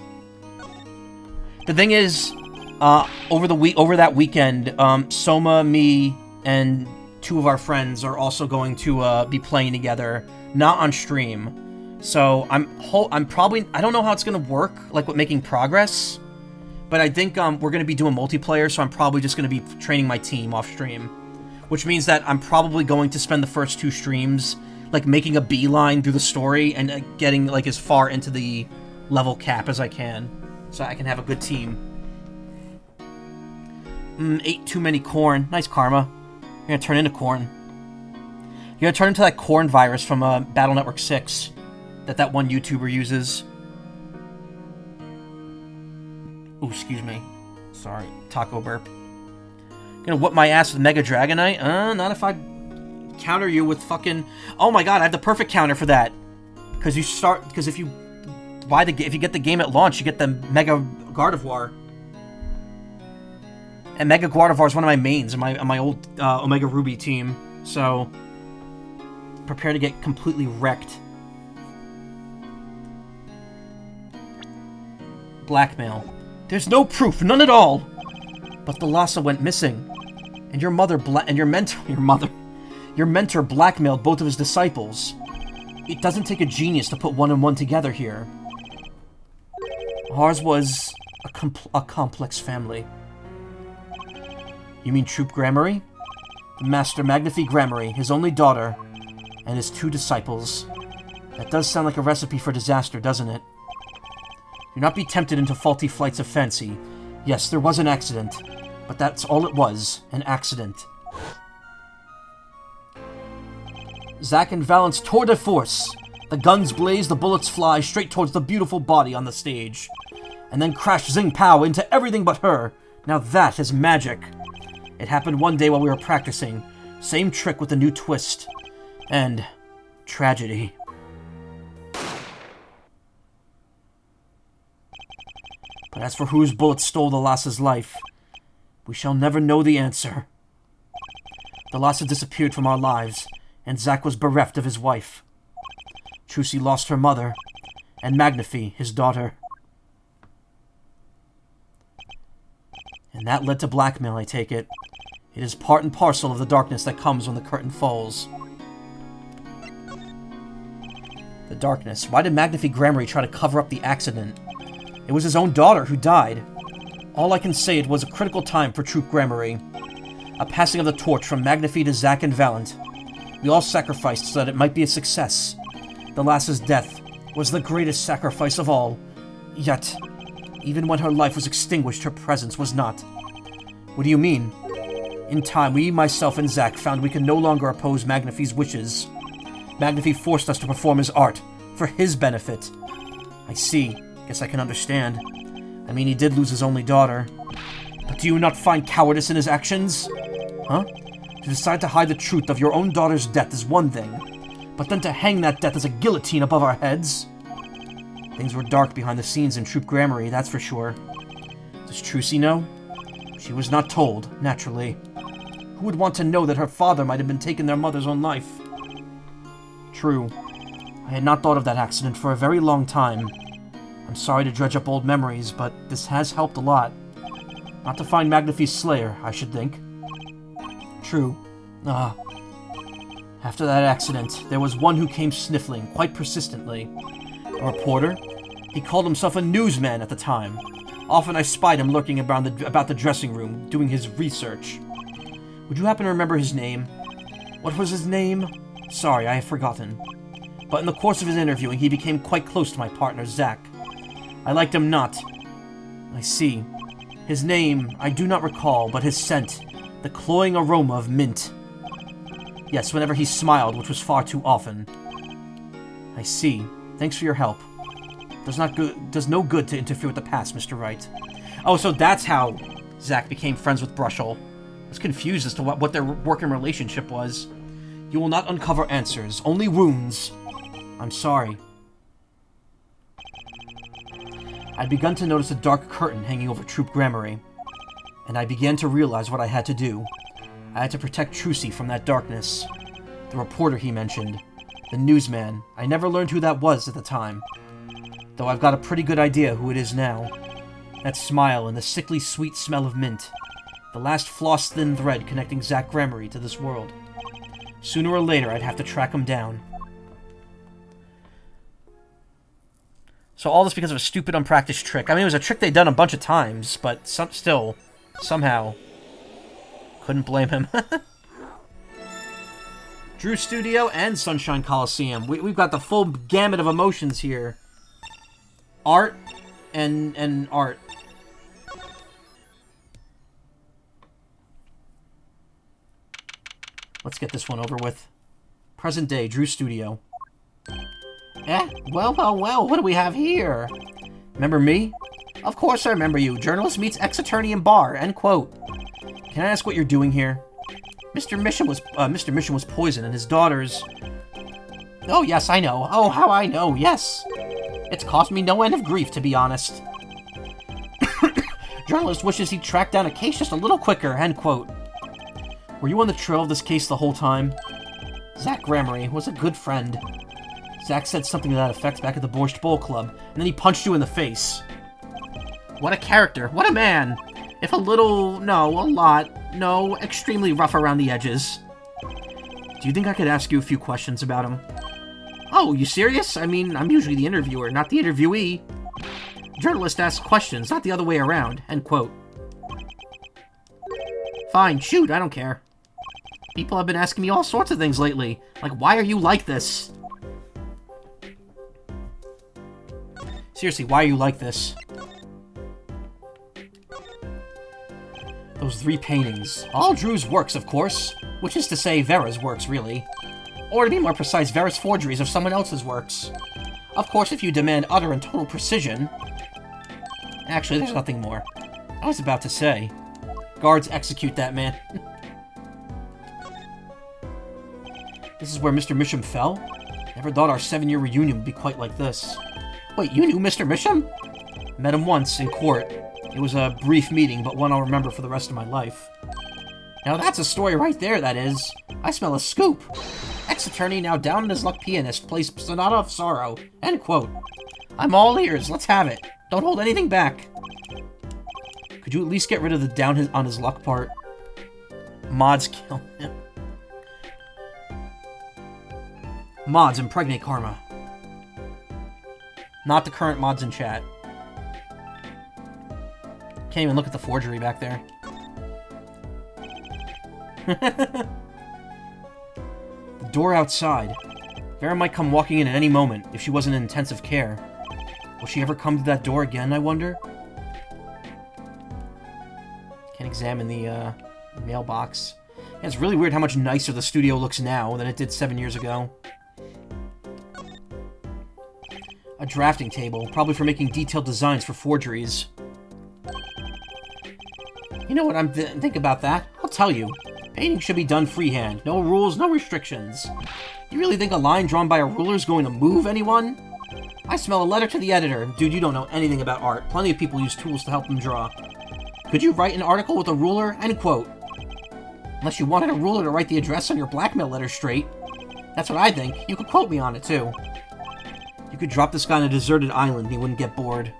The thing is, over that weekend, Soma, me, and 2 of our friends are also going to be playing together, not on stream. So I'm probably, I don't know how it's gonna work, like with making progress, but I think we're gonna be doing multiplayer, so I'm probably just gonna be training my team off stream, which means that I'm probably going to spend the first 2 streams like making a beeline through the story and getting like as far into the level cap as I can, so I can have a good team. Ate too many corn. Nice karma. You're gonna turn into corn. You're gonna turn into that corn virus from Battle Network 6 that one YouTuber uses. Ooh, excuse me. Sorry, taco burp. Gonna whoop my ass with Mega Dragonite? Not if I counter you with fucking... Oh my god, I have the perfect counter for that. Because if you get the game at launch, you get the Mega Gardevoir. And Mega Gardevoir is one of my mains on my old Omega Ruby team. So, prepare to get completely wrecked. Blackmail. There's no proof, none at all. But the Lhasa went missing, and your mentor blackmailed both of his disciples. It doesn't take a genius to put 1 and 1 together here. Ours was a complex family. You mean Troop Gramarye? Master Magnifi Gramarye, his only daughter, and his 2 disciples. That does sound like a recipe for disaster, doesn't it? Do not be tempted into faulty flights of fancy. Yes, there was an accident, but that's all it was, an accident. Zack and Valent's tour de force. The guns blaze, the bullets fly straight towards the beautiful body on the stage. And then crash zing pow into everything but her. Now that is magic. It happened one day while we were practicing. Same trick with a new twist. And tragedy. But as for whose bullet stole the Lhasa's life, we shall never know the answer. The Lhasa disappeared from our lives, and Zack was bereft of his wife. Trucy lost her mother, and Magnifi, his daughter. And that led to blackmail, I take it. It is part and parcel of the darkness that comes when the curtain falls. The darkness. Why did Magnifi Gramarye try to cover up the accident? It was his own daughter who died. All I can say, it was a critical time for Troop Gramarye. A passing of the torch from Magnifi to Zack and Valent. We all sacrificed so that it might be a success. The lass's death was the greatest sacrifice of all. Yet, even when her life was extinguished, her presence was not. What do you mean? In time, myself and Zack, found we could no longer oppose Magnafy's wishes. Magnafy forced us to perform his art, for his benefit. I see. Guess I can understand. I mean, he did lose his only daughter. But do you not find cowardice in his actions? Huh? To decide to hide the truth of your own daughter's death is one thing, but then to hang that death as a guillotine above our heads? Things were dark behind the scenes in Troop Grammary, that's for sure. Does Trucy know? She was not told, naturally. Who would want to know that her father might have been taking their mother's own life? True. I had not thought of that accident for a very long time. I'm sorry to dredge up old memories, but this has helped a lot. Not to find Magnafy's slayer, I should think. True. After that accident, there was one who came sniffling, quite persistently. A reporter? He called himself a newsman at the time. Often I spied him lurking about the dressing room, doing his research. Would you happen to remember his name? What was his name? Sorry, I have forgotten. But in the course of his interviewing, he became quite close to my partner, Zack. I liked him not. I see. His name, I do not recall, but his scent, the cloying aroma of mint. Yes, whenever he smiled, which was far too often. I see. Thanks for your help. Does no good to interfere with the past, Mr. Wright. Oh, so that's how Zack became friends with Brushel. I was confused as to what their working relationship was. You will not uncover answers, only wounds. I'm sorry. I'd begun to notice a dark curtain hanging over Troop Grammary, and I began to realize what I had to do. I had to protect Trucy from that darkness. The reporter he mentioned, the newsman, I never learned who that was at the time. Though I've got a pretty good idea who it is now. That smile and the sickly sweet smell of mint. The last floss-thin thread connecting Zack Grammary to this world. Sooner or later, I'd have to track him down. So all this because of a stupid, unpracticed trick. I mean, it was a trick they'd done a bunch of times, but still, somehow, couldn't blame him. Drew Studio and Sunshine Coliseum. We've got the full gamut of emotions here. Art and art. Let's get this one over with. Present day, Drew Studio. Well, what do we have here? Remember me? Of course I remember you. Journalist meets ex-attorney in bar, end quote. Can I ask what you're doing here? Mr. Mission was poisoned and his daughters... Oh, yes, I know. Oh, how I know, yes. It's cost me no end of grief, to be honest. Journalist wishes he'd track down a case just a little quicker, end quote. Were you on the trail of this case the whole time? Zack Grammary was a good friend. Zack said something to that effect back at the Borscht Bowl Club, and then he punched you in the face. What a character. What a man. If a little... no, a lot... no, extremely rough around the edges. Do you think I could ask you a few questions about him? Oh, you serious? I mean, I'm usually the interviewer, not the interviewee. Journalist asks questions, not the other way around. End quote. Fine, shoot, I don't care. People have been asking me all sorts of things lately. Like, why are you like this? Seriously, why are you like this? Those 3 paintings. All Drew's works, of course. Which is to say, Vera's works, really. Or to be more precise, Vera's forgeries of someone else's works. Of course, if you demand utter and total precision... Actually, there's nothing more. I was about to say. Guards, execute that man. This is where Mr. Misham fell? Never thought our 7-year reunion would be quite like this. Wait, you knew Mr. Misham? Met him once, in court. It was a brief meeting, but one I'll remember for the rest of my life. Now that's a story right there, that is. I smell a scoop. Ex-attorney, now down on his luck pianist, plays Sonata of Sorrow. End quote. I'm all ears, let's have it. Don't hold anything back. Could you at least get rid of the down on his luck part? Mods kill him. Mods impregnate Karma. Not the current mods in chat. Can't even look at the forgery back there. door outside. Vera might come walking in at any moment if she wasn't in intensive care. Will she ever come to that door again, I wonder? Can't examine the mailbox. Yeah, it's really weird how much nicer the studio looks now than it did 7 years ago. A drafting table, probably for making detailed designs for forgeries. You know what I'm think about that? I'll tell you. Painting should be done freehand. No rules, no restrictions. You really think a line drawn by a ruler is going to move anyone? I smell a letter to the editor. Dude, you don't know anything about art. Plenty of people use tools to help them draw. Could you write an article with a ruler? End quote. Unless you wanted a ruler to write the address on your blackmail letter straight. That's what I think. You could quote me on it, too. You could drop this guy on a deserted island and he wouldn't get bored.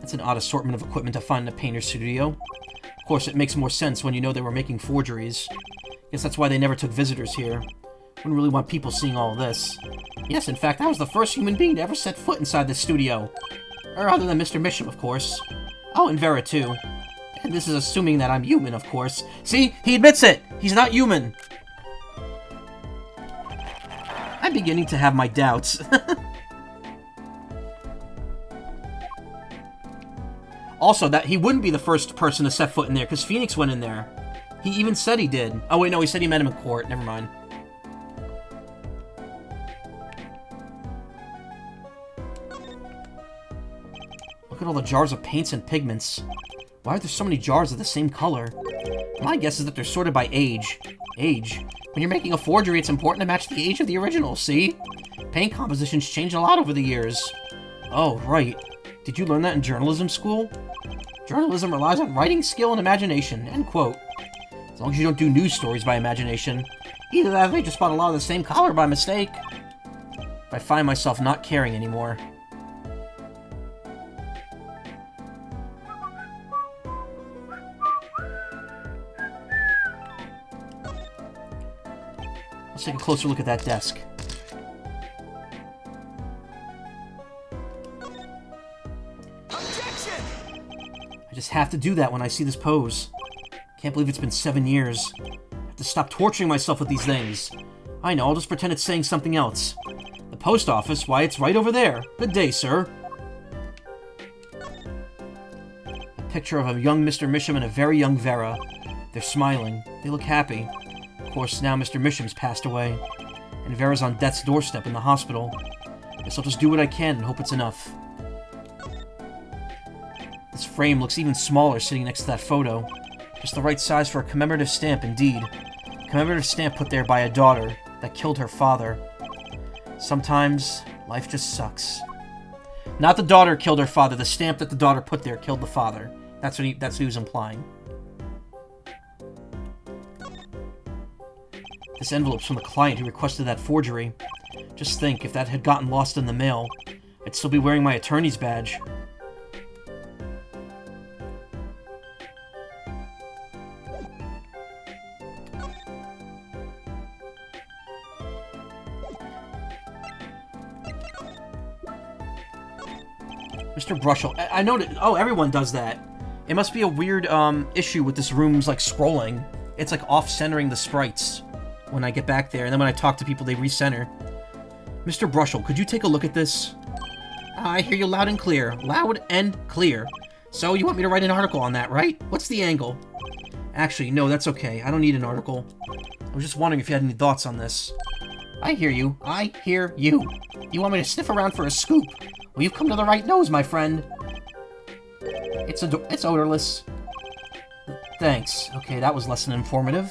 That's an odd assortment of equipment to find in a painter's studio. Of course, it makes more sense when you know they were making forgeries. Guess that's why they never took visitors here. Wouldn't really want people seeing all this. Yes, in fact, I was the first human being to ever set foot inside this studio. Or other than Mr. Misham, of course. Oh, and Vera, too. And this is assuming that I'm human, of course. See? He admits it! He's not human! I'm beginning to have my doubts. Also, that he wouldn't be the first person to set foot in there, because Phoenix went in there. He even said he did. Oh, wait, no, he said he met him in court. Never mind. Look at all the jars of paints and pigments. Why are there so many jars of the same color? My guess is that they're sorted by age. Age? When you're making a forgery, it's important to match the age of the original, see? Paint compositions change a lot over the years. Oh, right. Did you learn that in journalism school? Journalism relies on writing skill and imagination, end quote. As long as you don't do news stories by imagination. Either that or they just bought a lot of the same color by mistake. If I find myself not caring anymore. Let's take a closer look at that desk. I just have to do that when I see this pose. Can't believe it's been 7 years. I have to stop torturing myself with these things. I know, I'll just pretend it's saying something else. The post office? Why, it's right over there. Good day, sir. A picture of a young Mr. Misham and a very young Vera. They're smiling. They look happy. Of course, now Mr. Misham's passed away. And Vera's on death's doorstep in the hospital. Guess I'll just do what I can and hope it's enough. This frame looks even smaller sitting next to that photo. Just the right size for a commemorative stamp, indeed. A commemorative stamp put there by a daughter that killed her father. Sometimes, life just sucks. Not the daughter killed her father, the stamp that the daughter put there killed the father. That's what he was implying. This envelope's from the client who requested that forgery. Just think, if that had gotten lost in the mail, I'd still be wearing my attorney's badge. Mr. Brushel. I noticed. Oh, everyone does that. It must be a weird issue with this room's like scrolling. It's like off-centering the sprites when I get back there, and then when I talk to people, they recenter. Mr. Brushel, could you take a look at this? I hear you loud and clear. Loud and clear. So you want me to write an article on that, right? What's the angle? Actually, no, that's okay. I don't need an article. I was just wondering if you had any thoughts on this. I hear you. I hear you. You want me to sniff around for a scoop? Well, you've come to the right nose, my friend. It's odorless. Thanks. Okay, that was less than informative.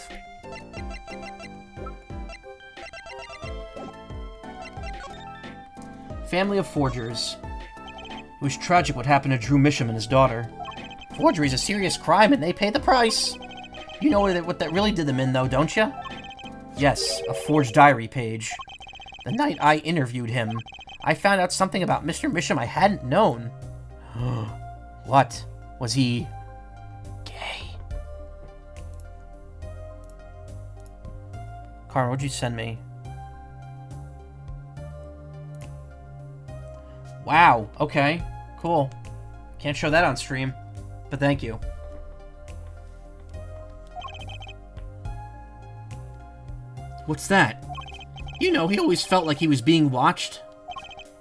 Family of forgers. It was tragic what happened to Drew Misham and his daughter. Forgery is a serious crime, and they pay the price. You know what that really did them in, though, don't you? Yes, a forged diary page. The night I interviewed him, I found out something about Mr. Misham I hadn't known. What? Was he... gay? Carmen, what'd you send me? Wow, okay. Cool. Can't show that on stream. But thank you. What's that? You know, he always felt like he was being watched.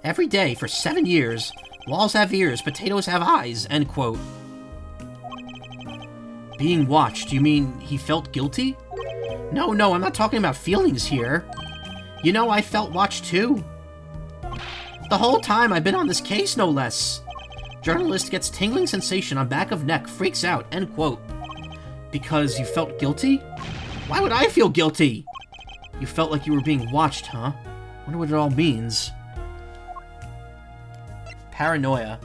Every day for 7 years. Walls have ears, potatoes have eyes, end quote. Being watched, you mean he felt guilty? No, I'm not talking about feelings here. You know, I felt watched too. The whole time I've been on this case, no less. Journalist gets tingling sensation on back of neck, freaks out, end quote. Because you felt guilty? Why would I feel guilty? You felt like you were being watched, huh? Wonder what it all means. Paranoia.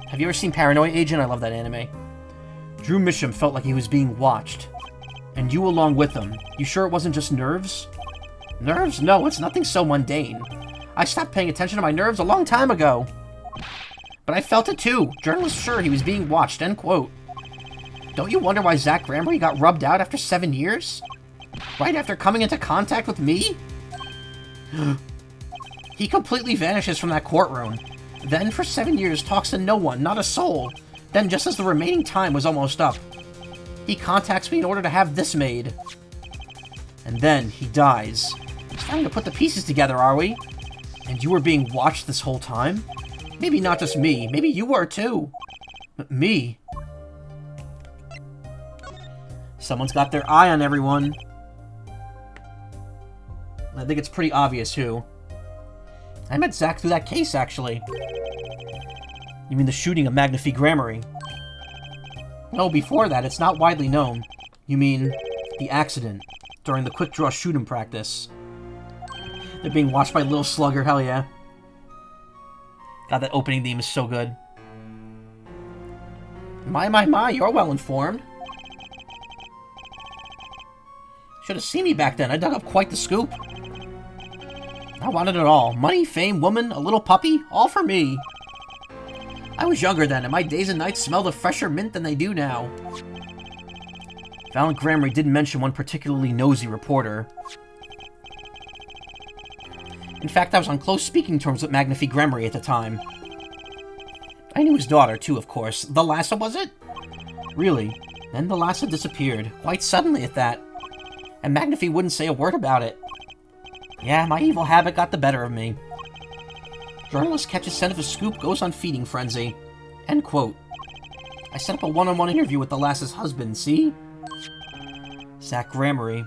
Have you ever seen Paranoia, Agent? I love that anime. Drew Misham felt like he was being watched. And you along with him. You sure it wasn't just nerves? Nerves? No, it's nothing so mundane. I stopped paying attention to my nerves a long time ago. But I felt it too. Journalist sure he was being watched, end quote. Don't you wonder why Zach Gramery got rubbed out after 7 years? Right after coming into contact with me? He completely vanishes from that courtroom. Then for 7 years talks to no one, not a soul. Then just as the remaining time was almost up, he contacts me in order to have this made. And then he dies. Starting to put the pieces together, are we? And you were being watched this whole time? Maybe not just me, maybe you were too. But me? Someone's got their eye on everyone. I think it's pretty obvious who. I met Zach through that case, actually. You mean the shooting of Magnify Grammary? No, before that, it's not widely known. You mean the accident during the quick draw shoot-'em practice. They're being watched by Little Slugger, hell yeah. God, that opening theme is so good. My, you're well informed. Should have seen me back then. I dug up quite the scoop. I wanted it all. Money, fame, woman, a little puppy, all for me. I was younger then, and my days and nights smelled of fresher mint than they do now. Valiant Grammary didn't mention one particularly nosy reporter. In fact, I was on close speaking terms with Magnify Grammary at the time. I knew his daughter, too, of course. The Lhasa, was it? Really. Then the Lhasa disappeared, quite suddenly at that. And Magnify wouldn't say a word about it. Yeah, my evil habit got the better of me. Journalist catches scent of a scoop, goes on feeding frenzy. End quote. I set up a one-on-one interview with the Lass's husband, see? Zach Grammary.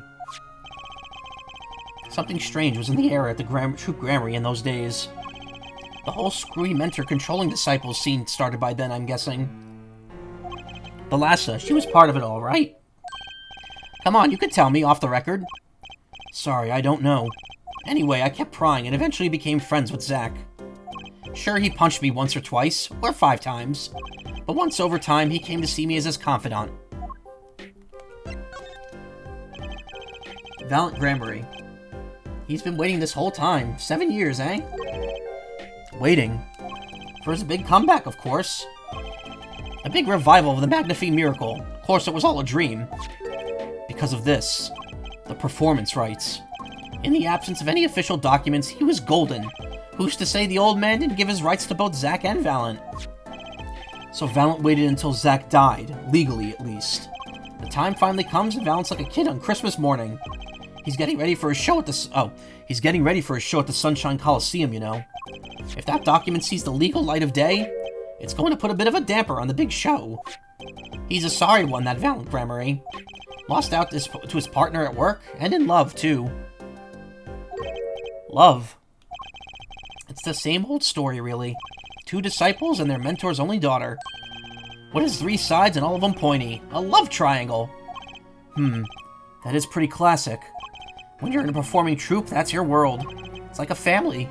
Something strange was in the air at the Troop Grammary in those days. The whole screwy mentor controlling disciples scene started by then, I'm guessing. The Lhasa, she was part of it all, right? Come on, you could tell me, off the record. Sorry, I don't know. Anyway, I kept prying and eventually became friends with Zach. Sure, he punched me once or twice, or 5 times, but once over time, he came to see me as his confidant. Valiant Grammary. He's been waiting this whole time. 7 years, eh? Waiting? For his big comeback, of course. A big revival of the Magnify miracle. Of course, it was all a dream. Because of this. The performance rights. In the absence of any official documents, he was golden. Who's to say the old man didn't give his rights to both Zack and Valiant? So Valiant waited until Zack died, legally at least. The time finally comes and Valiant's like a kid on Christmas morning. He's getting ready for his show at the Sunshine Coliseum, you know. If that document sees the legal light of day, it's going to put a bit of a damper on the big show. He's a sorry one, that Valiant Grammary. Lost out to his partner at work, and in love, too. Love. It's the same old story, really. 2 disciples and their mentor's only daughter. What is 3 sides and all of them pointy? A love triangle! That is pretty classic. When you're in a performing troupe, that's your world. It's like a family.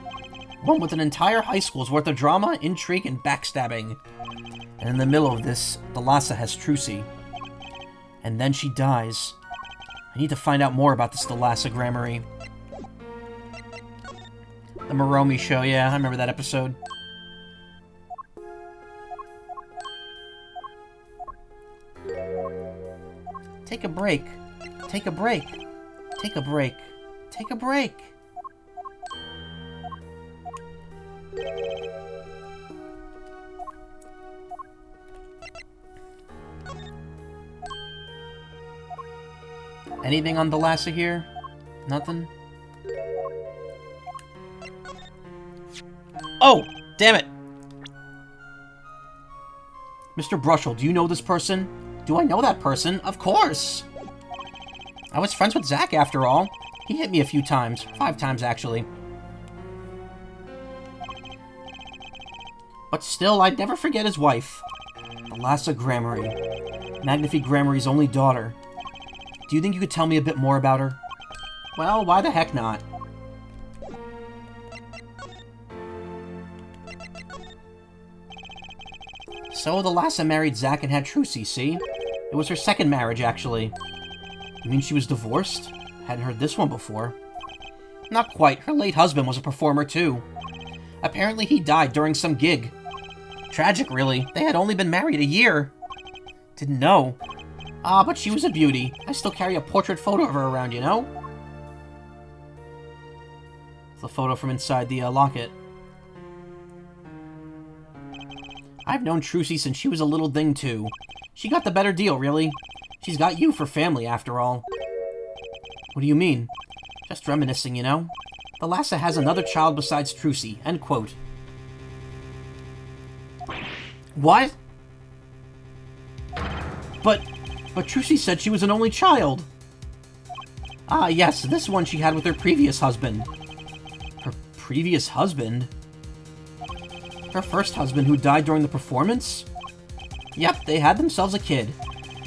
One with an entire high school's worth of drama, intrigue, and backstabbing. And in the middle of this, the Lhasa has Trucy. And then she dies. I need to find out more about this Lhasa Grammary. The Moromi show, yeah, I remember that episode. Take a break. Take a break. Take a break. Take a break. Anything on the Lhasa here? Nothing? Oh! Damn it! Mr. Brushel, do you know this person? Do I know that person? Of course! I was friends with Zack, after all. He hit me a few times. 5 times, actually. But still, I'd never forget his wife. Lhasa Gramarye. Magnifi Gramarye's only daughter. Do you think you could tell me a bit more about her? Well, why the heck not? So the Lhasa married Zack and had Trucy, see? It was her second marriage, actually. You mean she was divorced? Hadn't heard this one before. Not quite. Her late husband was a performer, too. Apparently he died during some gig. Tragic, really. They had only been married a year. Didn't know. Ah, but she was a beauty. I still carry a portrait photo of her around, you know? It's a photo from inside the locket. I've known Trucy since she was a little thing, too. She got the better deal, really. She's got you for family, after all. What do you mean? Just reminiscing, you know? The Lhasa has another child besides Trucy. End quote. What? But Trucy said she was an only child. Ah, yes, this one she had with her previous husband. Her previous husband? Her first husband who died during the performance? Yep, they had themselves a kid.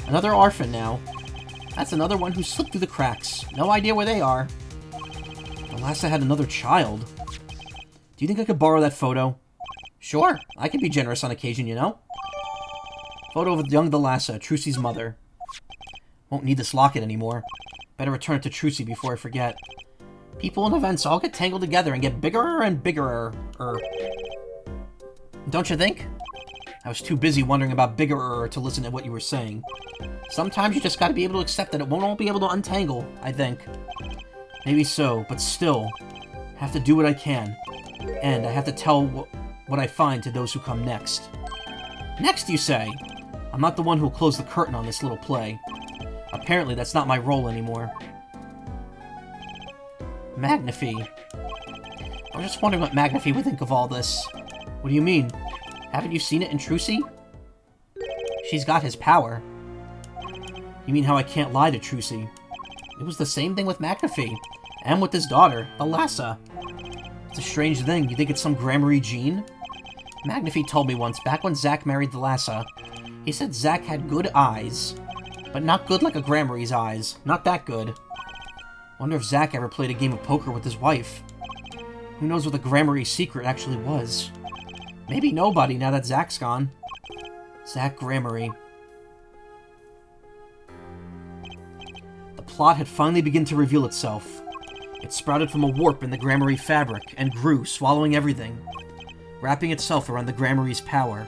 Another orphan now. That's another one who slipped through the cracks. No idea where they are. The Lhasa had another child. Do you think I could borrow that photo? Sure, I can be generous on occasion, you know? Photo of young the Lhasa, Trucy's mother. Won't need this locket anymore. Better return it to Trucy before I forget. People and events all get tangled together and get bigger and bigger. Don't you think? I was too busy wondering about bigger to listen to what you were saying. Sometimes you just gotta be able to accept that it won't all be able to untangle, I think. Maybe so, but still, I have to do what I can. And I have to tell what I find to those who come next. Next, you say? I'm not the one who'll close the curtain on this little play. Apparently, that's not my role anymore. Magnifi. I was just wondering what Magnifi would think of all this. What do you mean? Haven't you seen it in Trucy? She's got his power. You mean how I can't lie to Trucy? It was the same thing with Magnifi. And with his daughter, the Lhasa. It's a strange thing. You think it's some Gramarye gene? Magnifi told me once, back when Zack married the Lhasa, he said Zack had good eyes. But not good like a Gramarye's eyes. Not that good. Wonder if Zack ever played a game of poker with his wife. Who knows what the Gramarye secret actually was? Maybe nobody, now that Zack's gone. Zack Gramarye. The plot had finally begun to reveal itself. It sprouted from a warp in the Gramarye fabric, and grew, swallowing everything, wrapping itself around the Gramarye's power.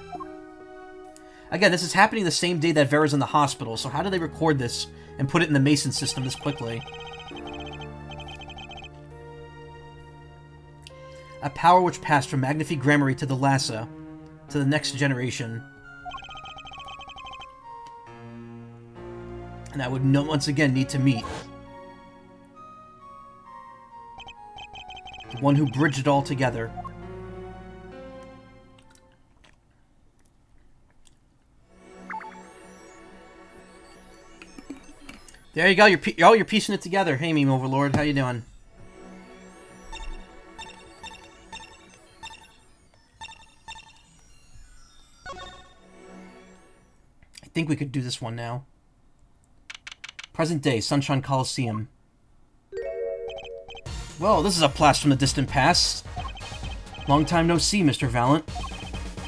Again, this is happening the same day that Vera's in the hospital, so how did they record this and put it in the Mason system this quickly? A power which passed from Magnifi Gramarye to the Lhasa, to the next generation. And I would once again need to meet the one who bridged it all together. There you go, you're piecing it together. Hey, Meme Overlord, how you doing? I think we could do this one now. Present day, Sunshine Coliseum. Well, this is a blast from the distant past. Long time no see, Mr. Valiant.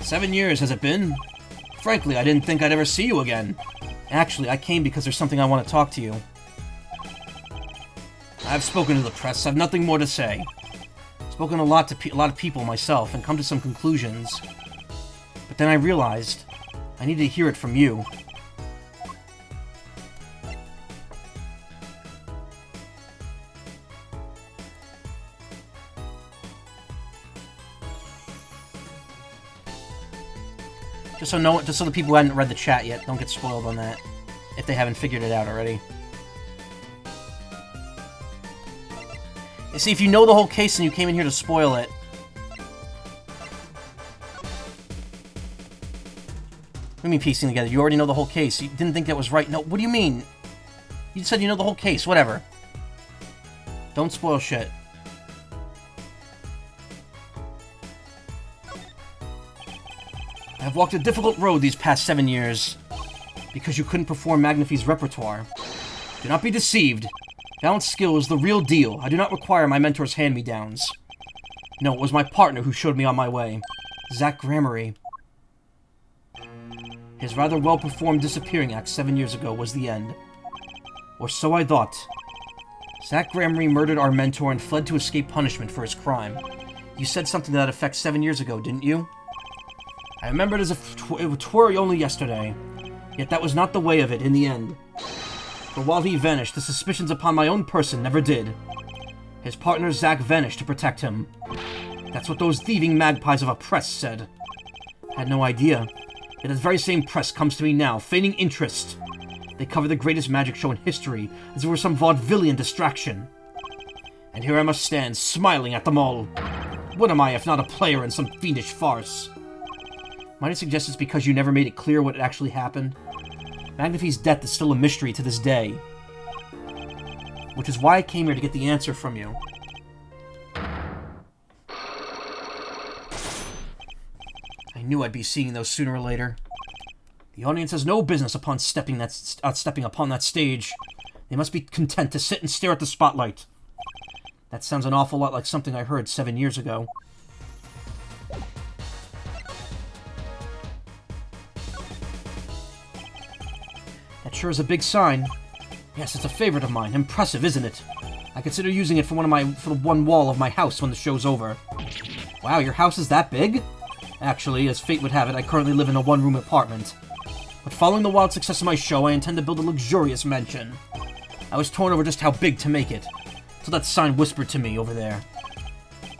7 years, has it been? Frankly, I didn't think I'd ever see you again. Actually, I came because there's something I want to talk to you. I've spoken to the press. I've nothing more to say. Spoken a lot to a lot of people myself and come to some conclusions. But then I realized I needed to hear it from you. Just so the people who hadn't read the chat yet don't get spoiled on that, if they haven't figured it out already. See, if you know the whole case and you came in here to spoil it... What do you mean piecing together? You already know the whole case. You didn't think that was right. No, what do you mean? You said you know the whole case. Whatever. Don't spoil shit. I have walked a difficult road these past 7 years because you couldn't perform Magnify's repertoire. Do not be deceived. Valent's skill is the real deal. I do not require my mentor's hand-me-downs. No, it was my partner who showed me on my way. Zach Gramarye. His rather well-performed disappearing act 7 years ago was the end. Or so I thought. Zach Gramarye murdered our mentor and fled to escape punishment for his crime. You said something to that effect 7 years ago, didn't you? I remembered as if it were only yesterday. Yet that was not the way of it in the end. For while he vanished, the suspicions upon my own person never did. His partner Zach vanished to protect him. That's what those thieving magpies of a press said. I had no idea. Yet this very same press comes to me now, feigning interest. They cover the greatest magic show in history, as if it were some vaudevillian distraction. And here I must stand, smiling at them all. What am I, if not a player in some fiendish farce? Might I suggest it's because you never made it clear what actually happened? Magnify's death is still a mystery to this day. Which is why I came here to get the answer from you. I knew I'd be seeing those sooner or later. The audience has no business upon stepping upon that stage. They must be content to sit and stare at the spotlight. That sounds an awful lot like something I heard 7 years ago. That sure is a big sign. Yes, it's a favorite of mine. Impressive, isn't it? I consider using it for one wall of my house when the show's over. Wow, your house is that big? Actually, as fate would have it, I currently live in a one-room apartment. But following the wild success of my show, I intend to build a luxurious mansion. I was torn over just how big to make it, so that sign whispered to me over there.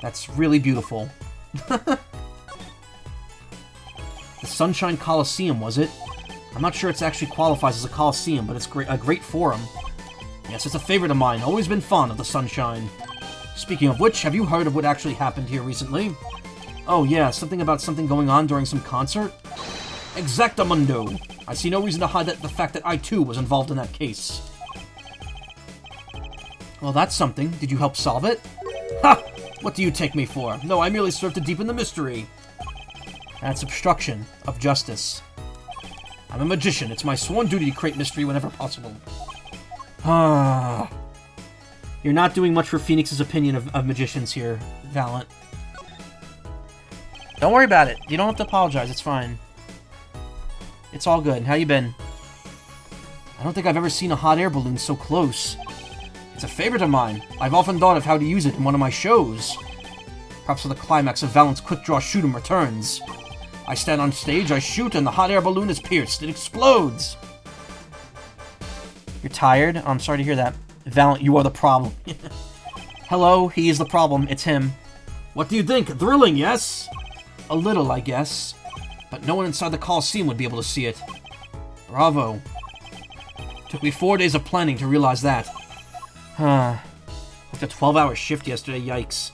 That's really beautiful. The Sunshine Coliseum, was it? I'm not sure it actually qualifies as a coliseum, but it's a great forum. Yes, it's a favorite of mine. Always been fond of the Sunshine. Speaking of which, have you heard of what actually happened here recently? Oh yeah, something about something going on during some concert? Exactamundo! I see no reason to hide the fact that I too was involved in that case. Well, that's something. Did you help solve it? Ha! What do you take me for? No, I merely served to deepen the mystery. That's obstruction of justice. I'm a magician. It's my sworn duty to create mystery whenever possible. Ah. You're not doing much for Phoenix's opinion of magicians here, Valent. Don't worry about it. You don't have to apologize. It's fine. It's all good. How you been? I don't think I've ever seen a hot air balloon so close. It's a favorite of mine. I've often thought of how to use it in one of my shows. Perhaps for the climax of Valent's quick draw shoot-'em returns. I stand on stage, I shoot, and the hot air balloon is pierced. It explodes! You're tired? Oh, I'm sorry to hear that. Valent, you are the problem. Hello, he is the problem. It's him. What do you think? Thrilling, yes? A little, I guess. But no one inside the Coliseum would be able to see it. Bravo. Took me 4 days of planning to realize that. Worked a 12-hour shift yesterday, yikes.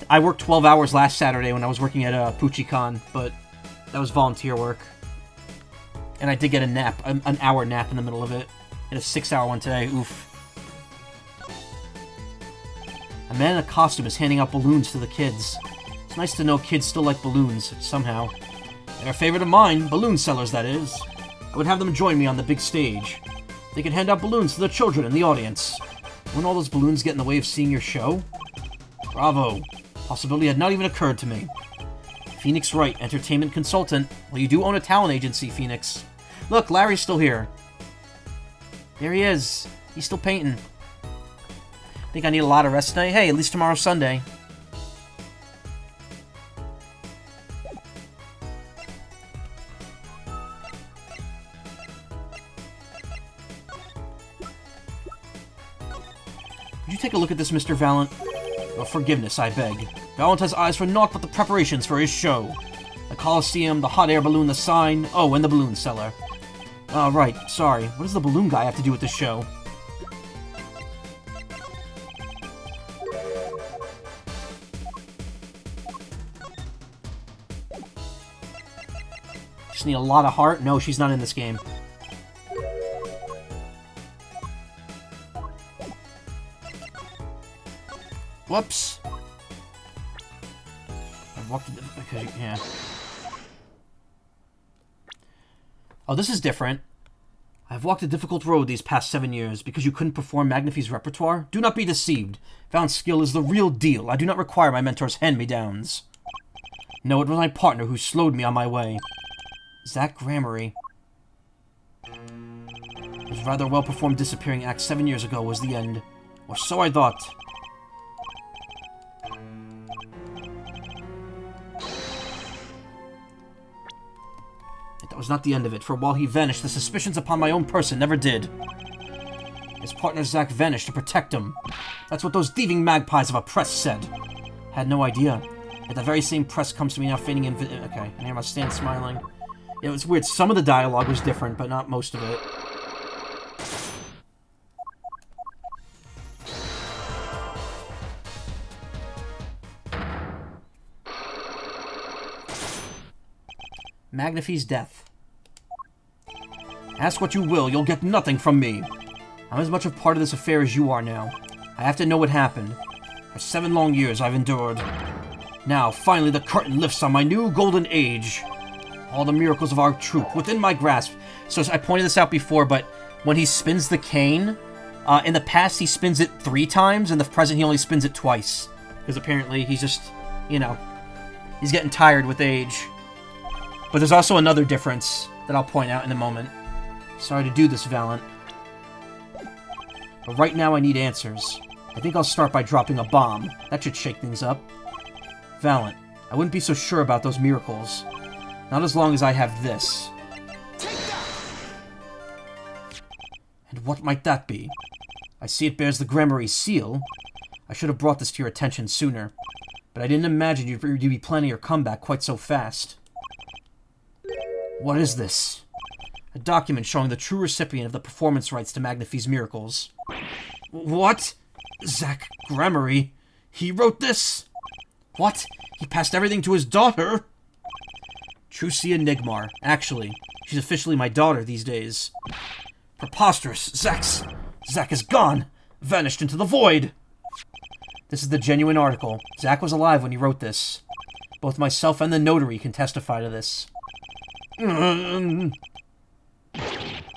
I worked 12 hours last Saturday when I was working at PucciCon, but that was volunteer work. And I did get a nap, an hour nap in the middle of it. And a 6-hour one today, oof. A man in a costume is handing out balloons to the kids. It's nice to know kids still like balloons, somehow. They're a favorite of mine, balloon sellers, that is. I would have them join me on the big stage. They could hand out balloons to the children in the audience. Wouldn't all those balloons get in the way of seeing your show? Bravo. Possibility had not even occurred to me. Phoenix Wright, entertainment consultant. Well, you do own a talent agency, Phoenix. Look, Larry's still here. There he is. He's still painting. Think I need a lot of rest tonight? Hey, at least tomorrow's Sunday. Could you take a look at this, Mr. Valent? Your forgiveness, I beg. Valent has eyes for naught but the preparations for his show. The Coliseum, the hot air balloon, the sign, oh, and the balloon seller. Right, sorry. What does the balloon guy have to do with the show? Just need a lot of heart. No, she's not in this game. Whoops. I walked... Okay, yeah. Oh, this is different. I've walked a difficult road these past 7 years because you couldn't perform Magnify's repertoire. Do not be deceived. Valent's skill is the real deal. I do not require my mentor's hand-me-downs. No, it was my partner who slowed me on my way. Zach Gramarye. His rather well-performed disappearing act 7 years ago was the end. Or so I thought. That was not the end of it, for while he vanished, the suspicions upon my own person never did. His partner Zach vanished to protect him. That's what those thieving magpies of a press said. Had no idea. Yet the very same press comes to me now feigning okay, and here I stand smiling. It was weird. Some of the dialogue was different, but not most of it. Magnify's death. Ask what you will, you'll get nothing from me. I'm as much a part of this affair as you are now. I have to know what happened. For 7 long years I've endured. Now, finally, the curtain lifts on my new golden age. All the miracles of our troop within my grasp. So I pointed this out before, but when he spins the cane, in the past he spins it 3 times, in the present he only spins it twice. Because apparently he's just, you know, he's getting tired with age. But there's also another difference that I'll point out in a moment. Sorry to do this, Valent. But right now I need answers. I think I'll start by dropping a bomb. That should shake things up. Valent, I wouldn't be so sure about those miracles. Not as long as I have this. And what might that be? I see it bears the Gramarye seal. I should have brought this to your attention sooner. But I didn't imagine you'd be planning your comeback quite so fast. What is this? A document showing the true recipient of the performance rights to Magnify's miracles. What? Zach Gramarye? He wrote this? What? He passed everything to his daughter? Trucia Nigmar. Actually, she's officially my daughter these days. Preposterous. Zach is gone. Vanished into the void. This is the genuine article. Zach was alive when he wrote this. Both myself and the notary can testify to this.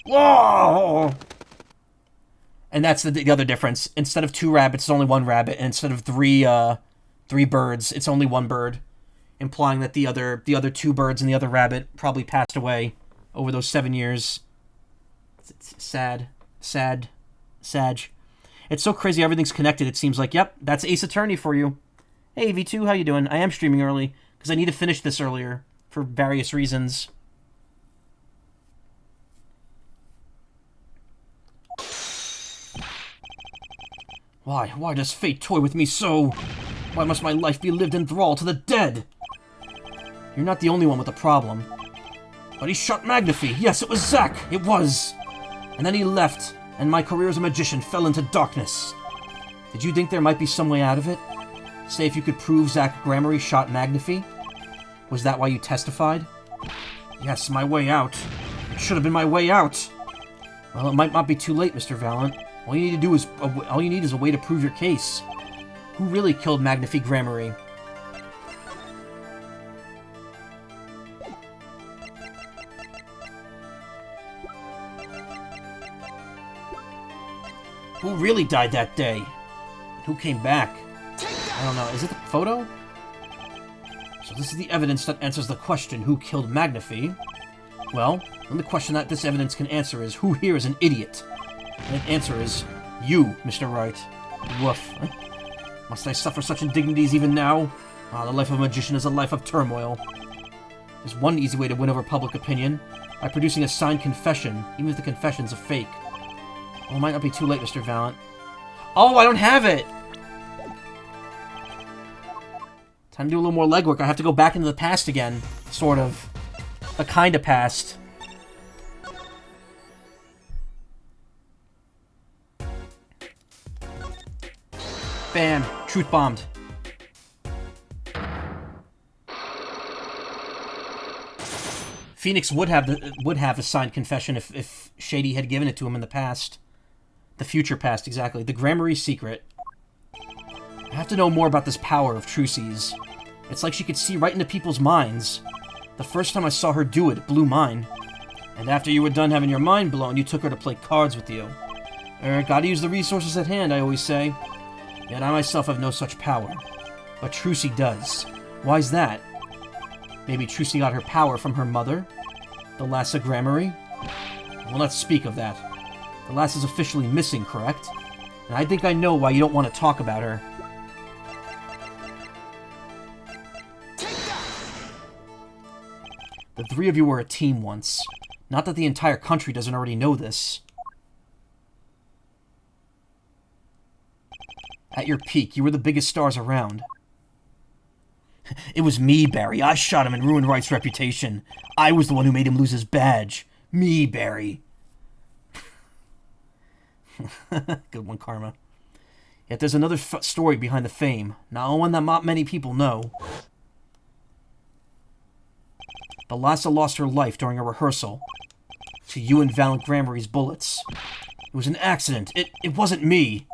Whoa! And that's the other difference. Instead of 2 rabbits, it's only 1 rabbit, and instead of 3 birds, it's only 1 bird, implying that the other 2 birds and the other rabbit probably passed away over those 7 years. It's sad. It's so crazy everything's connected. It seems like, yep, that's Ace Attorney for you. Hey, V2, how you doing? I am streaming early, because I need to finish this earlier, for various reasons. Why does fate toy with me so? Why must my life be lived in thrall to the dead? You're not the only one with a problem. But he shot Magnify. Yes, it was Zach. It was. And then he left, and my career as a magician fell into darkness. Did you think there might be some way out of it? Say if you could prove Zach Gramarye shot Magnify? Was that why you testified? Yes, my way out. It should have been my way out. Well, it might not be too late, Mr. Valent. All you need is a way to prove your case. Who really killed Magnify Gramarye? Who really died that day? Who came back? I don't know. Is it the photo? So this is the evidence that answers the question, who killed Magnify? Well, then the question that this evidence can answer is, who here is an idiot? And the answer is, you, Mr. Wright. Woof. Must I suffer such indignities even now? Ah, the life of a magician is a life of turmoil. There's one easy way to win over public opinion, by producing a signed confession, even if the confession's a fake. Well, it might not be too late, Mr. Valent. Oh, I don't have it! Time to do a little more legwork. I have to go back into the past again. Sort of. The kinda past. Bam. Truth bombed. Phoenix would have a signed confession if Shady had given it to him in the past. The future past, exactly. The Gramarye secret. I have to know more about this power of Trucy's. It's like she could see right into people's minds. The first time I saw her do it, it blew mine. And after you were done having your mind blown, you took her to play cards with you. Gotta use the resources at hand, I always say. Yet I myself have no such power. But Trucy does. Why's that? Maybe Trucy got her power from her mother? The Lassa Gramarye? Well, let's speak of that. The lass is officially missing, correct? And I think I know why you don't want to talk about her. The three of you were a team once. Not that the entire country doesn't already know this. At your peak, you were the biggest stars around. It was me, Barry. I shot him and ruined Wright's reputation. I was the one who made him lose his badge. Me, Barry. Good one, Karma. Yet there's another story behind the fame. Not one that not many people know. The Lassa lost her life during a rehearsal. To you and Valiant Gramarye's bullets. It was an accident. It wasn't me.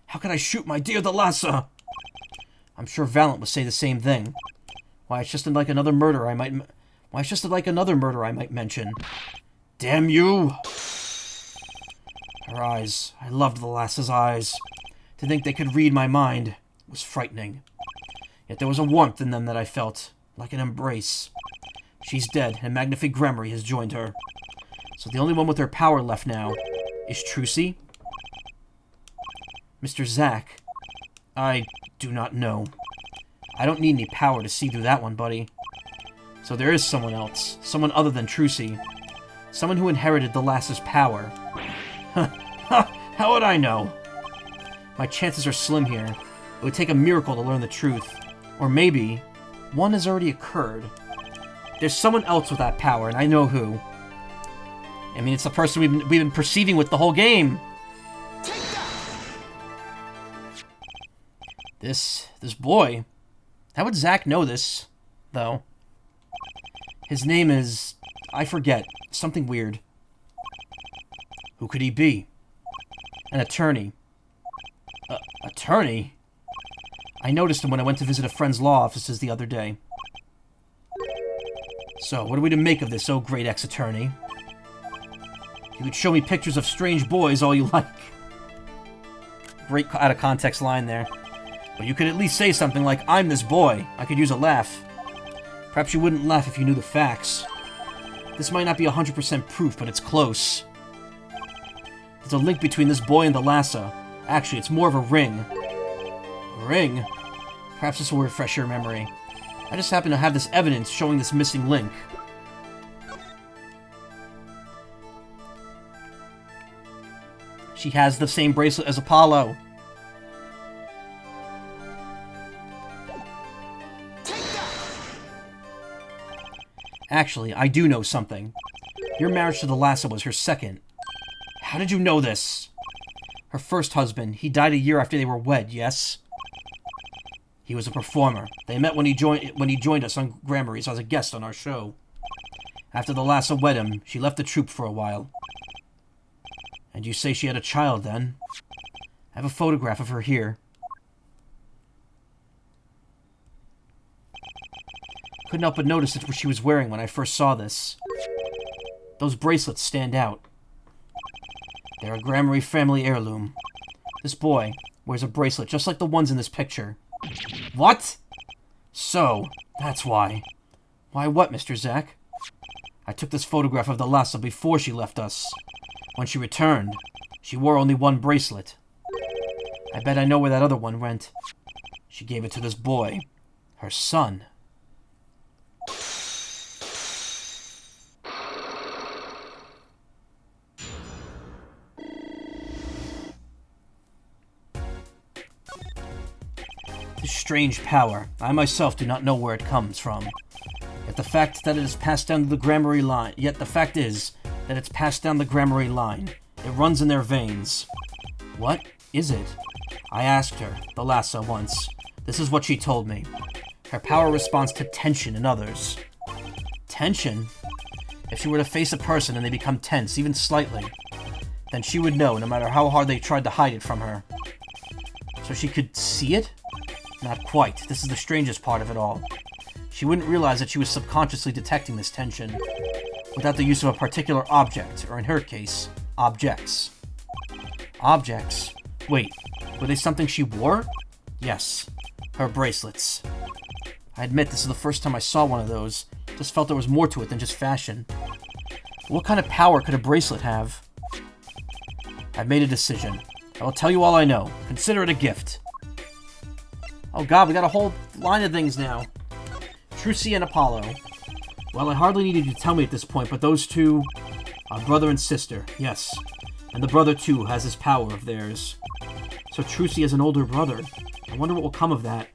How could I shoot my dear the Lassa? I'm sure Valiant would say the same thing. Why, it's just like another murder I might... Why, it's just like another murder I might mention. Damn you! Her eyes. I loved the Lassa's eyes. To think they could read my mind was frightening. Yet there was a warmth in them that I felt, like an embrace. She's dead, and Magnifique Gramarye has joined her. So the only one with her power left now is Trucy? Mr. Zack, I do not know. I don't need any power to see through that one, buddy. So there is someone else, someone other than Trucy. Someone who inherited the Lassa's power. How would I know? My chances are slim here. It would take a miracle to learn the truth. Or maybe, one has already occurred. There's someone else with that power, and I know who. I mean, it's the person we've been perceiving with the whole game. This boy. How would Zack know this, though? His name is... I forget. Something weird. Who could he be? An attorney. Attorney? I noticed him when I went to visit a friend's law offices the other day. So, what are we to make of this, oh great ex-attorney? You could show me pictures of strange boys all you like. Great out-of-context line there. But you could at least say something like, I'm this boy. I could use a laugh. Perhaps you wouldn't laugh if you knew the facts. This might not be 100% proof, but it's close. There's a link between this boy and the Lassa. Actually, it's more of a ring. A ring? Perhaps this will refresh your memory. I just happen to have this evidence showing this missing link. She has the same bracelet as Apollo. Actually, I do know something. Your marriage to the Lassa was her second. How did you know this? Her first husband, he died a year after they were wed, yes? He was a performer. They met when he joined us on Gramarye's as a guest on our show. After the Lassa wed him, she left the troupe for a while. And you say she had a child then? I have a photograph of her here. Couldn't help but notice it's what she was wearing when I first saw this. Those bracelets stand out. They're a Gramarye family heirloom. This boy wears a bracelet just like the ones in this picture. What? So, that's why. Why what, Mr. Zack? I took this photograph of the Lassa before she left us. When she returned, she wore only one bracelet. I bet I know where that other one went. She gave it to this boy, her son. This strange power, I myself do not know where it comes from. Yet the fact that it is passed down the Gramarye line, It runs in their veins. What is it? I asked her, the Lassa, once. This is what she told me. Her power responds to tension in others. Tension? If she were to face a person and they become tense, even slightly, then she would know, no matter how hard they tried to hide it from her. So she could see it? Not quite. This is the strangest part of it all. She wouldn't realize that she was subconsciously detecting this tension, without the use of a particular object, or in her case, objects. Objects? Wait, were they something she wore? Yes, her bracelets. I admit this is the first time I saw one of those. Just felt there was more to it than just fashion. What kind of power could a bracelet have? I've made a decision. I will tell you all I know. Consider it a gift. Oh god, we got a whole line of things now. Trucy and Apollo. Well, I hardly needed you to tell me at this point, but those two are brother and sister, yes. And the brother, too, has his power of theirs. So Trucy has an older brother. I wonder what will come of that.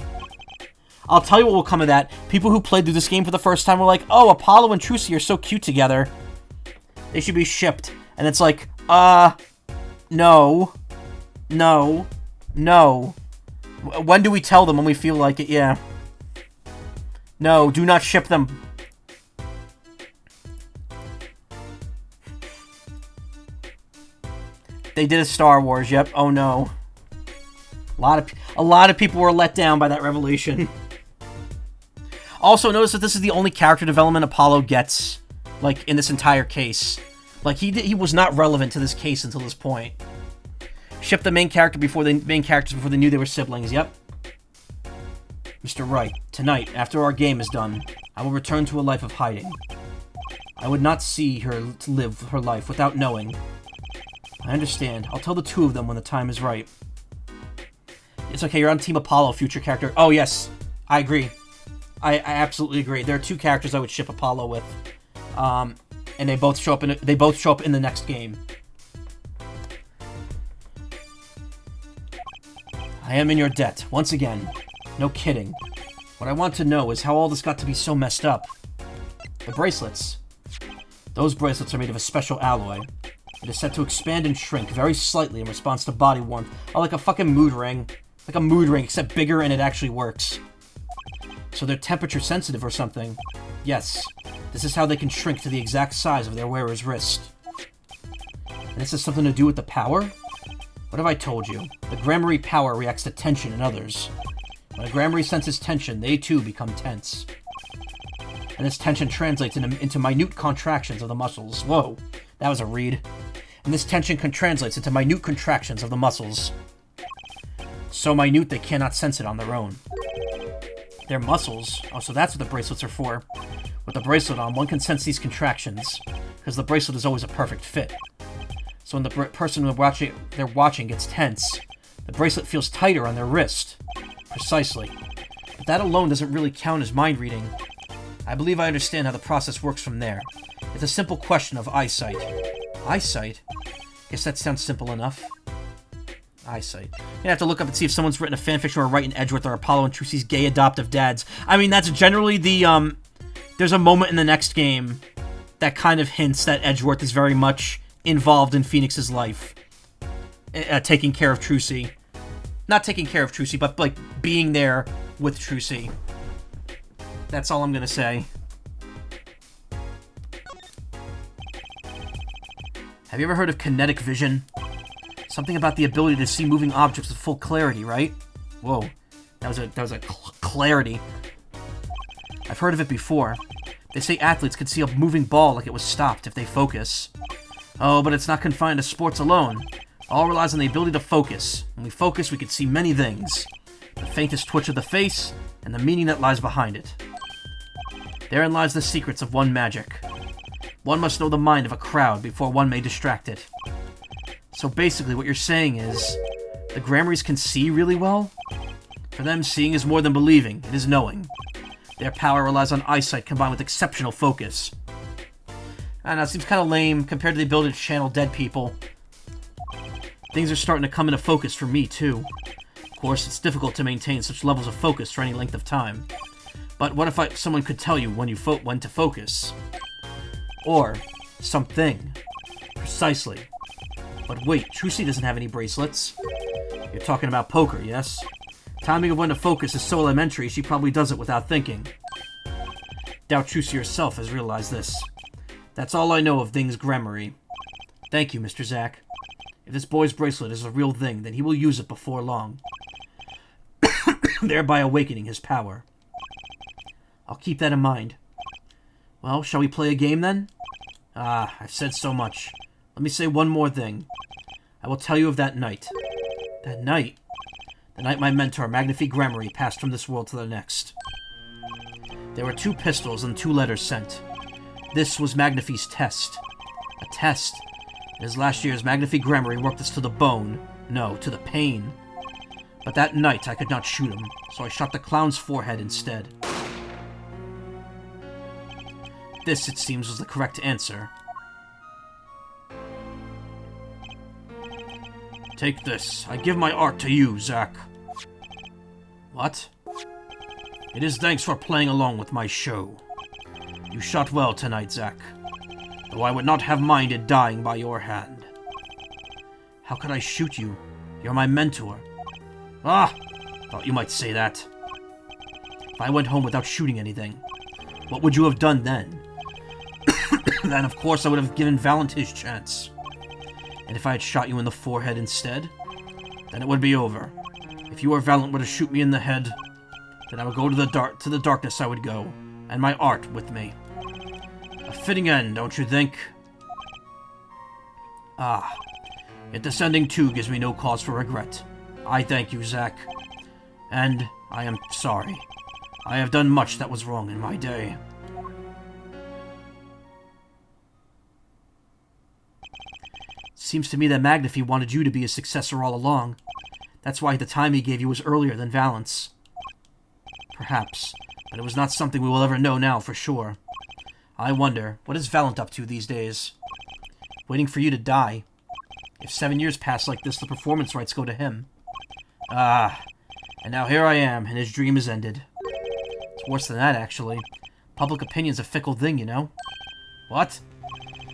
I'll tell you what will come of that. People who played through this game for the first time were like, oh, Apollo and Trucy are so cute together. They should be shipped. And it's like, no. No. No. When do we tell them? When we feel like it? Yeah. No, do not ship them. They did a Star Wars, yep. Oh no. A lot of people were let down by that revelation. Also, notice that this is the only character development Apollo gets, like, in this entire case. Like, he was not relevant to this case until this point. Ship the main characters before they knew they were siblings, yep. Mr. Wright, tonight, after our game is done, I will return to a life of hiding. I would not see her live her life without knowing. I understand. I'll tell the two of them when the time is right. It's okay, you're on Team Apollo, future character. Oh, yes. I agree. I absolutely agree. There are two characters I would ship Apollo with. And they both show up in the next game. I am in your debt, once again. No kidding. What I want to know is how all this got to be so messed up. The bracelets. Those bracelets are made of a special alloy. It is set to expand and shrink very slightly in response to body warmth. Oh, like a fucking mood ring. Like a mood ring, except bigger and it actually works. So they're temperature sensitive or something. Yes. This is how they can shrink to the exact size of their wearer's wrist. And this has something to do with the power? What have I told you? The Gramarye power reacts to tension in others. When a Gramarye senses tension, they too become tense. And this tension translates into minute contractions of the muscles. Whoa, that was a read. And this tension translates into minute contractions of the muscles. So minute they cannot sense it on their own. Their muscles? Oh, so that's what the bracelets are for. With the bracelet on, one can sense these contractions, because the bracelet is always a perfect fit. So when the person they're watching gets tense, the bracelet feels tighter on their wrist. Precisely. But that alone doesn't really count as mind reading. I believe I understand how the process works from there. It's a simple question of eyesight. Eyesight? Guess that sounds simple enough. Eyesight. You're gonna have to look up and see if someone's written a fanfiction or writing Edgeworth or Apollo and Trucy's gay adoptive dads. I mean, that's generally the, there's a moment in the next game that kind of hints that Edgeworth is very much involved in Phoenix's life. Taking care of Trucy. Not taking care of Trucy, but, like, being there with Trucy. That's all I'm gonna say. Have you ever heard of kinetic vision? Something about the ability to see moving objects with full clarity, right? Whoa. That was a clarity. I've heard of it before. They say athletes can see a moving ball like it was stopped if they focus. Oh, but it's not confined to sports alone. All relies on the ability to focus. When we focus, we can see many things. The faintest twitch of the face, and the meaning that lies behind it. Therein lies the secrets of one magic. One must know the mind of a crowd before one may distract it. So basically what you're saying is, the Gramaryes can see really well? For them, seeing is more than believing, it is knowing. Their power relies on eyesight combined with exceptional focus. I don't know, it seems kind of lame compared to the ability to channel dead people. Things are starting to come into focus for me, too. Of course, it's difficult to maintain such levels of focus for any length of time. But what if someone could tell you when to focus? Or something. Precisely. But wait, Trucy doesn't have any bracelets. You're talking about poker, yes? Timing of when to focus is so elementary, she probably does it without thinking. Doubt Trucy herself has realized this. That's all I know of things Gremory. Thank you, Mr. Zack. If this boy's bracelet is a real thing, then he will use it before long, thereby awakening his power. I'll keep that in mind. Well, shall we play a game then? I've said so much. Let me say one more thing. I will tell you of that night. That night? The night my mentor, Magnifi Gremory, passed from this world to the next. There were 2 pistols and 2 letters sent. This was Magnifi's test. A test. In his last years, Magnifi Gremory worked us to the bone. No, to the pain. But that night, I could not shoot him, so I shot the clown's forehead instead. This, it seems, was the correct answer. Take this. I give my art to you, Zack. What? It is thanks for playing along with my show. You shot well tonight, Zack, though I would not have minded dying by your hand. How could I shoot you? You're my mentor. Ah! Thought you might say that. If I went home without shooting anything, what would you have done then? Then, of course, I would have given Valent his chance. And if I had shot you in the forehead instead, then it would be over. If you or Valent were to shoot me in the head, then I would go to the darkness I would go, and my art with me. A fitting end, don't you think? Ah, yet this ending too gives me no cause for regret. I thank you, Zack. And I am sorry. I have done much that was wrong in my day. Seems to me that Magnifi wanted you to be his successor all along. That's why the time he gave you was earlier than Valent's. Perhaps, but it was not something we will ever know now for sure. I wonder, what is Valent up to these days? Waiting for you to die. If 7 years pass like this, the performance rights go to him. Ah, and now here I am, and his dream is ended. It's worse than that, actually. Public opinion's a fickle thing, you know? What?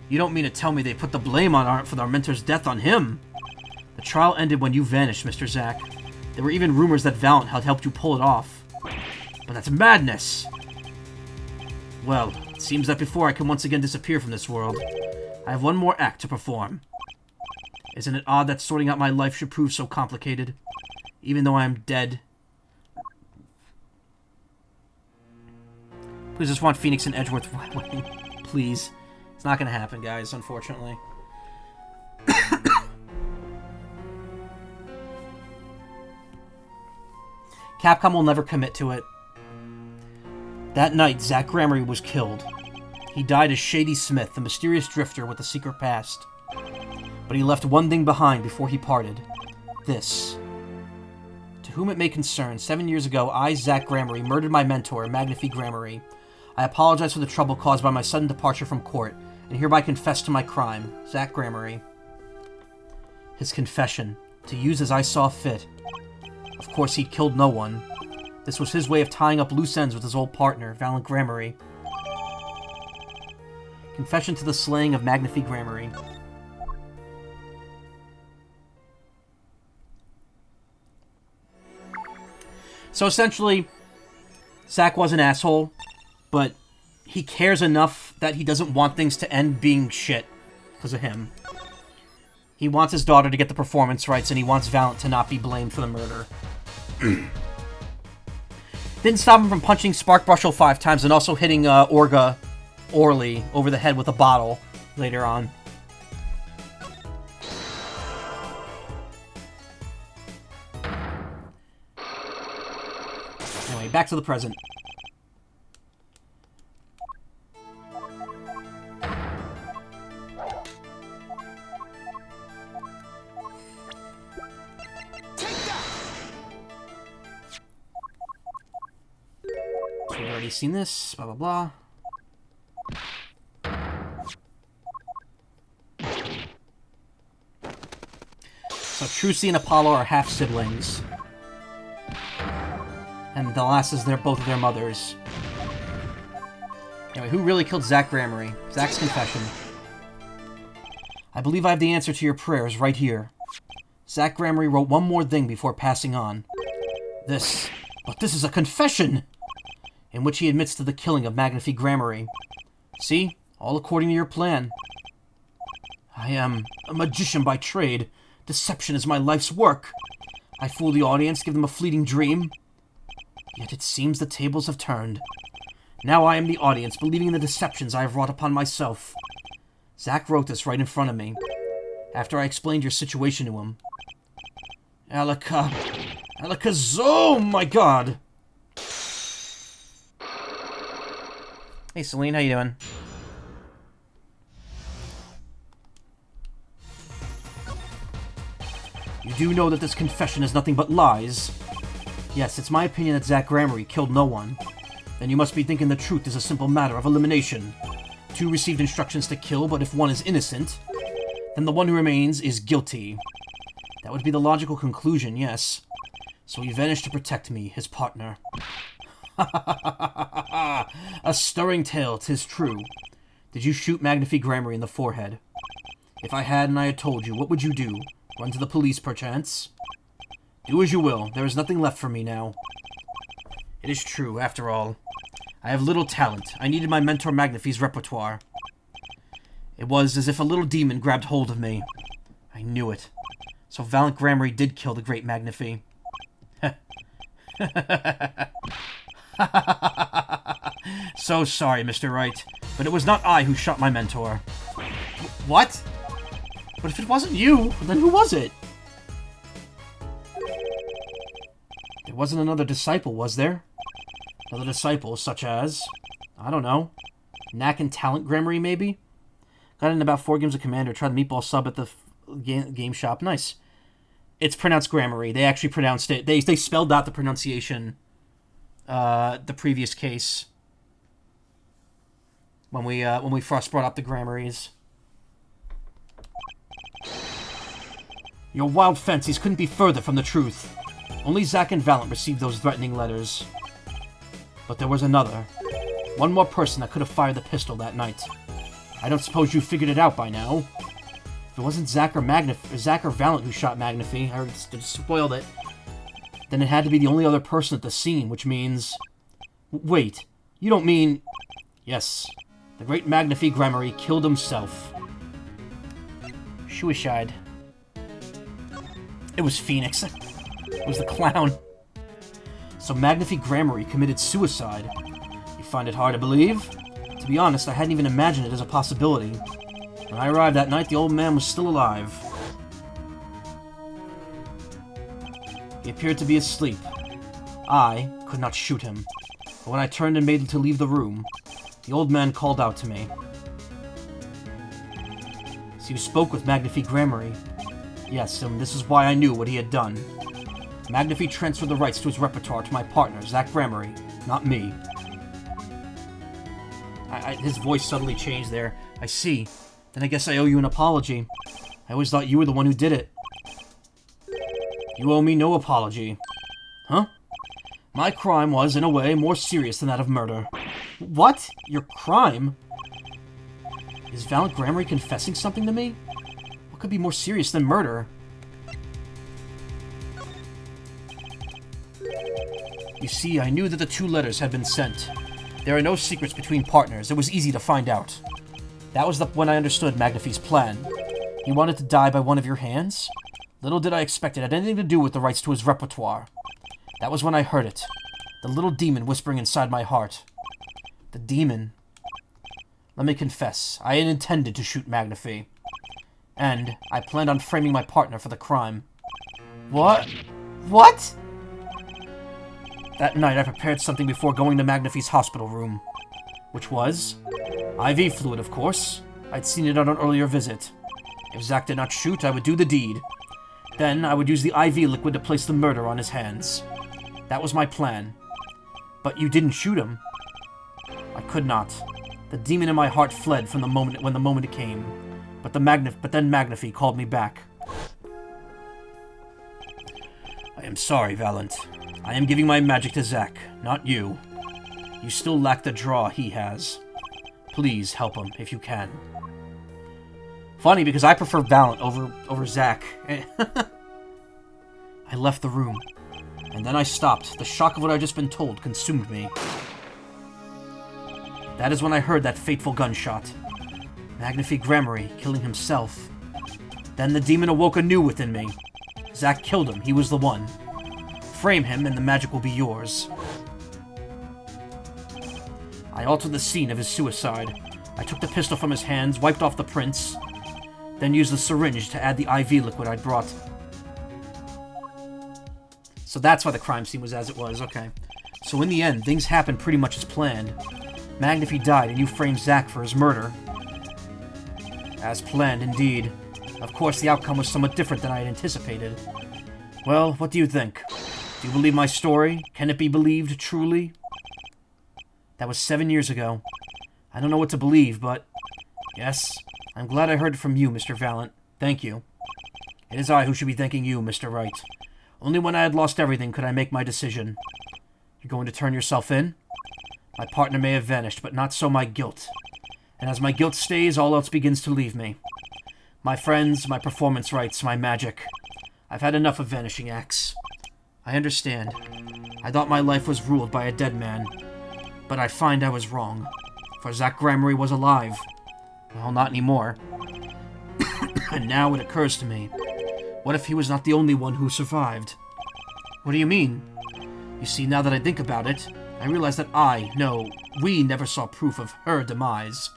You don't mean to tell me they put the blame for our mentor's death on him? The trial ended when you vanished, Mr. Zack. There were even rumors that Valent had helped you pull it off. But that's madness! Well, it seems that before I can once again disappear from this world, I have one more act to perform. Isn't it odd that sorting out my life should prove so complicated, even though I am dead? Please just want Phoenix and Edgeworth winning. Please. It's not gonna happen, guys, unfortunately. Capcom will never commit to it. That night, Zack Gremory was killed. He died as Shady Smith, the mysterious drifter with a secret past. But he left one thing behind before he parted. This. To whom it may concern, 7 years ago, I, Zack Gremory, murdered my mentor, Magnifi Gremory. I apologize for the trouble caused by my sudden departure from court, and hereby confess to my crime, Zack Gremory. His confession, to use as I saw fit. Of course, he'd killed no one. This was his way of tying up loose ends with his old partner, Valent Gremory. Confession to the slaying of Magnifi Gremory. So essentially, Zack was an asshole, but he cares enough that he doesn't want things to end being shit because of him. He wants his daughter to get the performance rights, and he wants Valent to not be blamed for the murder. Didn't stop him from punching Sparkbrushel 5 times and also hitting Orga Orly over the head with a bottle later on. Anyway, back to the present. So we've already seen this, blah blah blah. So Trucy and Apollo are half-siblings. And the last is both of their mothers. Anyway, who really killed Zack Gremory? Zack's confession. I believe I have the answer to your prayers right here. Zack Gremory wrote one more thing before passing on. But this is a confession! In which he admits to the killing of Magnifi Gremory. See? All according to your plan. I am a magician by trade. Deception is my life's work. I fool the audience, give them a fleeting dream. Yet it seems the tables have turned. Now I am the audience, believing in the deceptions I have wrought upon myself. Zack wrote this right in front of me, after I explained your situation to him. Alakazam, my god! Hey, Celine, how you doing? You do know that this confession is nothing but lies. Yes, it's my opinion that Zack Gramarye killed no one. Then you must be thinking the truth is a simple matter of elimination. 2 received instructions to kill, but if one is innocent, then the one who remains is guilty. That would be the logical conclusion, yes. So he vanished to protect me, his partner. A stirring tale, 'tis true. Did you shoot Magnify Gramarye in the forehead? If I had and I had told you, what would you do? Run to the police, perchance? Do as you will. There is nothing left for me now. It is true, after all. I have little talent. I needed my mentor Magnify's repertoire. It was as if a little demon grabbed hold of me. I knew it. So Valiant Gramarye did kill the great Magnify. So sorry, Mr. Wright, but it was not I who shot my mentor. What? But if it wasn't you, then who was it? There wasn't another disciple, was there? Another disciple, such as... I don't know. Knack and Talent Gramarye, maybe? Got in about 4 games of Commander, tried the meatball sub at the game shop. Nice. It's pronounced Gramarye. They actually pronounced it. They spelled out the pronunciation the previous case. When we first brought up the Gramaryes. Your wild fancies couldn't be further from the truth. Only Zack and Valiant received those threatening letters. But there was another. One more person that could have fired the pistol that night. I don't suppose you figured it out by now. If it wasn't Zack or Valiant who shot Magnify, I already spoiled it, then it had to be the only other person at the scene, which means... Wait, you don't mean... Yes, the great Magnify Gramarye killed himself. Suicide. It was Phoenix. It was the clown. So Magnify Gramarye committed suicide. You find it hard to believe? To be honest, I hadn't even imagined it as a possibility. When I arrived that night, the old man was still alive. He appeared to be asleep. I could not shoot him. But when I turned and made to leave the room, the old man called out to me. So you spoke with Magnify Gramarye? Yes, and this is why I knew what he had done. Magnify transferred the rights to his repertoire to my partner, Zack Gramarye, not me. His voice suddenly changed there. I see. Then I guess I owe you an apology. I always thought you were the one who did it. You owe me no apology. Huh? My crime was, in a way, more serious than that of murder. What? Your crime? Is Valiant Gramarye confessing something to me? What could be more serious than murder? You see, I knew that the 2 letters had been sent. There are no secrets between partners. It was easy to find out. That was when I understood Magnify's plan. He wanted to die by one of your hands? Little did I expect it had anything to do with the rights to his repertoire. That was when I heard it. The little demon whispering inside my heart. The demon. Let me confess, I had intended to shoot Magnify. And I planned on framing my partner for the crime. What? What? That night I prepared something before going to Magnify's hospital room. Which was? IV fluid, of course. I'd seen it on an earlier visit. If Zack did not shoot, I would do the deed. Then I would use the IV liquid to place the murder on his hands. That was my plan. But you didn't shoot him. I could not. The demon in my heart fled from the moment when the moment came. But then Magnify called me back. I am sorry, Valiant. I am giving my magic to Zack, not you. You still lack the draw he has. Please help him if you can. Funny, because I prefer Valiant over Zack. I left the room, and then I stopped. The shock of what I'd just been told consumed me. That is when I heard that fateful gunshot. Magnify Gramarye, killing himself. Then the demon awoke anew within me. Zack killed him, he was the one. Frame him, and the magic will be yours. I altered the scene of his suicide. I took the pistol from his hands, wiped off the prints, then used the syringe to add the IV liquid I'd brought. So that's why the crime scene was as it was, okay. So in the end, things happened pretty much as planned. Magnify died, and you framed Zack for his murder. As planned, indeed. Of course, the outcome was somewhat different than I had anticipated. Well, what do you think? Do you believe my story? Can it be believed, truly? That was 7 years ago. I don't know what to believe, but... Yes, I'm glad I heard it from you, Mr. Valiant. Thank you. It is I who should be thanking you, Mr. Wright. Only when I had lost everything could I make my decision. You're going to turn yourself in? My partner may have vanished, but not so my guilt. And as my guilt stays, all else begins to leave me. My friends, my performance rights, my magic. I've had enough of vanishing acts. I understand. I thought my life was ruled by a dead man. But I find I was wrong. For Zack Gramarye was alive. Well, not anymore. And now it occurs to me. What if he was not the only one who survived? What do you mean? You see, now that I think about it, I realize that we never saw proof of her demise.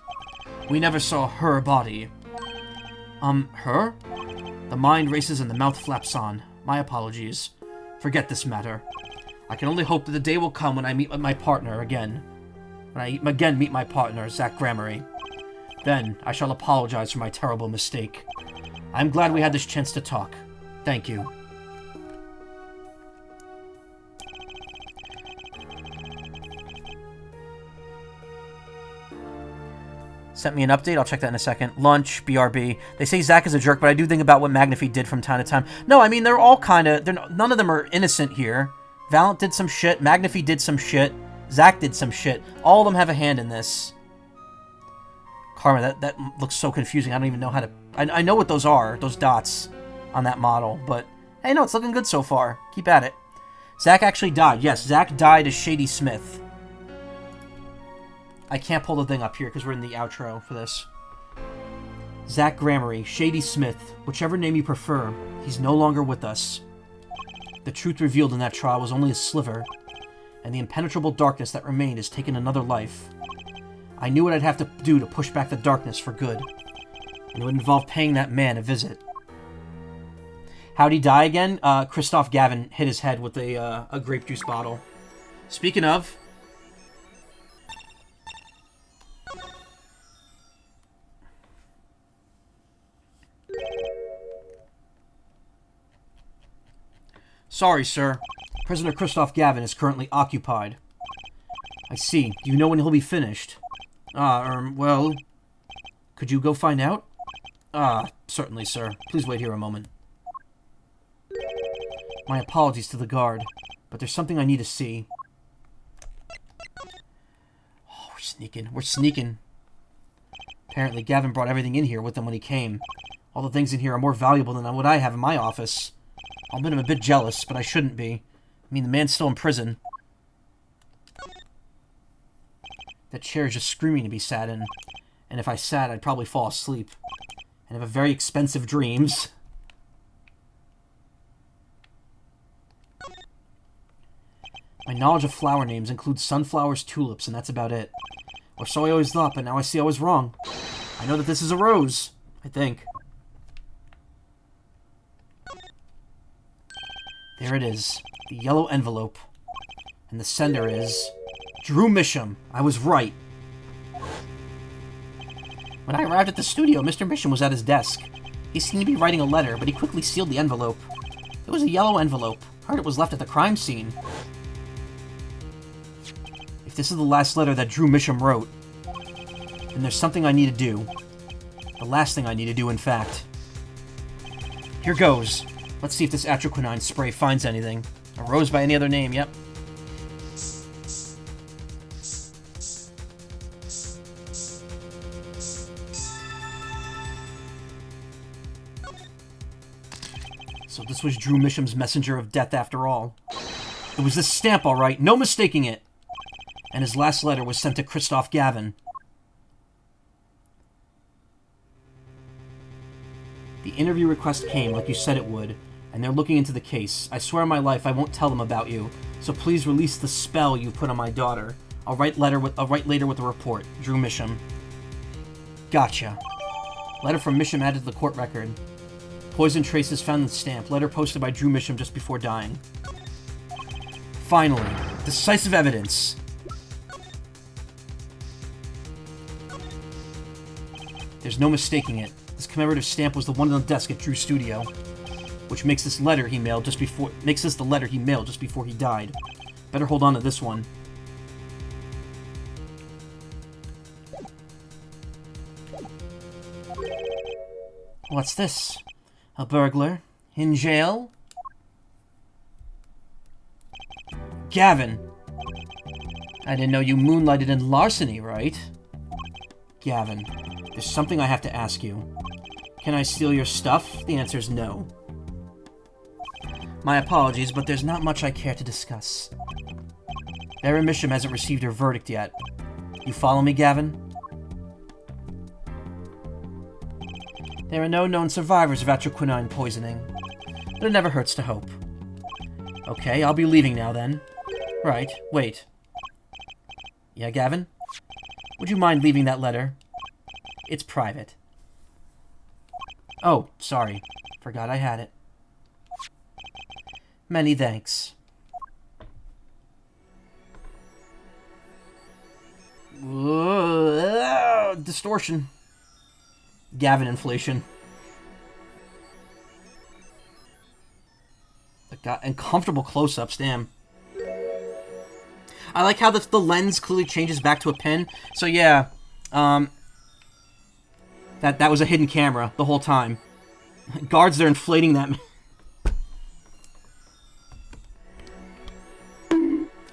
We never saw her body. Her? The mind races and the mouth flaps on. My apologies. Forget this matter. I can only hope that the day will come when I meet my partner again. When I again meet my partner, Zack Gramarye. Then, I shall apologize for my terrible mistake. I'm glad we had this chance to talk. Thank you. Sent me an update. I'll check that in a second. Lunch, BRB. They say Zack is a jerk, but I do think about what Magnify did from time to time. No, I mean, they're all kind of... None of them are innocent here. Valiant did some shit. Magnify did some shit. Zack did some shit. All of them have a hand in this. Karma, that looks so confusing. I don't even know how to... I know what those are, those dots on that model, but... Hey, no, it's looking good so far. Keep at it. Zack actually died. Yes, Zack died as Shady Smith. I can't pull the thing up here because we're in the outro for this. Zack Gramarye, Shady Smith, whichever name you prefer, he's no longer with us. The truth revealed in that trial was only a sliver, and the impenetrable darkness that remained has taken another life. I knew what I'd have to do to push back the darkness for good, and it would involve paying that man a visit. How'd he die again? Christoph Gavin hit his head with a grape juice bottle. Speaking of... Sorry, sir. Prisoner Christoph Gavin is currently occupied. I see. Do you know when he'll be finished? Well... Could you go find out? Certainly, sir. Please wait here a moment. My apologies to the guard, but there's something I need to see. Oh, we're sneaking. We're sneaking. Apparently, Gavin brought everything in here with him when he came. All the things in here are more valuable than what I have in my office. I'm a bit jealous, but I shouldn't be. I mean, the man's still in prison. That chair is just screaming to be sat in. And if I sat, I'd probably fall asleep. And have very expensive dreams. My knowledge of flower names includes sunflowers, tulips, and that's about it. Or so I always thought, but now I see I was wrong. I know that this is a rose. I think. There it is. The yellow envelope. And the sender is... Drew Misham. I was right. When I arrived at the studio, Mr. Misham was at his desk. He seemed to be writing a letter, but he quickly sealed the envelope. It was a yellow envelope. Heard it was left at the crime scene. If this is the last letter that Drew Misham wrote, then there's something I need to do. The last thing I need to do, in fact. Here goes. Let's see if this atroquinine spray finds anything. A rose by any other name, yep. So this was Drew Misham's messenger of death after all. It was this stamp, all right. No mistaking it. And his last letter was sent to Christoph Gavin. The interview request came like you said it would, and they're looking into the case. I swear on my life I won't tell them about you, so please release the spell you put on my daughter. I'll write later with the report. Drew Misham. Gotcha. Letter from Misham added to the court record. Poison traces found in the stamp. Letter posted by Drew Misham just before dying. Finally, decisive evidence. There's no mistaking it. This commemorative stamp was the one on the desk at Drew's studio, which makes this letter he mailed just before he died. Better hold on to this one. What's this? A burglar? In jail? Gavin! I didn't know you moonlighted in larceny, right? Gavin, there's something I have to ask you. Can I steal your stuff? The answer's no. My apologies, but there's not much I care to discuss. Baron Misham hasn't received her verdict yet. You follow me, Gavin? There are no known survivors of atroquinine poisoning, but it never hurts to hope. Okay, I'll be leaving now then. Right, wait. Yeah, Gavin? Would you mind leaving that letter? It's private. Oh, sorry. Forgot I had it. Many thanks. Distortion. Gavin inflation. Uncomfortable close-ups, damn. I like how the lens clearly changes back to a pin. So yeah, that was a hidden camera the whole time. Guards, they're inflating that.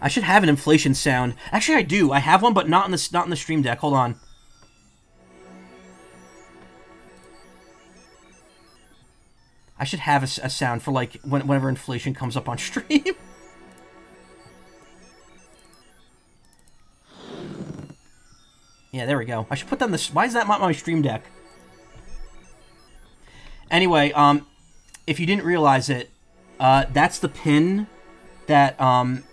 I should have an inflation sound. Actually, I do. I have one, but not in the Stream Deck. Hold on. I should have a sound for, like, whenever inflation comes up on stream. Yeah, there we go. I should put that in the... Why is that not my Stream Deck? Anyway, if you didn't realize it, that's the pin that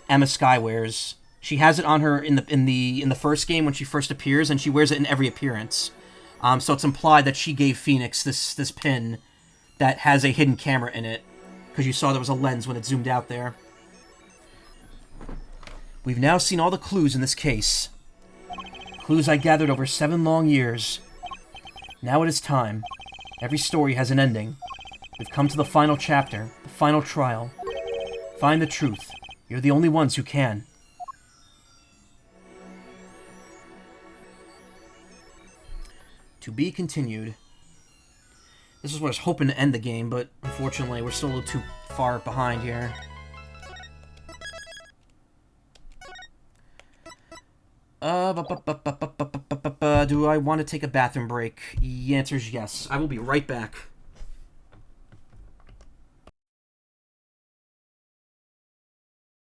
Emma Skye wears. She has it on her in the first game when she first appears, and she wears it in every appearance. So it's implied that she gave Phoenix this pin that has a hidden camera in it, because you saw there was a lens when it zoomed out there. We've now seen all the clues in this case. Clues I gathered over 7 long years. Now it is time. Every story has an ending. We've come to the final chapter, the final trial. Find the truth. You're the only ones who can. To be continued. This is what I was hoping to end the game, but unfortunately we're still a little too far behind here. Do I want to take a bathroom break? The answer is yes. I will be right back.